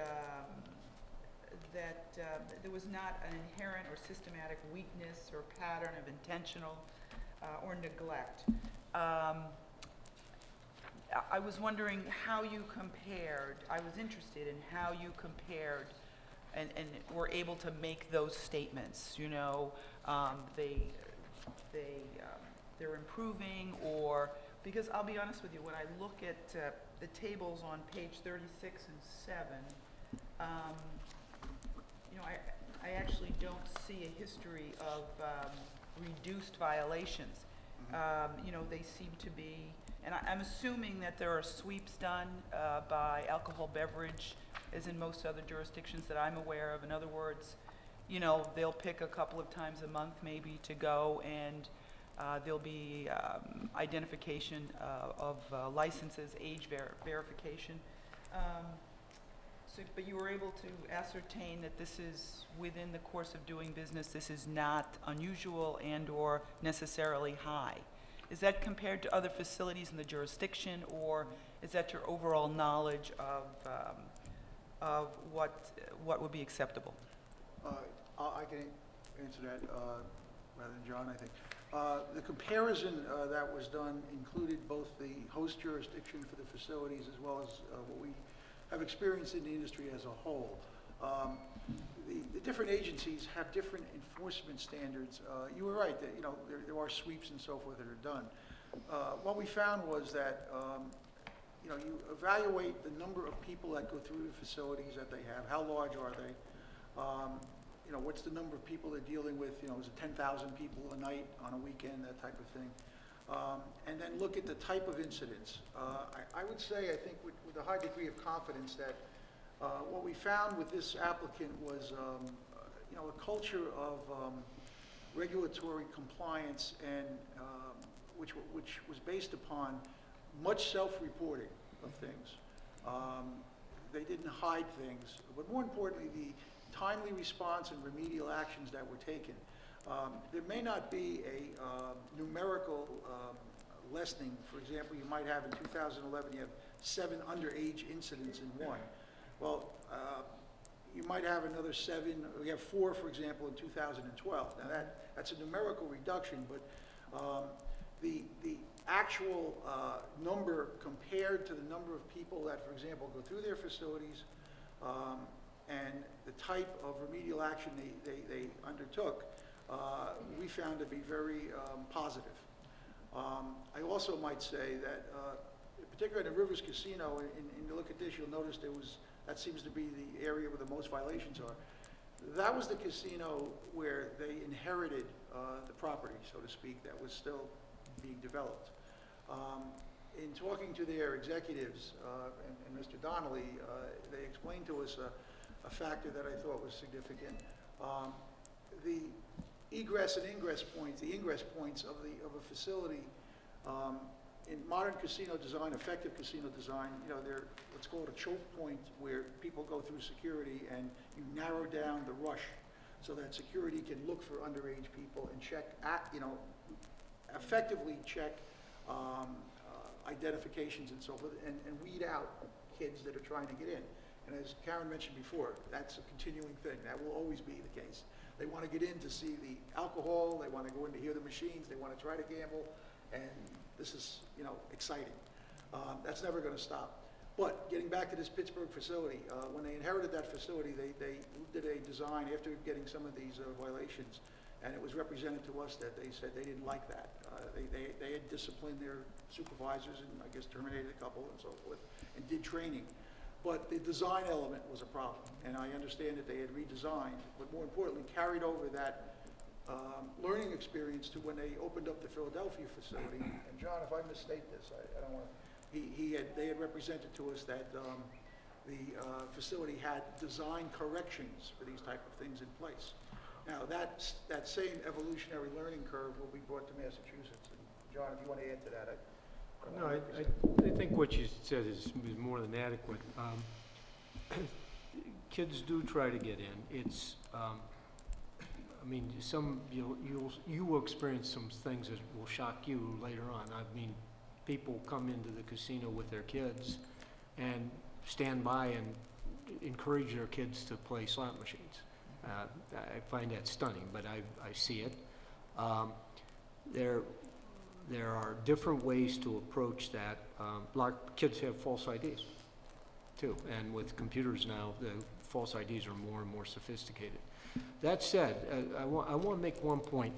there was not an inherent or systematic weakness or pattern of intentional or neglect. I was wondering how you compared, I was interested in how you compared and were able to make those statements, they're improving, or, because I'll be honest with you, when I look at the tables on page 36 and 7, I actually don't see a history of reduced violations. You know, they seem to be, and I'm assuming that there are sweeps done by alcohol beverage, as in most other jurisdictions that I'm aware of. In other words, you know, they'll pick a couple of times a month maybe to go, and there'll be identification of licenses, age verification. But you were able to ascertain that this is within the course of doing business, this is not unusual and/or necessarily high. Is that compared to other facilities in the jurisdiction, or is that your overall knowledge of what would be acceptable? I can answer that rather than John, I think. The comparison that was done included both the host jurisdiction for the facilities as well as what we have experienced in the industry as a whole. The different agencies have different enforcement standards. You were right that, you know, there are sweeps and so forth that are done. What we found was that, you know, you evaluate the number of people that go through the facilities that they have. How large are they? You know, what's the number of people they're dealing with? You know, is it 10,000 people a night on a weekend, that type of thing. And then look at the type of incidents. I would say, I think with a high degree of confidence that what we found with this applicant was, you know, a culture of regulatory compliance and which was based upon much self-reporting of things. They didn't hide things, but more importantly, the timely response and remedial actions that were taken. There may not be a numerical lessening. For example, you might have in 2011, you have 7 underage incidents in one. Well, you might have another 7, we have 4, for example, in 2012. Now that's a numerical reduction, but the actual number compared to the number of people that, for example, go through their facilities and the type of remedial action they undertook, we found to be very positive. I also might say that, particularly in the Rivers Casino, and you look at this, you'll notice that seems to be the area where the most violations are. That was the casino where they inherited the property, so to speak, that was still being developed. In talking to their executives and Mr. Donnelly, they explained to us a factor that I thought was significant. The egress and ingress points, the ingress points of a facility in modern casino design, effective casino design, you know, they're what's called a choke point where people go through security and you narrow down the rush so that security can look for underage people and check, you know, effectively check identifications and so forth and weed out kids that are trying to get in. And as Karen mentioned before, that's a continuing thing. That will always be the case. They want to get in to see the alcohol, they want to go in to hear the machines, they want to try to gamble, and this is, you know, exciting. That's never going to stop. But getting back to this Pittsburgh facility, when they inherited that facility, they did a design after getting some of these violations, and it was represented to us that they said they didn't like that. They had disciplined their supervisors and I guess terminated a couple and so forth, and did training. But the design element was a problem, and I understand that they had redesigned, but more importantly, carried over that learning experience to when they opened up the Philadelphia facility. And John, if I misstate this, I don't want to, they had represented to us that the facility had design corrections for these type of things in place. Now, that same evolutionary learning curve will be brought to Massachusetts. And John, if you want to add to that, No, I think what you said is more than adequate. Kids do try to get in. It's, I mean, you will experience some things that will shock you later on. I mean, people come into the casino with their kids and stand by and encourage their kids to play slot machines. I find that stunning, but I see it. There are different ways to approach that. A lot of kids have false IDs, too, and with computers now, the false IDs are more and more sophisticated. That said, I want to make one point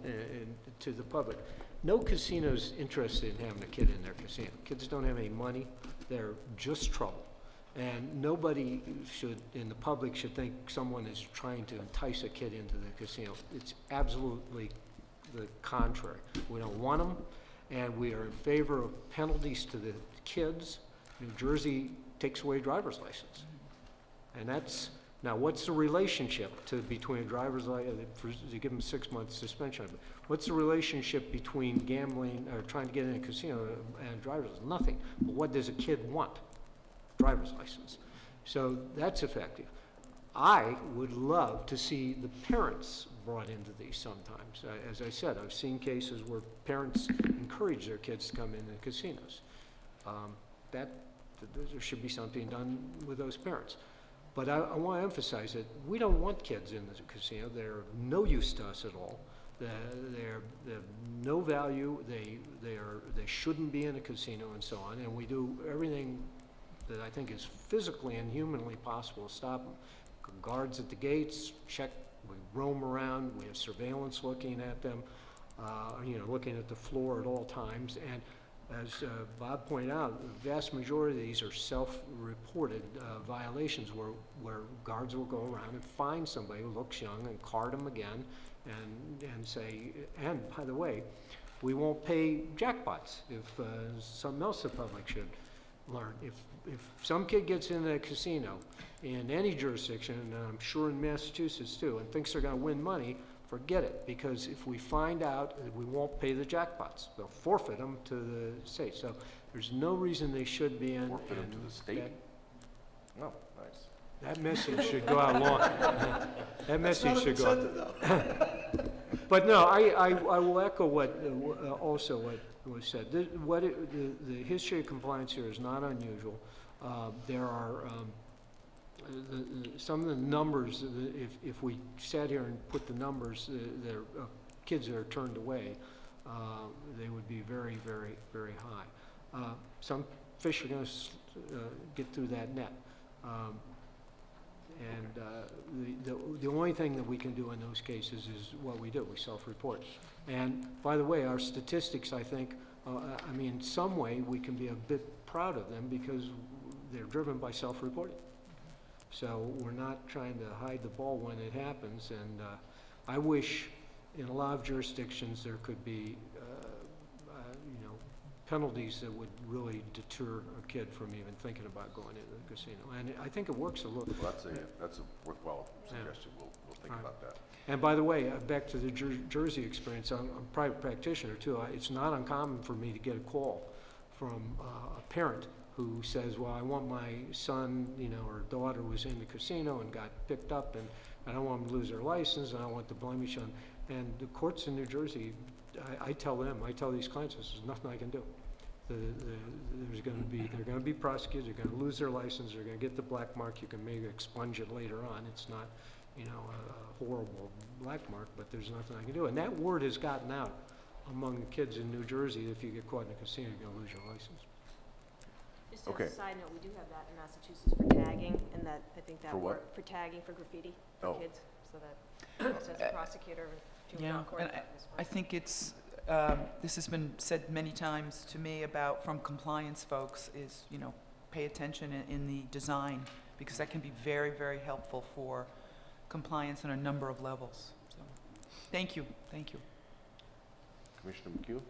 to the public. No casino's interested in having a kid in their casino. Kids don't have any money. They're just trouble. And nobody should, in the public, should think someone is trying to entice a kid into the casino. It's absolutely the contrary. We don't want them. and we are in favor of penalties to the kids. New Jersey takes away driver's license. And that's, now what's the relationship between a driver's license, you give them 6 months suspension, what's the relationship between gambling or trying to get in a casino and driver's license? Nothing. But what does a kid want? Driver's license. So that's effective. I would love to see the parents brought into these sometimes. As I said, I've seen cases where parents encourage their kids to come into casinos. There should be something done with those parents. But I want to emphasize that we don't want kids in the casino. They're no use to us at all. They have no value. They shouldn't be in a casino and so on. And we do everything that I think is physically and humanly possible to stop them. Guards at the gates, check, we roam around, we have surveillance looking at them, looking at the floor at all times. And as Bob pointed out, the vast majority of these are self-reported violations where guards will go around and find somebody who looks young and card them again and say, and by the way, we won't pay jackpots if something else the public should learn. If some kid gets in a casino in any jurisdiction, and I'm sure in Massachusetts too, and thinks they're going to win money, forget it, because if we find out, we won't pay the jackpots. They'll forfeit them to the state. So there's no reason they should be in. Forfeit them to the state? That, Oh, nice. that message should go out long. That message should go out. But no, I will echo what also what was said. The history of compliance here is not unusual. There are some of the numbers, if we sat here and put the numbers, kids that are turned away, they would be very, very, very high. Some fish are going to get through that net. The only thing that we can do in those cases is what we do. We self-report. And by the way, our statistics, I think, in some way we can be a bit proud of them because they're driven by self-reporting. So we're not trying to hide the ball when it happens. And I wish in a lot of jurisdictions there could be penalties that would really deter a kid from even thinking about going into the casino. And I think it works a little. Well, that's a worthwhile suggestion. We'll think about that. And by the way, back to the Jersey experience, I'm a private practitioner too. It's not uncommon for me to get a call from a parent who says, well, I want my son, or daughter was in the casino and got picked up, and I don't want them to lose their license, and I want the blemish on. And the courts in New Jersey, I tell these clients, there's nothing I can do. They're going to be prosecuted, they're going to lose their license, they're going to get the black mark, you can maybe expunge it later on. It's not, a horrible black mark, but there's nothing I can do. And that word has gotten out among the kids in New Jersey. If you get caught in a casino, you're going to lose your license. Just Okay. as a side note, we do have that in Massachusetts for tagging, and that, I think that For what? for tagging for graffiti for Oh. kids, so that, just as a prosecutor, juvenile court. And that is I fine. think it's, this has been said many times to me from compliance folks is, pay attention in the design, because that can be very, very helpful for compliance on a number of levels. So, thank you. Commissioner McHugh?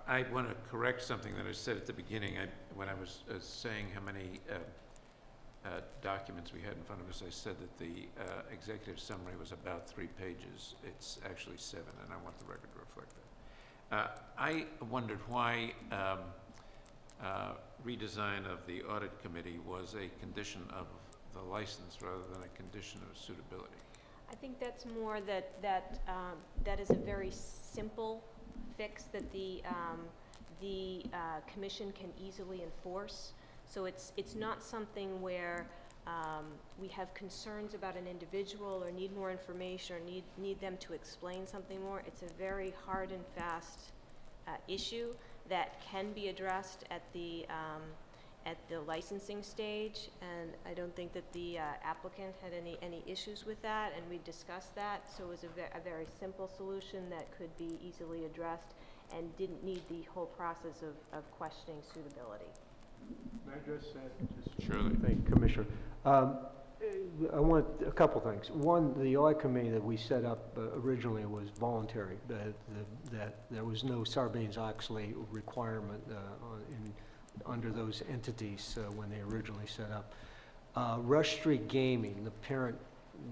I want to correct something that I said at the beginning. When I was saying how many documents we had in front of us, I said that the executive summary was about 3 pages. It's actually 7, and I want the record to reflect that. I wondered why redesign of the audit committee was a condition of the license rather than a condition of suitability. I think that's more that is a very simple fix that the commission can easily enforce. So it's not something where we have concerns about an individual or need more information or need them to explain something more. It's a very hard and fast issue that can be addressed at the licensing stage, and I don't think that the applicant had any issues with that, and we discussed that. So it was a very simple solution that could be easily addressed and didn't need the whole process of questioning suitability. May I address that? Surely. Thank you, Commissioner. I want a couple things. One, the audit committee that we set up originally was voluntary, that there was no Sarbanes-Oxley requirement under those entities when they originally set up. Rush Street Gaming, the parent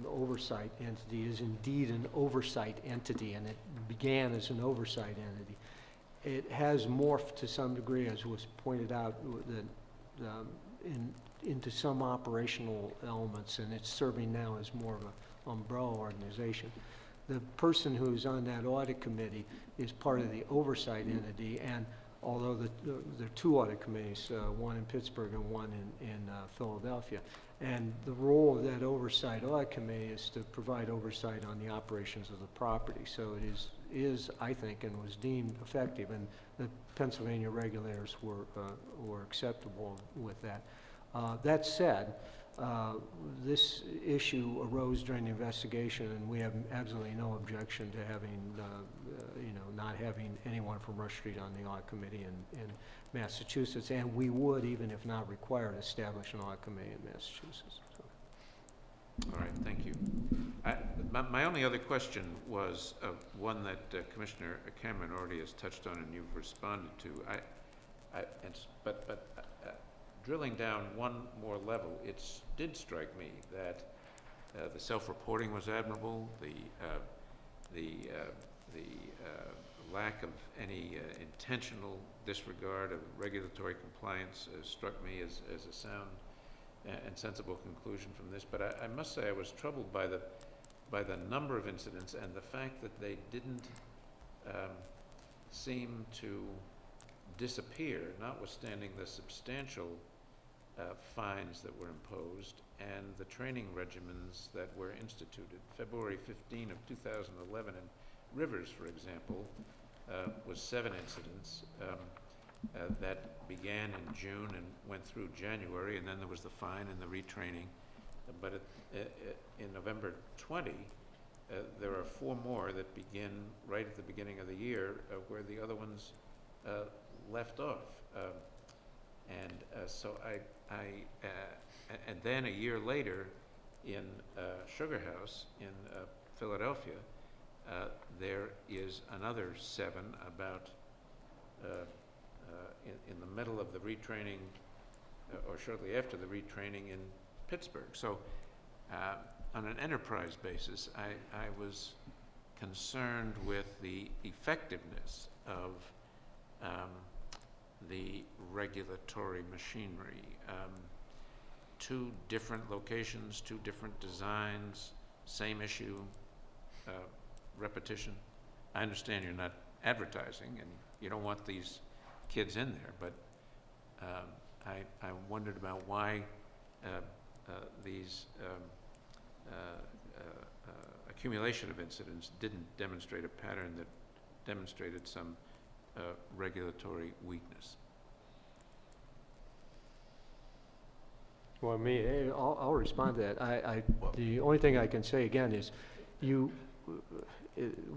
oversight entity, is indeed an oversight entity, and it began as an oversight entity. It has morphed to some degree, as was pointed out, that into some operational elements, and it's serving now as more of an umbrella organization. The person who's on that audit committee is part of the oversight entity, and although there are two audit committees, one in Pittsburgh and one in Philadelphia, and the role of that oversight audit committee is to provide oversight on the operations of the property. So it is I think, and was deemed effective, and the Pennsylvania regulators were acceptable with that. That said, this issue arose during the investigation, and we have absolutely no objection to having, not having anyone from Rush Street on the audit committee in Massachusetts, and we would, even if not required, establish an audit committee in Massachusetts. So. All right, thank you. My only other question was one that Commissioner Cameron already has touched on and you've responded to. But drilling down one more level, it did strike me that the self-reporting was admirable. The lack of any intentional disregard of regulatory compliance struck me as a sound and sensible conclusion from this. But I must say I was troubled by the number of incidents and the fact that they didn't seem to disappear, notwithstanding the substantial fines that were imposed and the training regimens that were instituted. February 15 of 2011 in Rivers, for example, was 7 incidents that began in June and went through January, and then there was the fine and the retraining. But in November 20, there are 4 more that begin right at the beginning of the year where the other ones left off. So and then a year later in Sugar House in Philadelphia, there is another 7 about in the middle of the retraining or shortly after the retraining in Pittsburgh. So on an enterprise basis, I was concerned with the effectiveness of the regulatory machinery. 2 different locations, 2 different designs, same issue, repetition. I understand you're not advertising and you don't want these kids in there, but I wondered about why these accumulation of incidents didn't demonstrate a pattern that demonstrated some regulatory weakness. Well, I'll respond to that. The only thing I can say again is,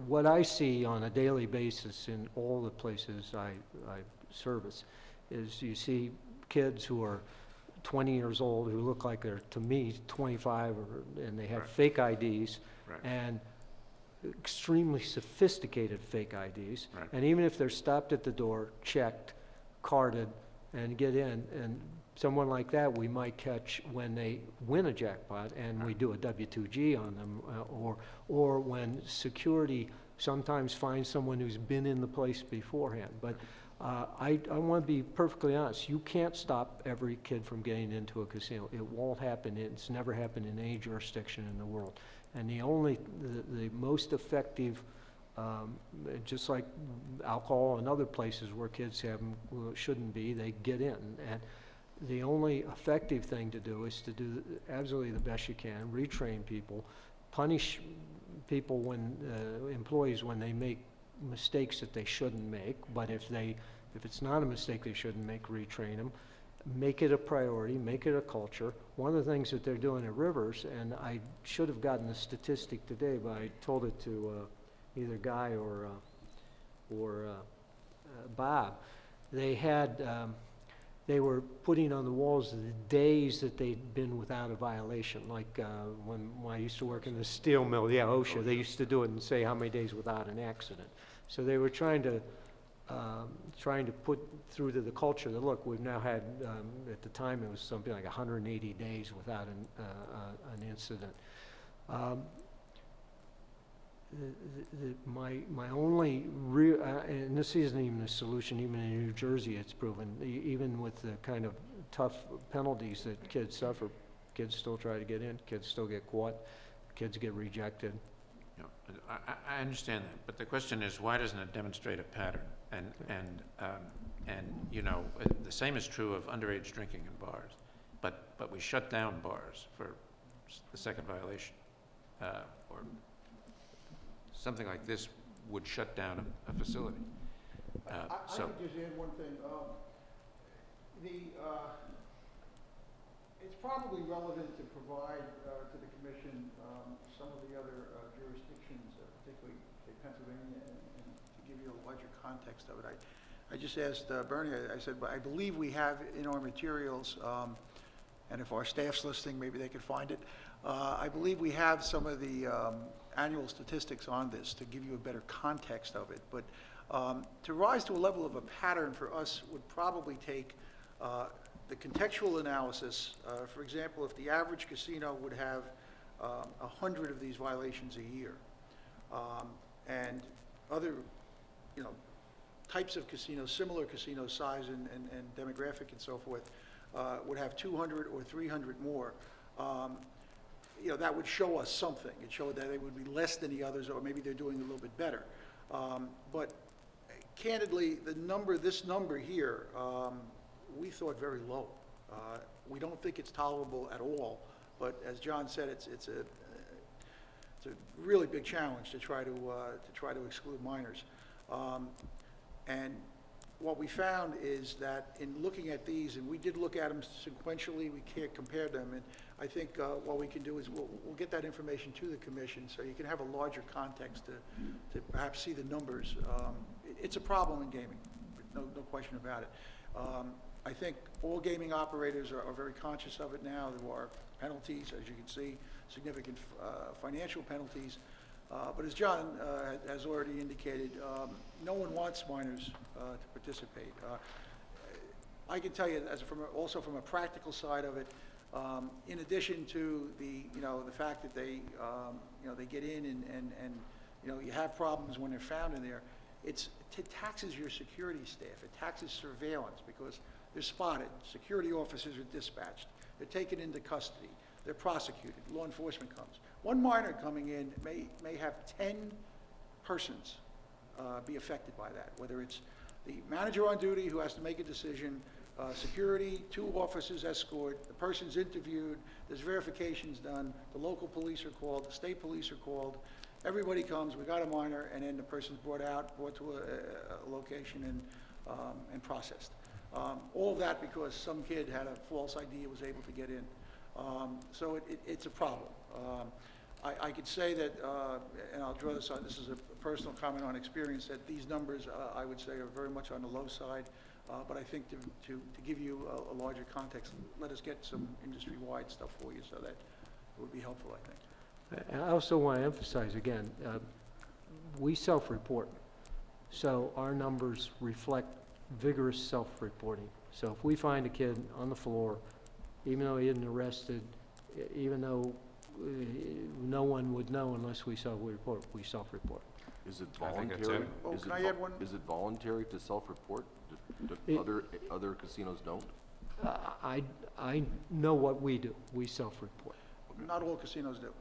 what I see on a daily basis in all the places I service is you see kids who are 20 years old who look like they're, to me, 25, and they have Right. fake IDs, Right. and extremely sophisticated fake IDs. Right. And even if they're stopped at the door, checked, carded, and get in, and someone like that we might catch when they win a jackpot and we do a W2G on them, or when security sometimes finds someone who's been in the place beforehand. But I want to be perfectly honest. You can't stop every kid from getting into a casino. It won't happen. It's never happened in any jurisdiction in the world. And the most effective, just like alcohol and other places where kids shouldn't be, they get in. And the only effective thing to do is to do absolutely the best you can, retrain people, punish people employees when they make mistakes that they shouldn't make, but if it's not a mistake they shouldn't make, retrain them, make it a priority, make it a culture. One of the things that they're doing at Rivers, and I should have gotten the statistic today, but I told it to either Guy or Bob, they had they were putting on the walls the days that they'd been without a violation, like when I used to work in the steel mill, yeah, OSHA, they used to do it and say how many days without an accident. So they were trying to put through to the culture that, look, we've now had, at the time, it was something like 180 days without an incident. My only real, and this isn't even a solution, even in New Jersey it's proven, even with the kind of tough penalties that kids suffer, kids still try to get in, kids still get caught, kids get rejected. You know, I understand that, but the question is, why doesn't it demonstrate a pattern? And you know, the same is true of underage drinking in bars, but we shut down bars for the second violation, or something like this would shut down a facility. I So, could just add one thing. It's probably relevant to provide to the commission some of the other jurisdictions, particularly say, Pennsylvania, and to give you a larger context of it. I just asked Bernie, I said, I believe we have in our materials, and if our staff's listening, maybe they could find it. I believe we have some of the annual statistics on this to give you a better context of it. But to rise to a level of a pattern for us would probably take the contextual analysis. For example, if the average casino would have 100 of these violations a year, and other, you know, types of casinos, similar casino size and demographic and so forth, would have 200 or 300 more. You know, that would show us something. It showed that they would be less than the others, or maybe they're doing a little bit better. But candidly, this number here, we thought very low. We don't think it's tolerable at all. But as John said, it's a really big challenge to try to exclude minors. And what we found is that in looking at these, and we did look at them sequentially, we can't compare them, and I think what we can do is we'll get that information to the commission so you can have a larger context to perhaps see the numbers. It's a problem in gaming, no question about it. I think all gaming operators are very conscious of it now. There are penalties, as you can see, significant financial penalties. But as John has already indicated, no one wants minors to participate. I can tell you, also from a practical side of it, in addition to the fact that they get in and you have problems when they're found in there, it taxes your security staff. It taxes surveillance because they're spotted. Security officers are dispatched. They're taken into custody. They're prosecuted. Law enforcement comes. One minor coming in may have 10 persons be affected by that, whether it's the manager on duty who has to make a decision, security, 2 officers escort, the person's interviewed, there's verifications done, the local police are called, the state police are called, everybody comes, we got a minor, and then the person's brought to a location and processed. All of that because some kid had a false ID and was able to get in. So it's a problem. I could say that, and I'll draw this on, this is a personal comment on experience, that these numbers, I would say, are very much on the low side. But I think to give you a larger context, let us get some industry-wide stuff for you so that it would be helpful, I think. And I also want to emphasize again, we self-report. So our numbers reflect vigorous self-reporting. So if we find a kid on the floor, even though he isn't arrested, even though no one would know unless we self-report, we self-report. Is it I think that's voluntary? it. Oh, Is can it I add one? Is it voluntary to self-report? Other casinos don't? I know what we do. We self-report. Not all casinos do.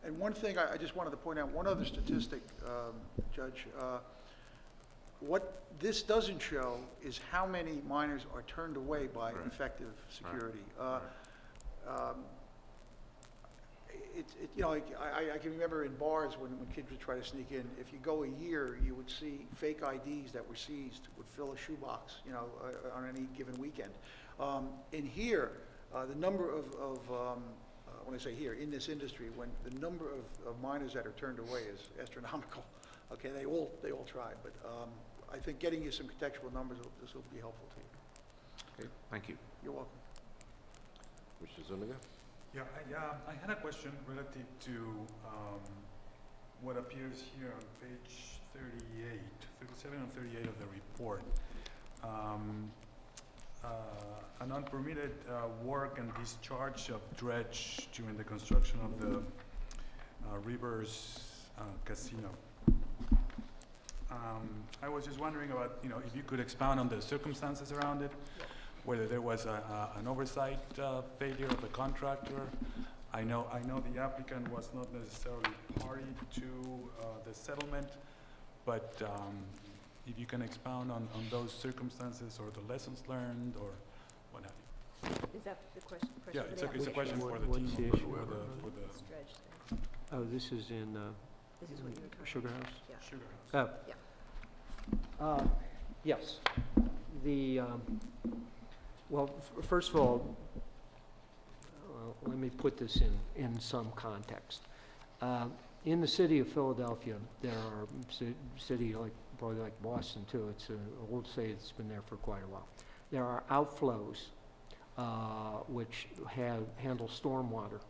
And one thing I just wanted to point out, one other statistic, Judge. What this doesn't show is how many minors are turned away by Right. effective security. Right. I can remember in bars when kids would try to sneak in, if you go a year, you would see fake IDs that were seized would fill a shoebox, on any given weekend. In here, the number of when I say here, in this industry, when the number of minors that are turned away is astronomical. Okay, they all try, but I think getting you some contextual numbers, this will be helpful to you. Okay, thank you. You're welcome. Commissioner Zuniga? Yeah, I had a question relative to what appears here on page 37 and 38 of the report. An unpermitted work and discharge of dredge during the construction of the Rivers Casino. I was just wondering about, if you could expound on the circumstances around it, whether there was an oversight failure of the contractor. I know the applicant was not necessarily party to the settlement, but if you can expound on those circumstances or the lessons learned or what have you. Is that the question? Yeah, for it's the a question for the What's team, the or issue? for the Dredge thing. Oh, this is in This is what you were talking Sugar about. House? Yeah. Sugar House. Oh. Yes. Well, first of all, let me put this in some context. In the city of Philadelphia, there are, city like, probably like Boston too, it's an old city that's been there for quite a while. There are outflows which handle stormwater.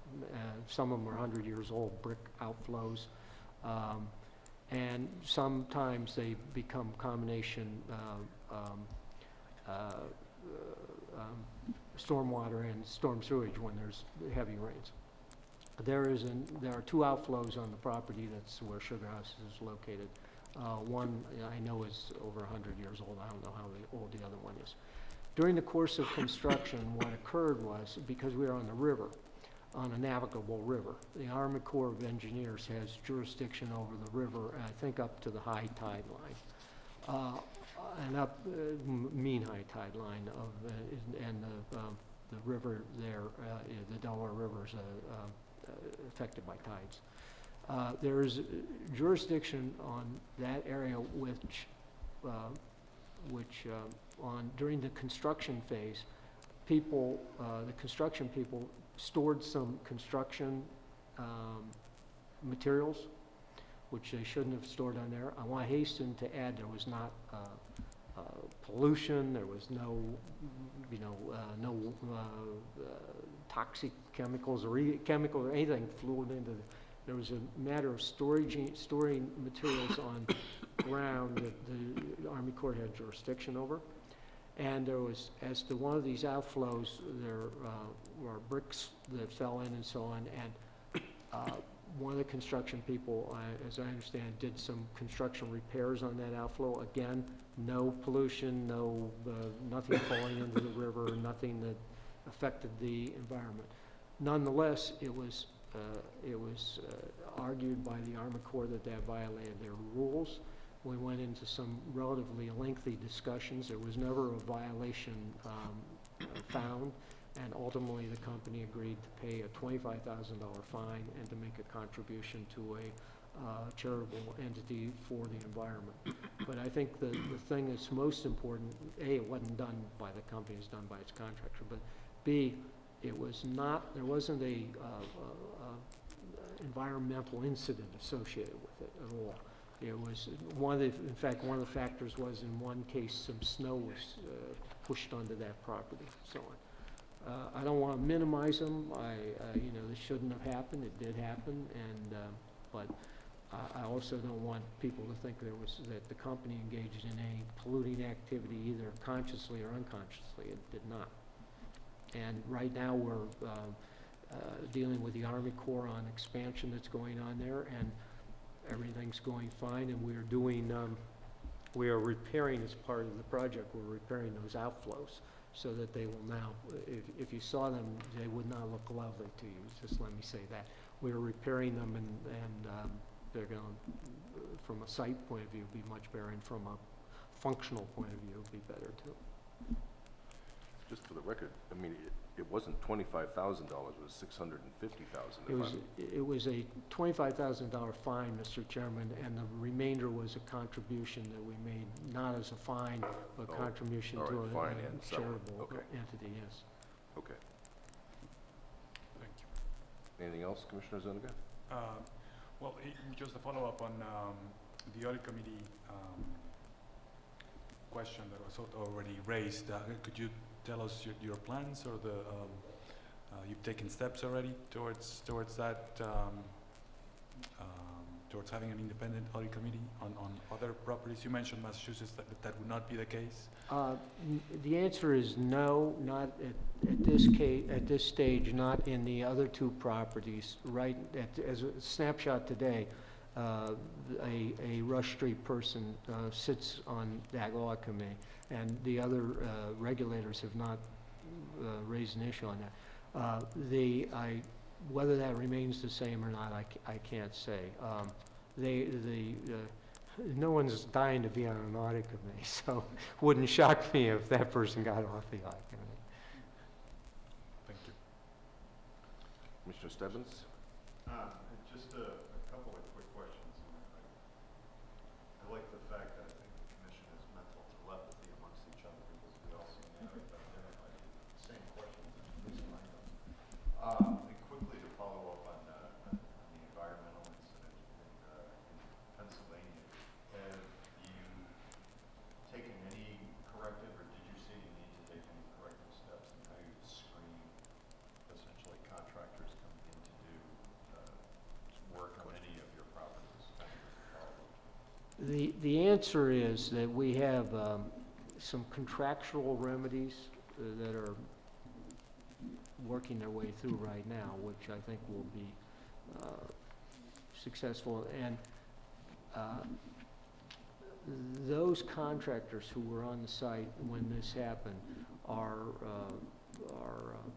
Some of them are 100 years old, brick outflows. And sometimes they become combination stormwater and storm sewage when there's heavy rains. There are two outflows on the property. That's where Sugar House is located. One I know is over 100 years old. I don't know how old the other one is. During the course of construction, what occurred was, because we were on the river, on a navigable river, the Army Corps of Engineers has jurisdiction over the river, I think up to the high tide line, and up mean high tide line of, and the river there, the Delaware River is affected by tides. There is jurisdiction on that area which during the construction phase, the construction people stored some construction materials, which they shouldn't have stored on there. I want to hasten to add there was not pollution, there was no, toxic chemicals or chemical or anything fluid into the, there was a matter of storing materials on ground that the Army Corps had jurisdiction over. And there was, as to one of these outflows, there were bricks that fell in and so on, and one of the construction people, as I understand, did some construction repairs on that outflow. Again, no pollution, nothing falling into the river, nothing that affected the environment. Nonetheless, it was argued by the Army Corps that violated their rules. We went into some relatively lengthy discussions. There was never a violation found, and ultimately the company agreed to pay a $25,000 fine and to make a contribution to a charitable entity for the environment. But I think the thing that's most important, A, it wasn't done by the company, it was done by its contractor, but B, it was not, there wasn't a environmental incident associated with it at all. It was in fact, one of the factors was in one case some snow was pushed onto that property, so on. I don't want to minimize them. This shouldn't have happened. It did happen, and but I also don't want people to think that the company engaged in any polluting activity, either consciously or unconsciously. It did not. And right now we're dealing with the Army Corps on expansion that's going on there, and everything's going fine, and we are repairing, as part of the project, we're repairing those outflows so that they will now, if you saw them, they would not look lovely to you, just let me say that. We're repairing them, and they're going to, from a site point of view, be much better, and from a functional point of view, be better too. Just for the record, I mean, it wasn't $25,000, it was $650,000. It was a $25,000 fine, Mr. Chairman, and the remainder was a contribution that we made, not as a fine, but Oh, contribution all to right, a fine and settlement, charitable okay. entity, yes. Okay. Thank you. Anything else, Commissioner Zuniga? Well, just a follow-up on the audit committee question that was already raised. Could you tell us your plans or you've taken steps already towards that, towards having an independent audit committee on other properties? You mentioned Massachusetts, that would not be the case. The answer is no, not at this stage, not in the other two properties. Right, as a snapshot today, a Rush Street person sits on that law committee, and the other regulators have not raised an issue on that. Whether that remains the same or not, I can't say. No one's dying to be on an audit committee, so it wouldn't shock me if that person got off the audit committee. Thank you. Commissioner Stebbins? Just a couple of quick questions. I like the fact that I think the commission has mental telepathy amongst each other because we all seem to have identified the same questions as at least mine does. And quickly to follow up on the environmental incident in Pennsylvania, have you taken any corrective, or did you see any need to take any corrective steps in how you screen essentially contractors coming in to do work on any of your properties? The answer is that we have some contractual remedies that are working their way through right now, which I think will be successful. And those contractors who were on the site when this happened are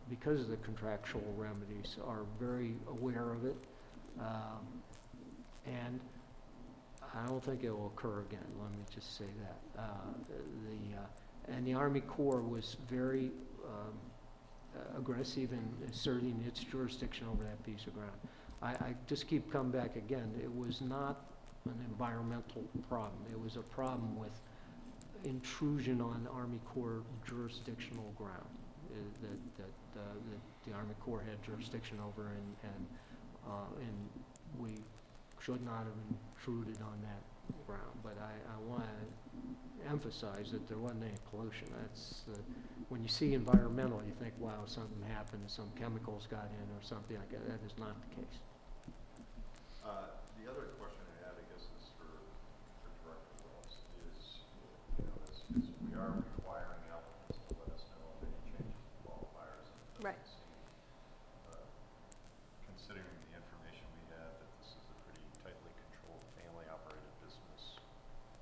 because of the contractual remedies, are very aware of it. And I don't think it will occur again, let me just say that. And the Army Corps was very aggressive in asserting its jurisdiction over that piece of ground. I just keep coming back again, it was not an environmental problem. It was a problem with intrusion on Army Corps jurisdictional ground that the Army Corps had jurisdiction over, and we should not have intruded on that ground. But I want to emphasize that there wasn't any pollution. That's when you see environmental, you think, wow, something happened, some chemicals got in or something like that. That is not the case. The other question I had, I guess, is for Director Wells, is, as we are requiring applicants to let us know of any changes in qualifiers, and it Right. doesn't seem, considering the information we have, that this is a pretty tightly controlled, family-operated business,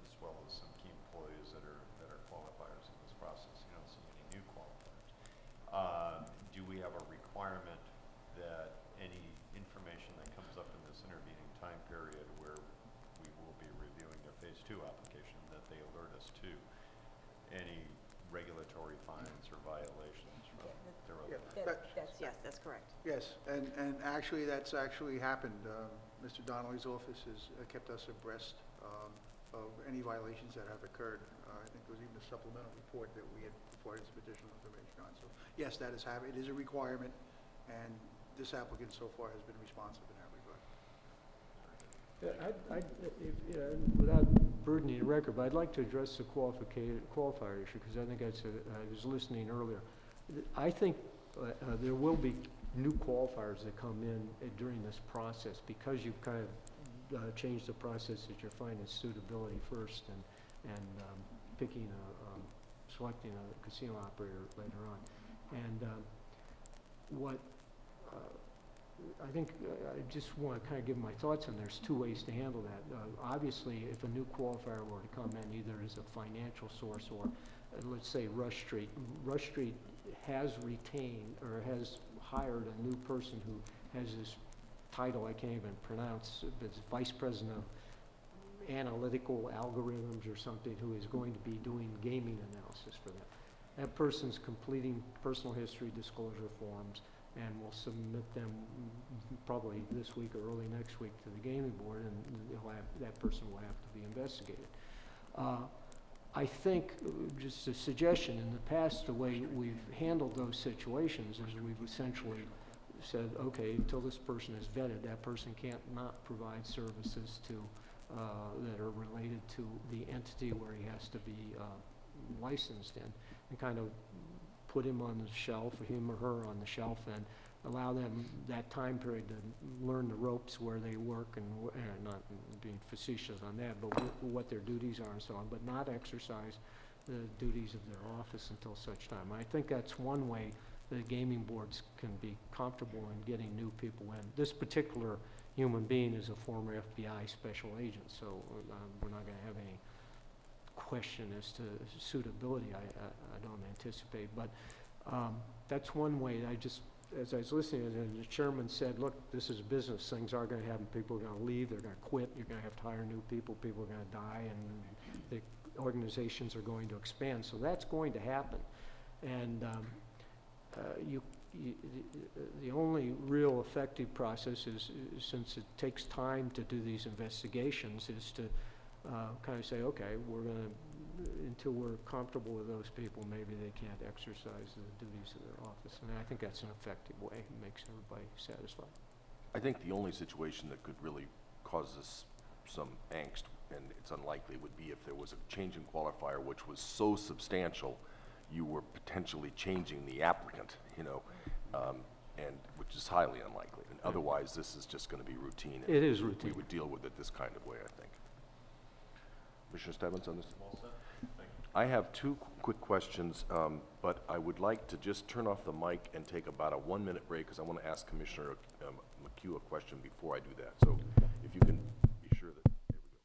as well as some key employees that are qualifiers in this process. You don't see any new qualifiers. Do we have a requirement that any information that comes up in this intervening time period where we will be reviewing their Phase 2 application, that they alert us to any regulatory fines or violations from their other? That's correct. Yes, and actually, that's actually happened. Mr. Donnelly's office has kept us abreast of any violations that have occurred. I think there was even a supplemental report that we had provided some additional information on. So yes, that is happening. It is a requirement, and this applicant so far has been responsive in that regard. Without burdening the record, but I'd like to address the qualifier issue, because I think I was listening earlier. I think there will be new qualifiers that come in during this process, because you've kind of changed the process that you're finding suitability first and selecting a casino operator later on. And what I think I just want to kind of give my thoughts on. There's two ways to handle that. Obviously, if a new qualifier were to come in, either as a financial source or, let's say, Rush Street. Rush Street has retained or has hired a new person who has this title I can't even pronounce. It's Vice President of Analytical Algorithms or something, who is going to be doing gaming analysis for them. That person's completing personal history disclosure forms and will submit them probably this week or early next week to the gaming board, and that person will have to be investigated. I think, just a suggestion, in the past, the way we've handled those situations is we've essentially said, okay, until this person is vetted, that person can't not provide services to that are related to the entity where he has to be licensed in, and kind of put him on the shelf, or him or her on the shelf, and allow them that time period to learn the ropes where they work and not being facetious on that, but what their duties are and so on, but not exercise the duties of their office until such time. I think that's one way the gaming boards can be comfortable in getting new people in. This particular human being is a former FBI special agent, so we're not going to have any question as to suitability, I don't anticipate. But that's one way. As I was listening, and the chairman said, look, this is business. Things are going to happen. People are going to leave. They're going to quit. You're going to have to hire new people. People are going to die, and the organizations are going to expand. So that's going to happen. And the only real effective process is, since it takes time to do these investigations, is to kind of say, okay, we're going to, until we're comfortable with those people, maybe they can't exercise the duties of their office. And I think that's an effective way. It makes everybody satisfied. I think the only situation that could really cause us some angst, and it's unlikely, would be if there was a change in qualifier which was so substantial you were potentially changing the applicant, you know, and which is highly unlikely. And otherwise, this is just going to be routine. And It is routine. We would deal with it this kind of way, I think. Commissioner Stebbins on this? I have two quick questions, but I would like to just turn off the mic and take about a 1-minute break, because I want to ask Commissioner McHugh a question before I do that. So if you can be sure that, there we go.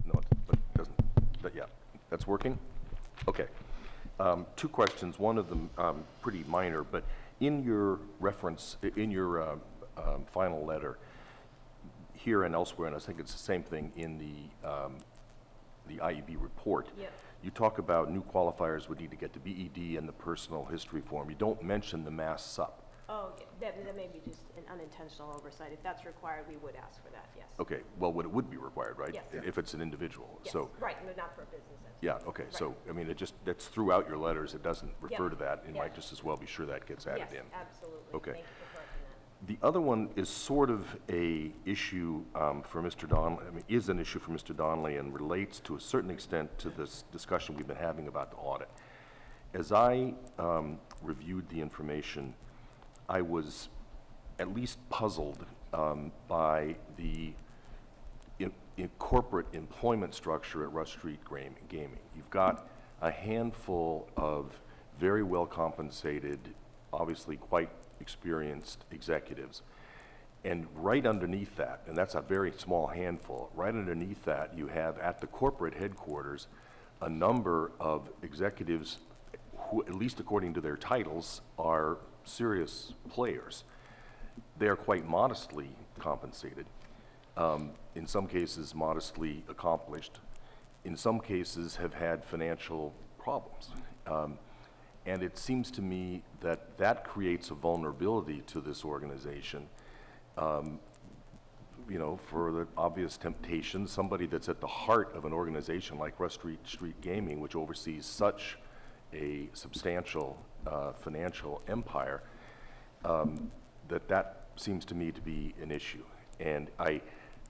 No, but it doesn't, but yeah, that's working? Okay. Two questions, one of them pretty minor, but in your reference, in your final letter, here and elsewhere, and I think it's the same thing in the IEB report, Yep. you talk about new qualifiers would need to get the BED and the personal history form. You don't mention the Mass Sup. Oh, that may be just an unintentional oversight. If that's required, we would ask for that, yes. Okay, well, it would be required, right? Yes. If it's an individual. Yes, So, right, no, not for a business entity. yeah, okay, so, Right. I mean, that's throughout your letters, it doesn't refer Yep. to that. It Yep. might just as well be sure that gets added in. Yes, absolutely. Okay. Thank you for correcting that. The other one is sort of a issue for Mr. Donnelly, I mean, is an issue for Mr. Donnelly, and relates to a certain extent to this discussion we've been having about the audit. As I reviewed the information, I was at least puzzled by the in corporate employment structure at Rush Street Gaming. You've got a handful of very well compensated, obviously quite experienced executives. And right underneath that, and that's a very small handful, right underneath that you have at the corporate headquarters a number of executives who, at least according to their titles, are serious players. They are quite modestly compensated, in some cases modestly accomplished, in some cases have had financial problems. And it seems to me that that creates a vulnerability to this organization, you know, for the obvious temptation. Somebody that's at the heart of an organization like Rush Street Gaming, which oversees such a substantial financial empire, that seems to me to be an issue. And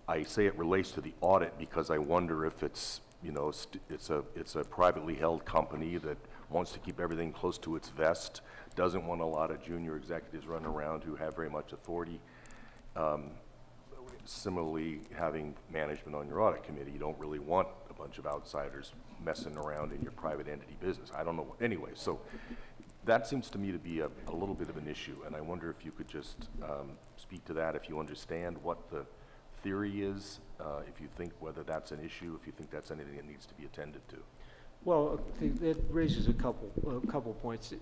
I say it relates to the audit because I wonder if it's, it's a privately held company that wants to keep everything close to its vest, doesn't want a lot of junior executives running around who have very much authority. Similarly, having management on your audit committee, you don't really want a bunch of outsiders messing around in your private entity business. I don't know. Anyway, so that seems to me to be a little bit of an issue, and I wonder if you could just speak to that, if you understand what the theory is, if you think whether that's an issue, if you think that's anything that needs to be attended to. Well, it raises a couple points.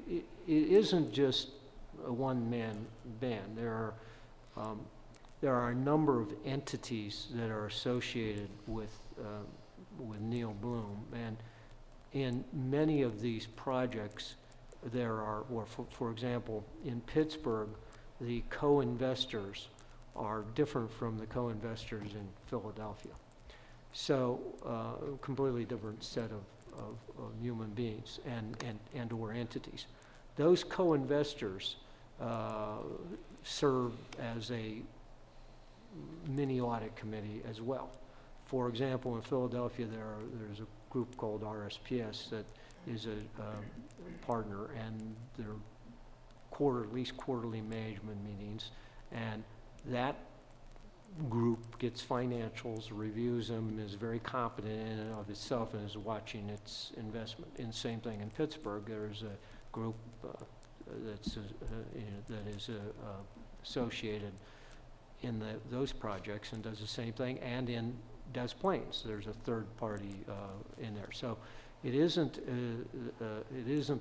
It isn't just a one-man band. There are a number of entities that are associated with Neil Bloom, and in many of these projects, there are, or for example, in Pittsburgh, the co-investors are different from the co-investors in Philadelphia. So, completely different set of human beings and or entities. Those co-investors serve as a mini audit committee as well. For example, in Philadelphia, there's a group called RSPS that is a partner, and there are at least quarterly management meetings, and that group gets financials, reviews them, is very competent in and of itself, and is watching its investment. And same thing in Pittsburgh, there's a group that is associated in those projects and does the same thing, and in Des Plaines, there's a third party in there. So it isn't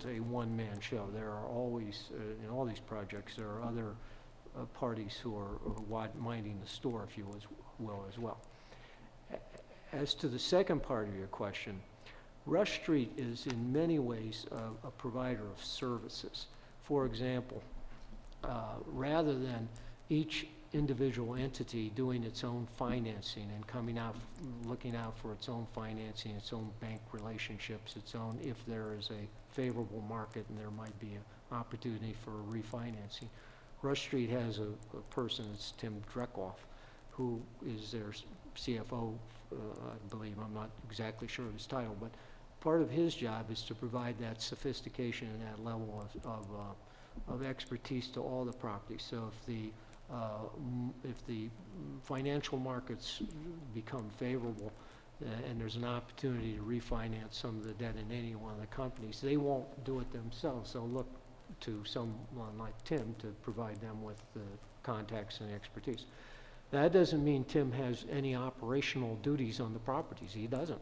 a one-man show. There are always, in all these projects, there are other parties who are minding the store, if you will, as well. As to the second part of your question, Rush Street is in many ways a provider of services. For example, rather than each individual entity doing its own financing and looking out for its own financing, its own bank relationships, if there is a favorable market and there might be an opportunity for refinancing, Rush Street has a person, it's Tim Dreckhoff, who is their CFO, I believe. I'm not exactly sure of his title, but part of his job is to provide that sophistication and that level of expertise to all the properties. So if the financial markets become favorable and there's an opportunity to refinance some of the debt in any one of the companies, they won't do it themselves. They'll look to someone like Tim to provide them with the contacts and expertise. That doesn't mean Tim has any operational duties on the properties. He doesn't.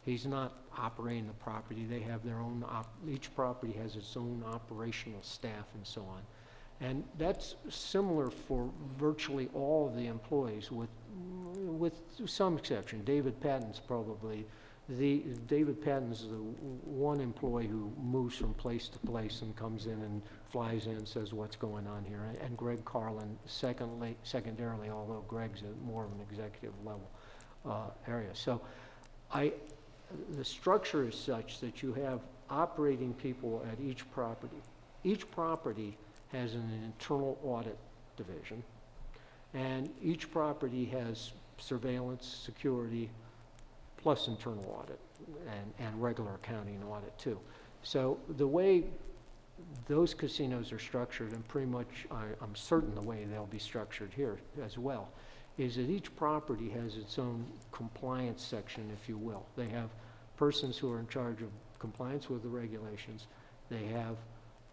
He's not operating the property. They have their own, each property has its own operational staff and so on. And that's similar for virtually all of the employees, with some exception. David Patton's probably, David Patton's the one employee who moves from place to place and comes in and flies in and says what's going on here. And Greg Carlin, secondarily, although Greg's more of an executive level area. So the structure is such that you have operating people at each property. Each property has an internal audit division, and each property has surveillance, security, plus internal audit, and regular accounting audit too. So the way those casinos are structured, and pretty much I'm certain the way they'll be structured here as well, is that each property has its own compliance section, if you will. They have persons who are in charge of compliance with the regulations. They have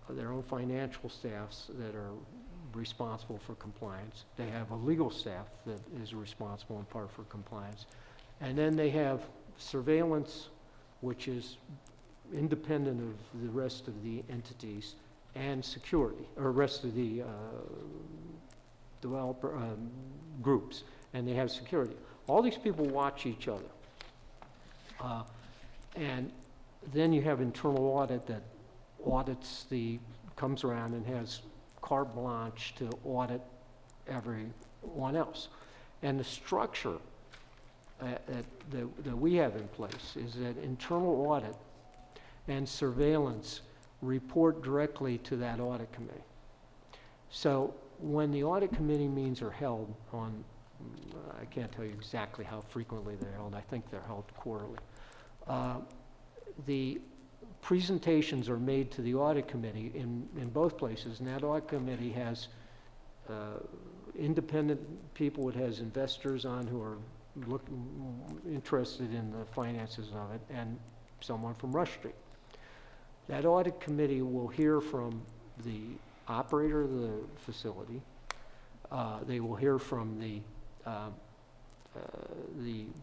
their own financial staffs that are responsible for compliance. They have a legal staff that is responsible in part for compliance. And then they have surveillance, which is independent of the rest of the entities, and security, or rest of the developer groups, and they have security. All these people watch each other. And then you have internal audit that audits comes around and has carte blanche to audit everyone else. And the structure that we have in place is that internal audit and surveillance report directly to that audit committee. So when the audit committee meetings are held on I can't tell you exactly how frequently they're held. I think they're held quarterly. The presentations are made to the audit committee in both places, and that audit committee has independent people, it has investors on who are interested in the finances of it, and someone from Rush Street. That audit committee will hear from the operator of the facility. They will hear from the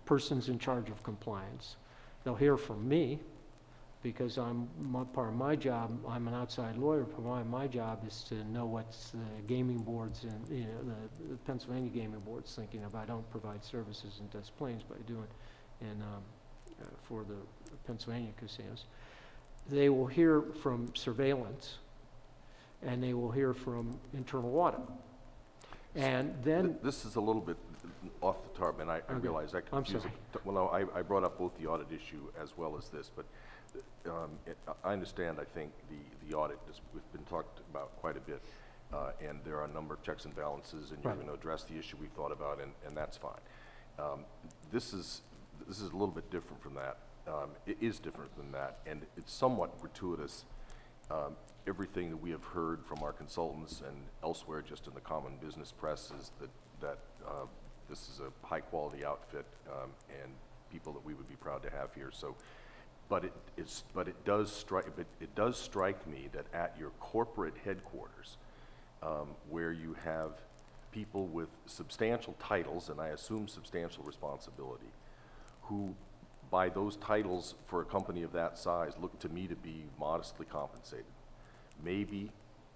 persons in charge of compliance. They'll hear from me, because part of my job, I'm an outside lawyer, part of my job is to know what's the gaming boards and, the Pennsylvania gaming board's thinking of. I don't provide services in Des Plaines, but I do it for the Pennsylvania casinos. They will hear from surveillance, and they will hear from internal audit. And then, This is a little bit off the tarp, and I Okay. realize that I'm confuses. sorry. Well, no, I brought up both the audit issue as well as this, but I understand, I think, the audit has been talked about quite a bit, and there are a number of checks and balances, and you're Right. going to address the issue we thought about, and that's fine. This is a little bit different from that. It is different than that, and it's somewhat gratuitous. Everything that we have heard from our consultants and elsewhere, just in the common business press, is that this is a high-quality outfit, and people that we would be proud to have here. So, but it does strike me that at your corporate headquarters, where you have people with substantial titles, and I assume substantial responsibility, who, by those titles for a company of that size, look to me to be modestly compensated. Maybe,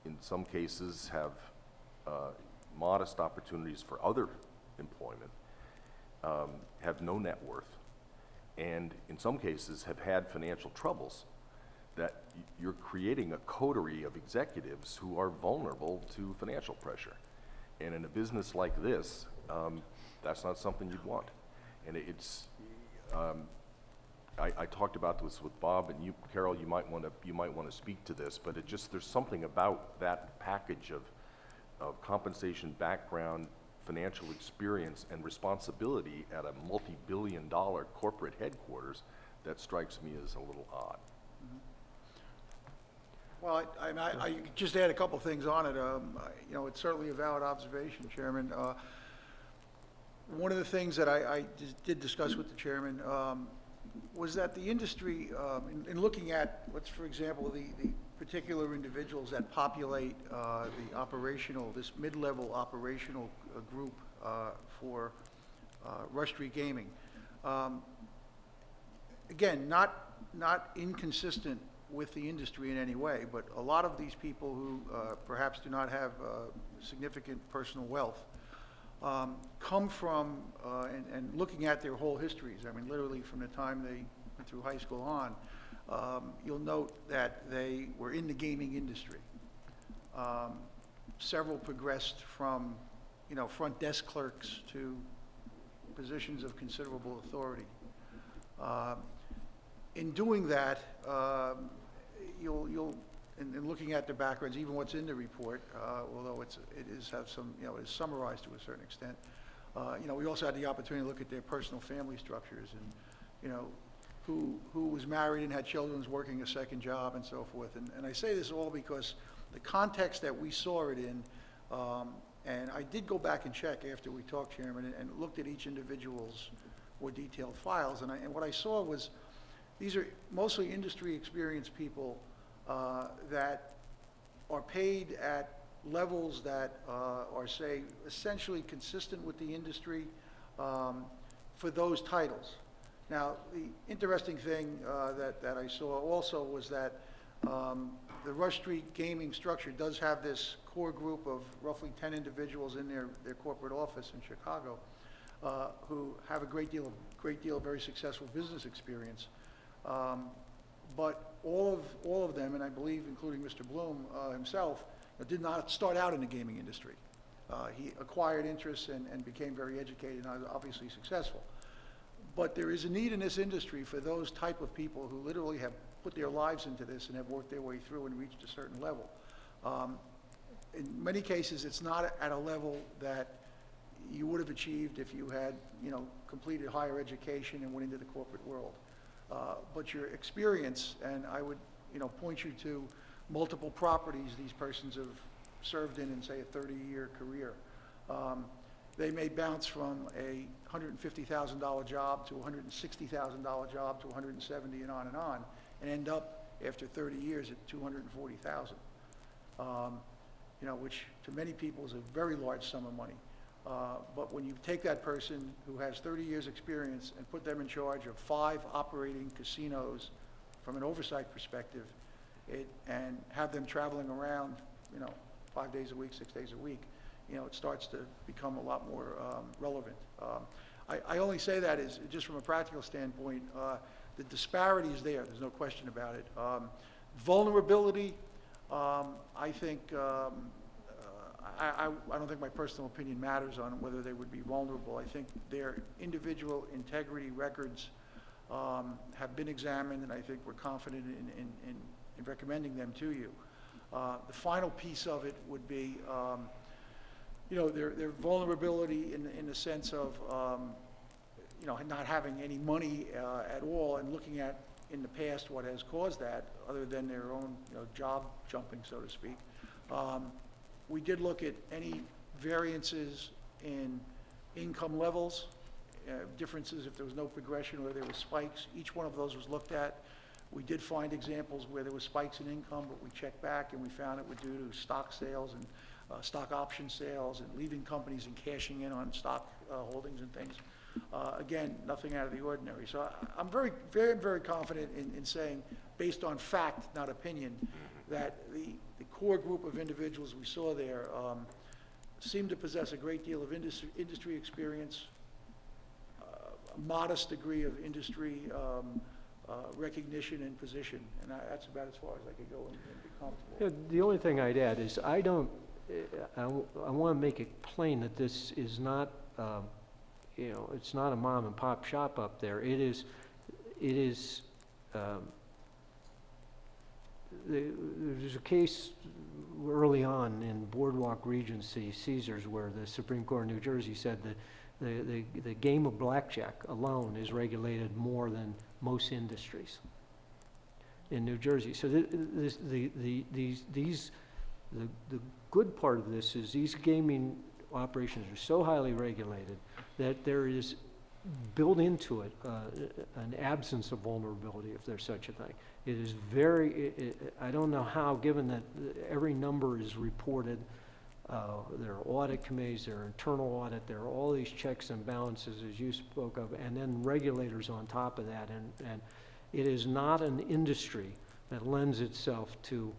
in some cases, have modest opportunities for other employment, have no net worth, and in some cases have had financial troubles, that you're creating a coterie of executives who are vulnerable to financial pressure. And in a business like this, that's not something you'd want. And I talked about this with Bob, and you, Carol, you might want to speak to this, but there's something about that package of compensation, background, financial experience, and responsibility at a multi-billion-dollar corporate headquarters that strikes me as a little odd. Well, I just add a couple things on it. It's certainly a valid observation, Chairman. One of the things that I did discuss with the chairman was that the industry, in looking at, for example, the particular individuals that populate this mid-level operational group for Rush Street Gaming, again, not inconsistent with the industry in any way, but a lot of these people who perhaps do not have significant personal wealth come from, and looking at their whole histories, I mean, literally from the time they went through high school on, you'll note that they were in the gaming industry. Several progressed from, front desk clerks to positions of considerable authority. In doing that, in looking at their backgrounds, even what's in the report, although it is summarized to a certain extent, we also had the opportunity to look at their personal family structures and, who was married and had children, was working a second job and so forth. And I say this all because the context that we saw it in, and I did go back and check after we talked, Chairman, and looked at each individual's more detailed files, and what I saw was these are mostly industry experienced people that are paid at levels that are, say, essentially consistent with the industry for those titles. Now, the interesting thing that I saw also was that the Rush Street Gaming structure does have this core group of roughly 10 individuals in their corporate office in Chicago who have a great deal of very successful business experience. But all of them, and I believe including Mr. Bloom himself, did not start out in the gaming industry. He acquired interests and became very educated and obviously successful. But there is a need in this industry for those type of people who literally have put their lives into this and have worked their way through and reached a certain level. In many cases, it's not at a level that you would have achieved if you had, completed higher education and went into the corporate world. But your experience, and I would, point you to multiple properties these persons have served in say, a 30-year career. They may bounce from a $150,000 job to a $160,000 job to 170 and on, and end up after 30 years at 240,000. Which to many people is a very large sum of money. But when you take that person who has 30 years experience and put them in charge of 5 operating casinos from an oversight perspective, and have them traveling around, 5 days a week, 6 days a week, it starts to become a lot more relevant. I only say that is just from a practical standpoint. The disparity is there. There's no question about it. Vulnerability, I think, I don't think my personal opinion matters on whether they would be vulnerable. I think their individual integrity records have been examined, and I think we're confident in recommending them to you. The final piece of it would be, their vulnerability in the sense of, not having any money at all, and looking at in the past what has caused that, other than their own, job jumping, so to speak. We did look at any variances in income levels, differences if there was no progression or there were spikes. Each one of those was looked at. We did find examples where there were spikes in income, but we checked back and we found it was due to stock sales and stock option sales and leaving companies and cashing in on stock holdings and things. Again, nothing out of the ordinary. So I'm very, very, very confident in saying, based on fact, not opinion, that the core group of individuals we saw there seem to possess a great deal of industry experience, a modest degree of industry recognition and position, and that's about as far as I could go and be comfortable. Yeah, the only thing I'd add is I want to make it plain that this is not, it's not a mom and pop shop up there. It is. There's a case early on in Boardwalk Regency, Caesars, where the Supreme Court of New Jersey said that the game of blackjack alone is regulated more than most industries in New Jersey. So the good part of this is these gaming operations are so highly regulated that there is built into it an absence of vulnerability, if there's such a thing. It is I don't know how, given that every number is reported, there are audit committees, there are internal audit, there are all these checks and balances, as you spoke of, and then regulators on top of that. And it is not an industry that lends itself to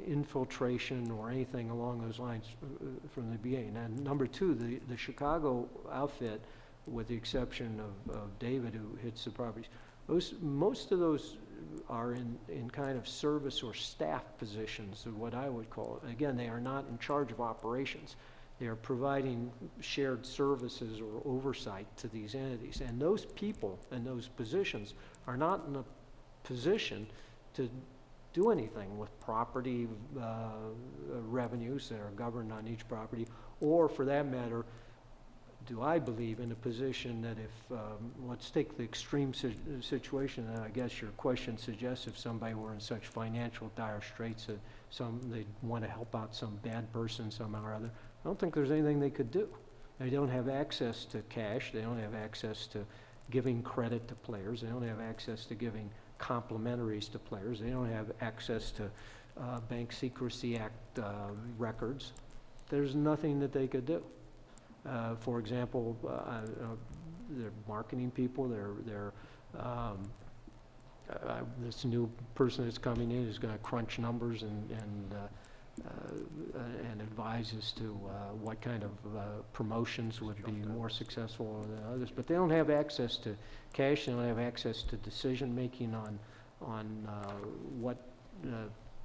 infiltration or anything along those lines from the beginning. And number two, the Chicago outfit, with the exception of David, who hits the properties, most of those are in kind of service or staff positions, of what I would call it. Again, they are not in charge of operations. They are providing shared services or oversight to these entities. And those people in those positions are not in a position to do anything with property revenues that are governed on each property, or for that matter, do I believe in a position that if, let's take the extreme situation that I guess your question suggests, if somebody were in such financial dire straits that they'd want to help out some bad person somehow or other, I don't think there's anything they could do. They don't have access to cash, they don't have access to giving credit to players, they don't have access to giving complimentaries to players, they don't have access to Bank Secrecy Act records. There's nothing that they could do. For example, they're marketing people. This new person that's coming in is going to crunch numbers and advise as to what kind of promotions would be more successful than others. But they don't have access to cash. They don't have access to decision making on what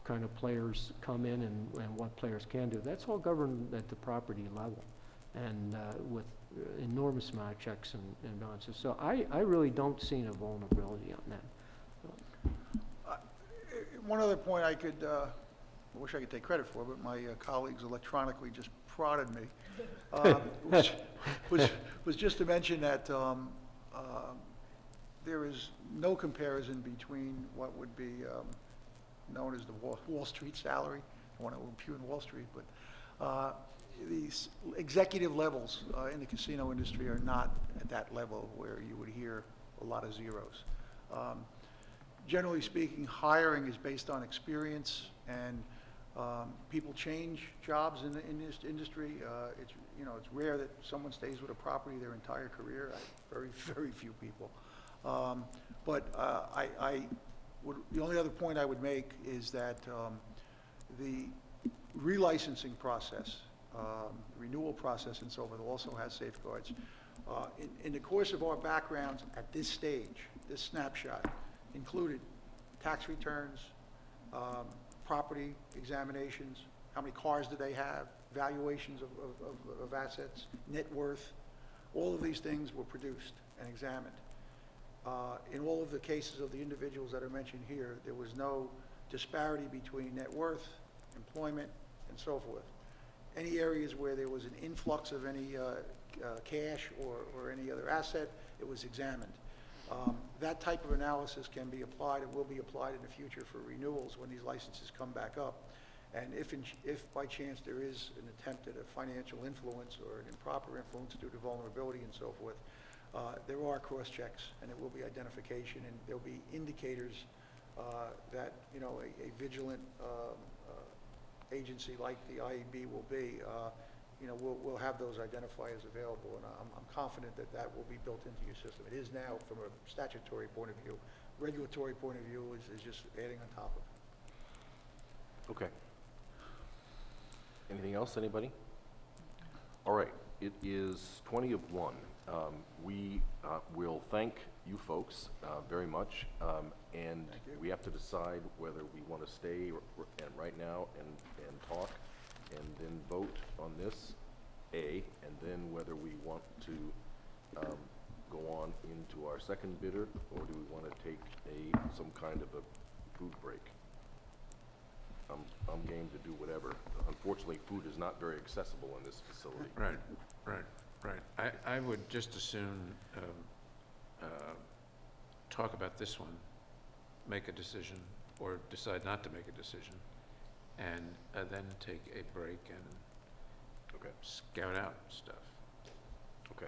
kind of players come in and what players can do. That's all governed at the property level, and with enormous amount of checks and balances. So I really don't see a vulnerability on that. One other point I could I wish I could take credit for, but my colleagues electronically just prodded me, was just to mention that there is no comparison between what would be known as the Wall Street salary. I want to impugn Wall Street, but these executive levels in the casino industry are not at that level where you would hear a lot of zeros. Generally speaking, hiring is based on experience, and people change jobs in this industry. It's rare that someone stays with a property their entire career. Very, very few people. The only other point I would make is that the relicensing process, renewal process and so forth also has safeguards. In the course of our backgrounds at this stage, this snapshot included tax returns, property examinations, how many cars do they have, valuations of assets, net worth. All of these things were produced and examined. In all of the cases of the individuals that are mentioned here, there was no disparity between net worth, employment, and so forth. Any areas where there was an influx of any cash or any other asset, it was examined. That type of analysis can be applied and will be applied in the future for renewals when these licenses come back up. And if by chance there is an attempt at a financial influence or an improper influence due to vulnerability and so forth, there are cross-checks, and there will be identification, and there will be indicators that a vigilant agency like the IEB will be. We'll have those identifiers available, and I'm confident that that will be built into your system. It is now from a statutory point of view. Regulatory point of view is just adding on top of it. Okay. Anything else, anybody? All right, it is 20 of 1. We will thank you folks very much, and Thank you. we have to decide whether we want to stay right now and talk and then vote on this, and then whether we want to go on into our second bidder, or do we want to take some kind of a food break? I'm game to do whatever. Unfortunately, food is not very accessible in this facility. Right. I would just as soon talk about this one, make a decision, or decide not to make a decision, and then take a break and Okay. scout out stuff. Okay.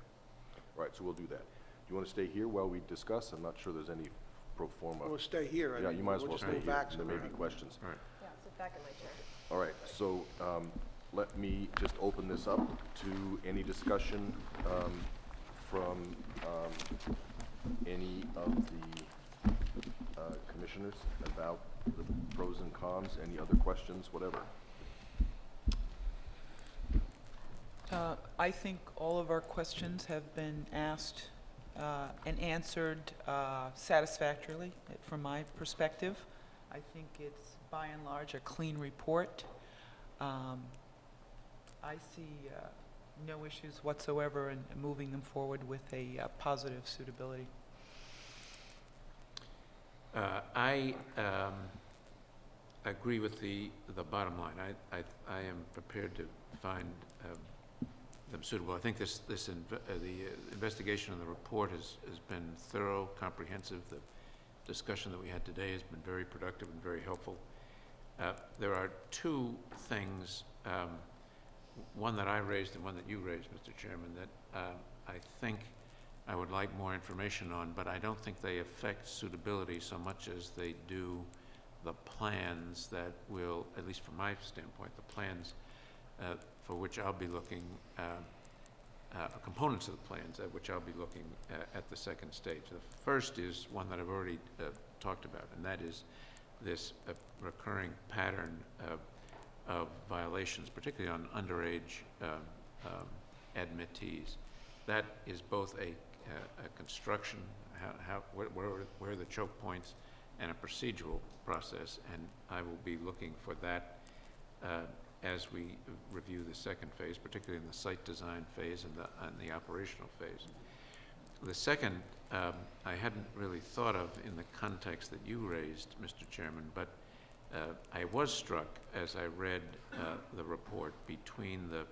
All right, so we'll do that. Do you want to stay here while we discuss? I'm not sure there's any pro forma. We'll stay here. Yeah, you might as well We'll just stay move here. back There may be somewhere. questions. All right. Yeah, sit back in my chair. All right, so let me just open this up to any discussion from any of the commissioners about the pros and cons, any other questions, whatever. I think all of our questions have been asked and answered satisfactorily from my perspective. I think it's by and large a clean report. I see no issues whatsoever in moving them forward with a positive suitability. I agree with the bottom line. I am prepared to find them suitable. I think the investigation and the report has been thorough, comprehensive. The discussion that we had today has been very productive and very helpful. There are two things, one that I raised and one that you raised, Mr. Chairman, that I think I would like more information on, but I don't think they affect suitability so much as they do the plans that will, at least from my standpoint, the plans for which I'll be looking, components of the plans at which I'll be looking at the second stage. The first is one that I've already talked about, and that is this recurring pattern of violations, particularly on underage admittees. That is both a construction, where are the choke points, and a procedural process, and I will be looking for that as we review the second phase, particularly in the site design phase and the operational phase. The second, I hadn't really thought of in the context that you raised, Mr. Chairman, but I was struck, as I read the report, between the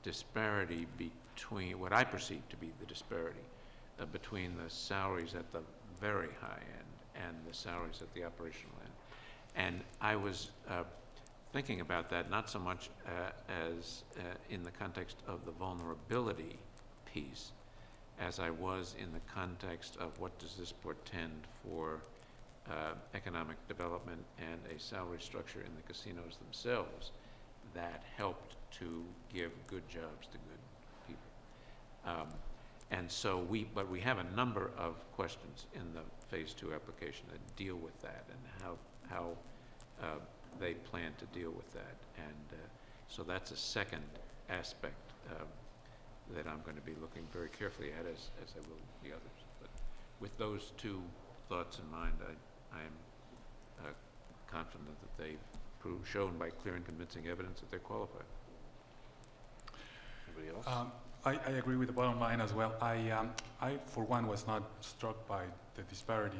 disparity between, what I perceive to be the disparity between the salaries at the very high end and the salaries at the operational end. And I was thinking about that not so much as in the context of the vulnerability piece, as I was in the context of what does this portend for economic development and a salary structure in the casinos themselves that helped to give good jobs to good people. And so but we have a number of questions in the Phase 2 application that deal with that and how they plan to deal with that. And so that's a second aspect that I'm going to be looking very carefully at, as I will the others. But with those two thoughts in mind, I am confident that they've shown by clear and convincing evidence that they're qualified. Anybody else? I agree with the bottom line as well. I for one, was not struck by the disparity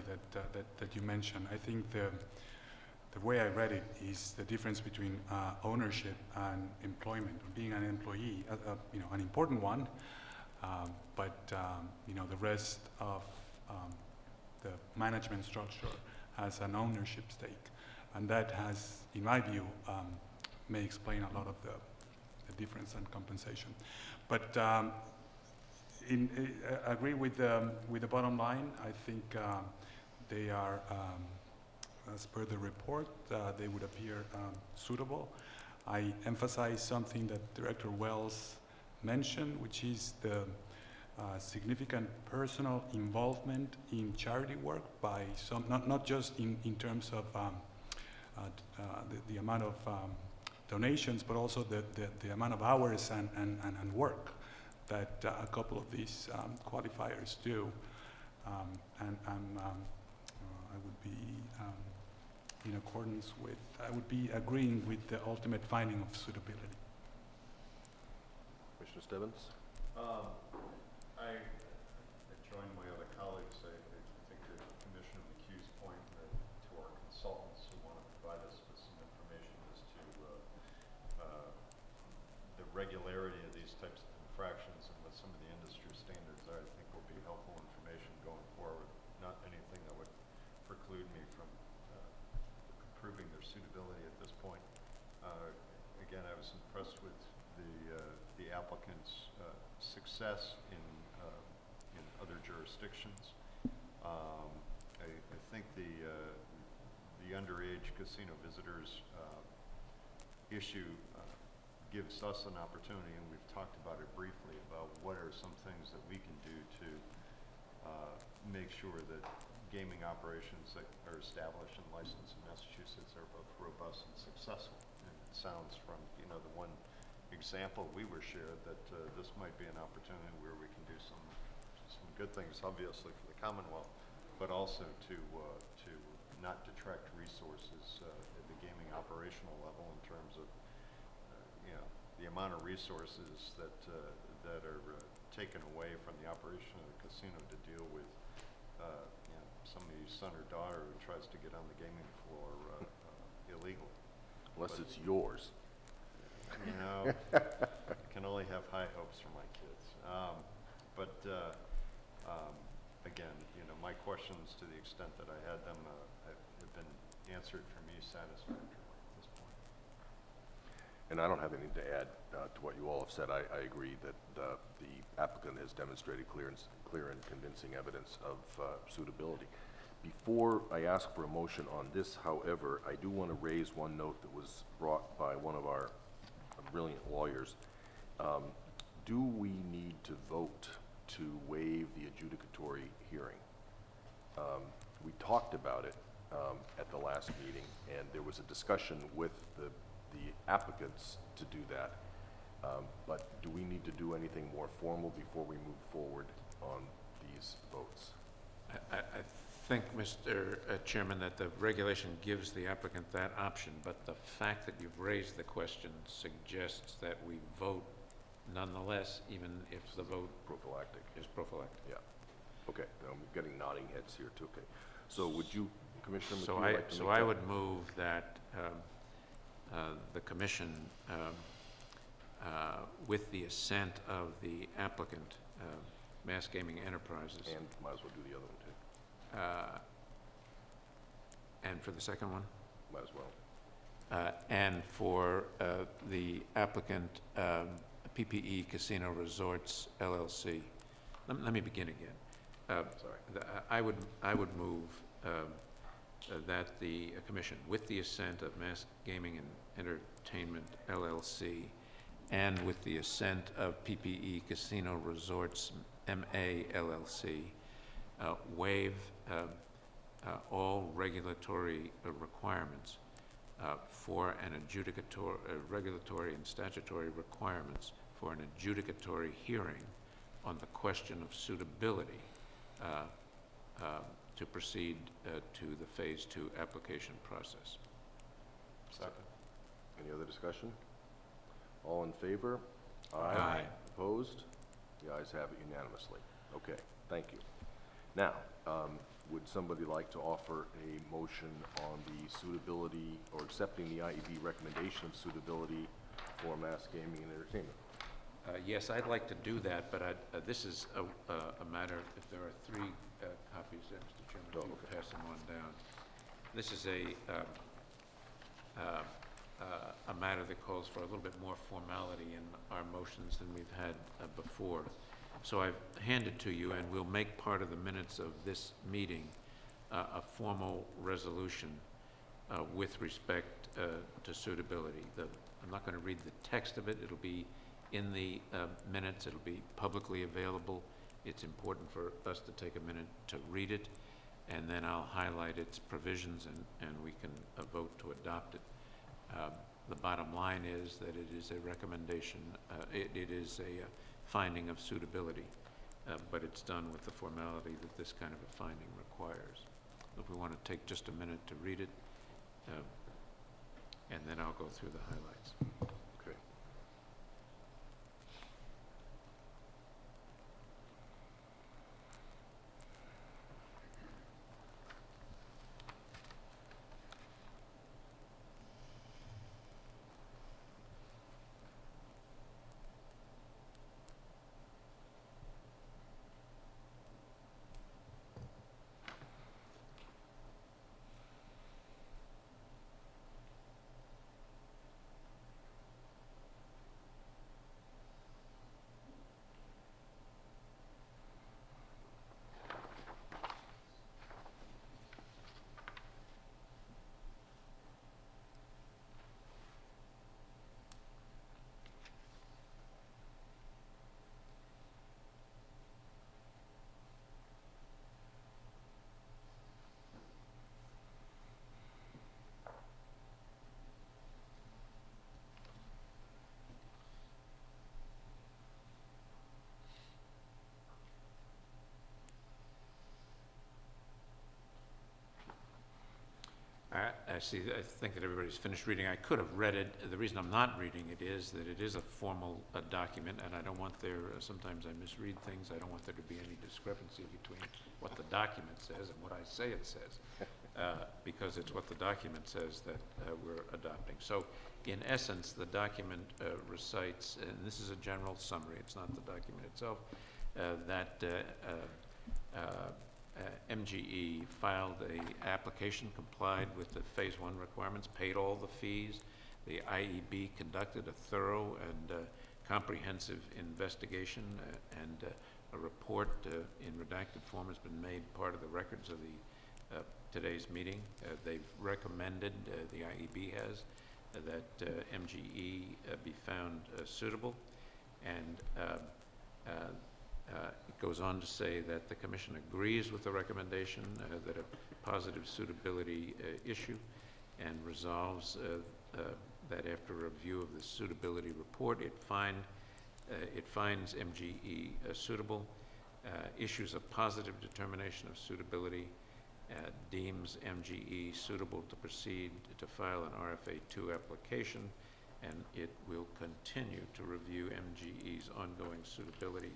that you mentioned. I think the way I read it is the difference between ownership and employment, being an employee, an important one, but the rest of the management structure has an ownership stake, and that has, in my view, may explain a lot of the difference in compensation. But I agree with the bottom line. I think they are, as per the report, they would appear suitable. I emphasize something that Director Wells mentioned, which is the significant personal involvement in charity work by some, not just in terms of the amount of donations, but also the amount of hours and work that a couple of these qualifiers do. And I would be in accordance with, I would be agreeing with the ultimate finding of suitability. Commissioner Stebbins? I join my other colleagues. I think that Commissioner McHugh's point to our consultants who want to provide us with some information as to the regularity of these types of infractions and what some of the industry standards are, I think will be helpful information going forward. Not anything that would preclude me from proving their suitability at this point. Again, I was impressed with the applicant's success in other jurisdictions. I think the underage casino visitors issue gives us an opportunity, and we've talked about it briefly, about what are some things that we can do to make sure that gaming operations that are established and licensed in Massachusetts are both robust and successful. And it sounds from the one example we were shared that this might be an opportunity where we can do some good things, obviously for the Commonwealth, but also to not detract resources at the gaming operational level in terms of the amount of resources that are taken away from the operation of the casino to deal with somebody's son or daughter who tries to get on the gaming floor illegally. Unless it's yours. I can only have high hopes for my kids. Again, my questions, to the extent that I had them, have been answered for me satisfactorily at this point. And I don't have anything to add to what you all have said. I agree that the applicant has demonstrated clear and convincing evidence of suitability. Before I ask for a motion on this, however, I do want to raise one note that was brought by one of our brilliant lawyers. Do we need to vote to waive the adjudicatory hearing? We talked about it at the last meeting, and there was a discussion with the applicants to do that. But do we need to do anything more formal before we move forward on these votes? I think, Mr. Chairman, that the regulation gives the applicant that option, but the fact that you've raised the question suggests that we vote nonetheless, even if the vote Prophylactic. is prophylactic. Yeah. Okay. I'm getting nodding heads here too. Okay. So would you, Commissioner So McHugh, I, like to so make I that? would move that the commission, with the assent of the applicant, Mass Gaming Enterprises, And might as well do the other one, too. and for the second one, Might as well. and for the applicant, PPE Casino Resorts LLC. Let me begin again. Sorry. I would move that the commission, with the assent of Mass Gaming and Entertainment LLC, and with the assent of PPE Casino Resorts MA LLC, waive all regulatory requirements for an adjudicatory, regulatory and statutory requirements for an adjudicatory hearing on the question of suitability to proceed to the Phase 2 application process. Second. Any other discussion? All in favor? Aye. Opposed? The ayes have it unanimously. Okay, thank you. Now, would somebody like to offer a motion on the suitability or accepting the IEB recommendation of suitability for Mass Gaming and Entertainment? Yes, I'd like to do that, but this is a matter, if there are 3 copies there, Mr. Chairman, if you Oh, could okay. pass them on down. This is a matter that calls for a little bit more formality in our motions than we've had before. So I've handed to you, and we'll make part of the minutes of this meeting a formal resolution with respect to suitability. I'm not going to read the text of it. It'll be in the minutes. It'll be publicly available. It's important for us to take a minute to read it, and then I'll highlight its provisions, and we can vote to adopt it. The bottom line is that it is a recommendation, it is a finding of suitability, but it's done with the formality that this kind of a finding requires. If we want to take just a minute to read it, and then I'll go through the highlights. Okay. I see, I think that everybody's finished reading. I could have read it. The reason I'm not reading it is that it is a formal document, and I don't want there, sometimes I misread things. I don't want there to be any discrepancy between what the document says and what I say it says, because it's what the document says that we're adopting. So, in essence, the document recites, and this is a general summary, it's not the document itself, that MGE filed a application, complied with the Phase 1 requirements, paid all the fees. The IEB conducted a thorough and comprehensive investigation, and a report in redacted form has been made part of the records of the today's meeting. They've recommended, the IEB has, that MGE be found suitable, and it goes on to say that the Commission agrees with the recommendation that a positive suitability issue, and resolves that after review of the suitability report, it finds MGE suitable, issues a positive determination of suitability, deems MGE suitable to proceed to file an RFA 2 application, and it will continue to review MGE's ongoing suitability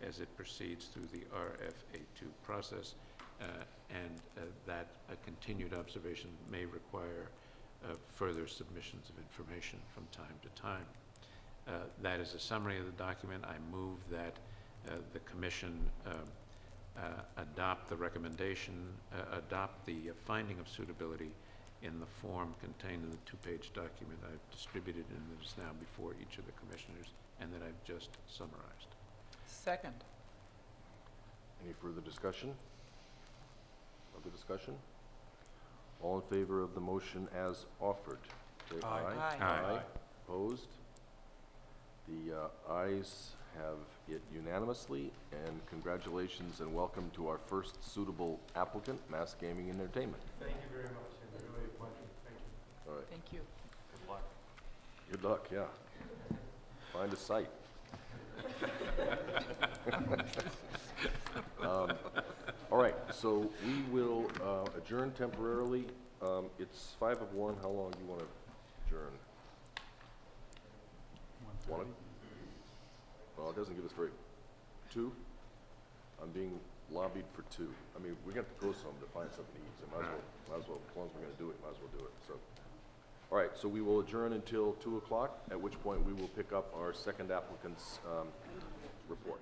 as it proceeds through the RFA 2 process, that a continued observation may require further submissions of information from time to time. That is a summary of the document. I move that the commission adopt the recommendation, adopt the finding of suitability in the form contained in the two-page document I've distributed and that is now before each of the commissioners and that I've just summarized. Second. Any further discussion? Other discussion? All in favor of the motion as offered? Say Aye. Aye. Opposed? The ayes have it unanimously, and congratulations and welcome to our first suitable applicant, Mass Gaming Entertainment. Thank you very much. It's really a pleasure. Thank you. All right, Thank you. Good luck. good luck, yeah. Find a site. All right, so we will adjourn temporarily. It's 5 of 1. How long do you want to adjourn? 1? Well, it doesn't give us very, 2? I'm being lobbied for 2. I mean, we got to go some to find something to eat, so might as well, as long as we're going to do it, might as well do it, so. All right, so we will adjourn until 2 o'clock, at which point we will pick up our second applicant's report.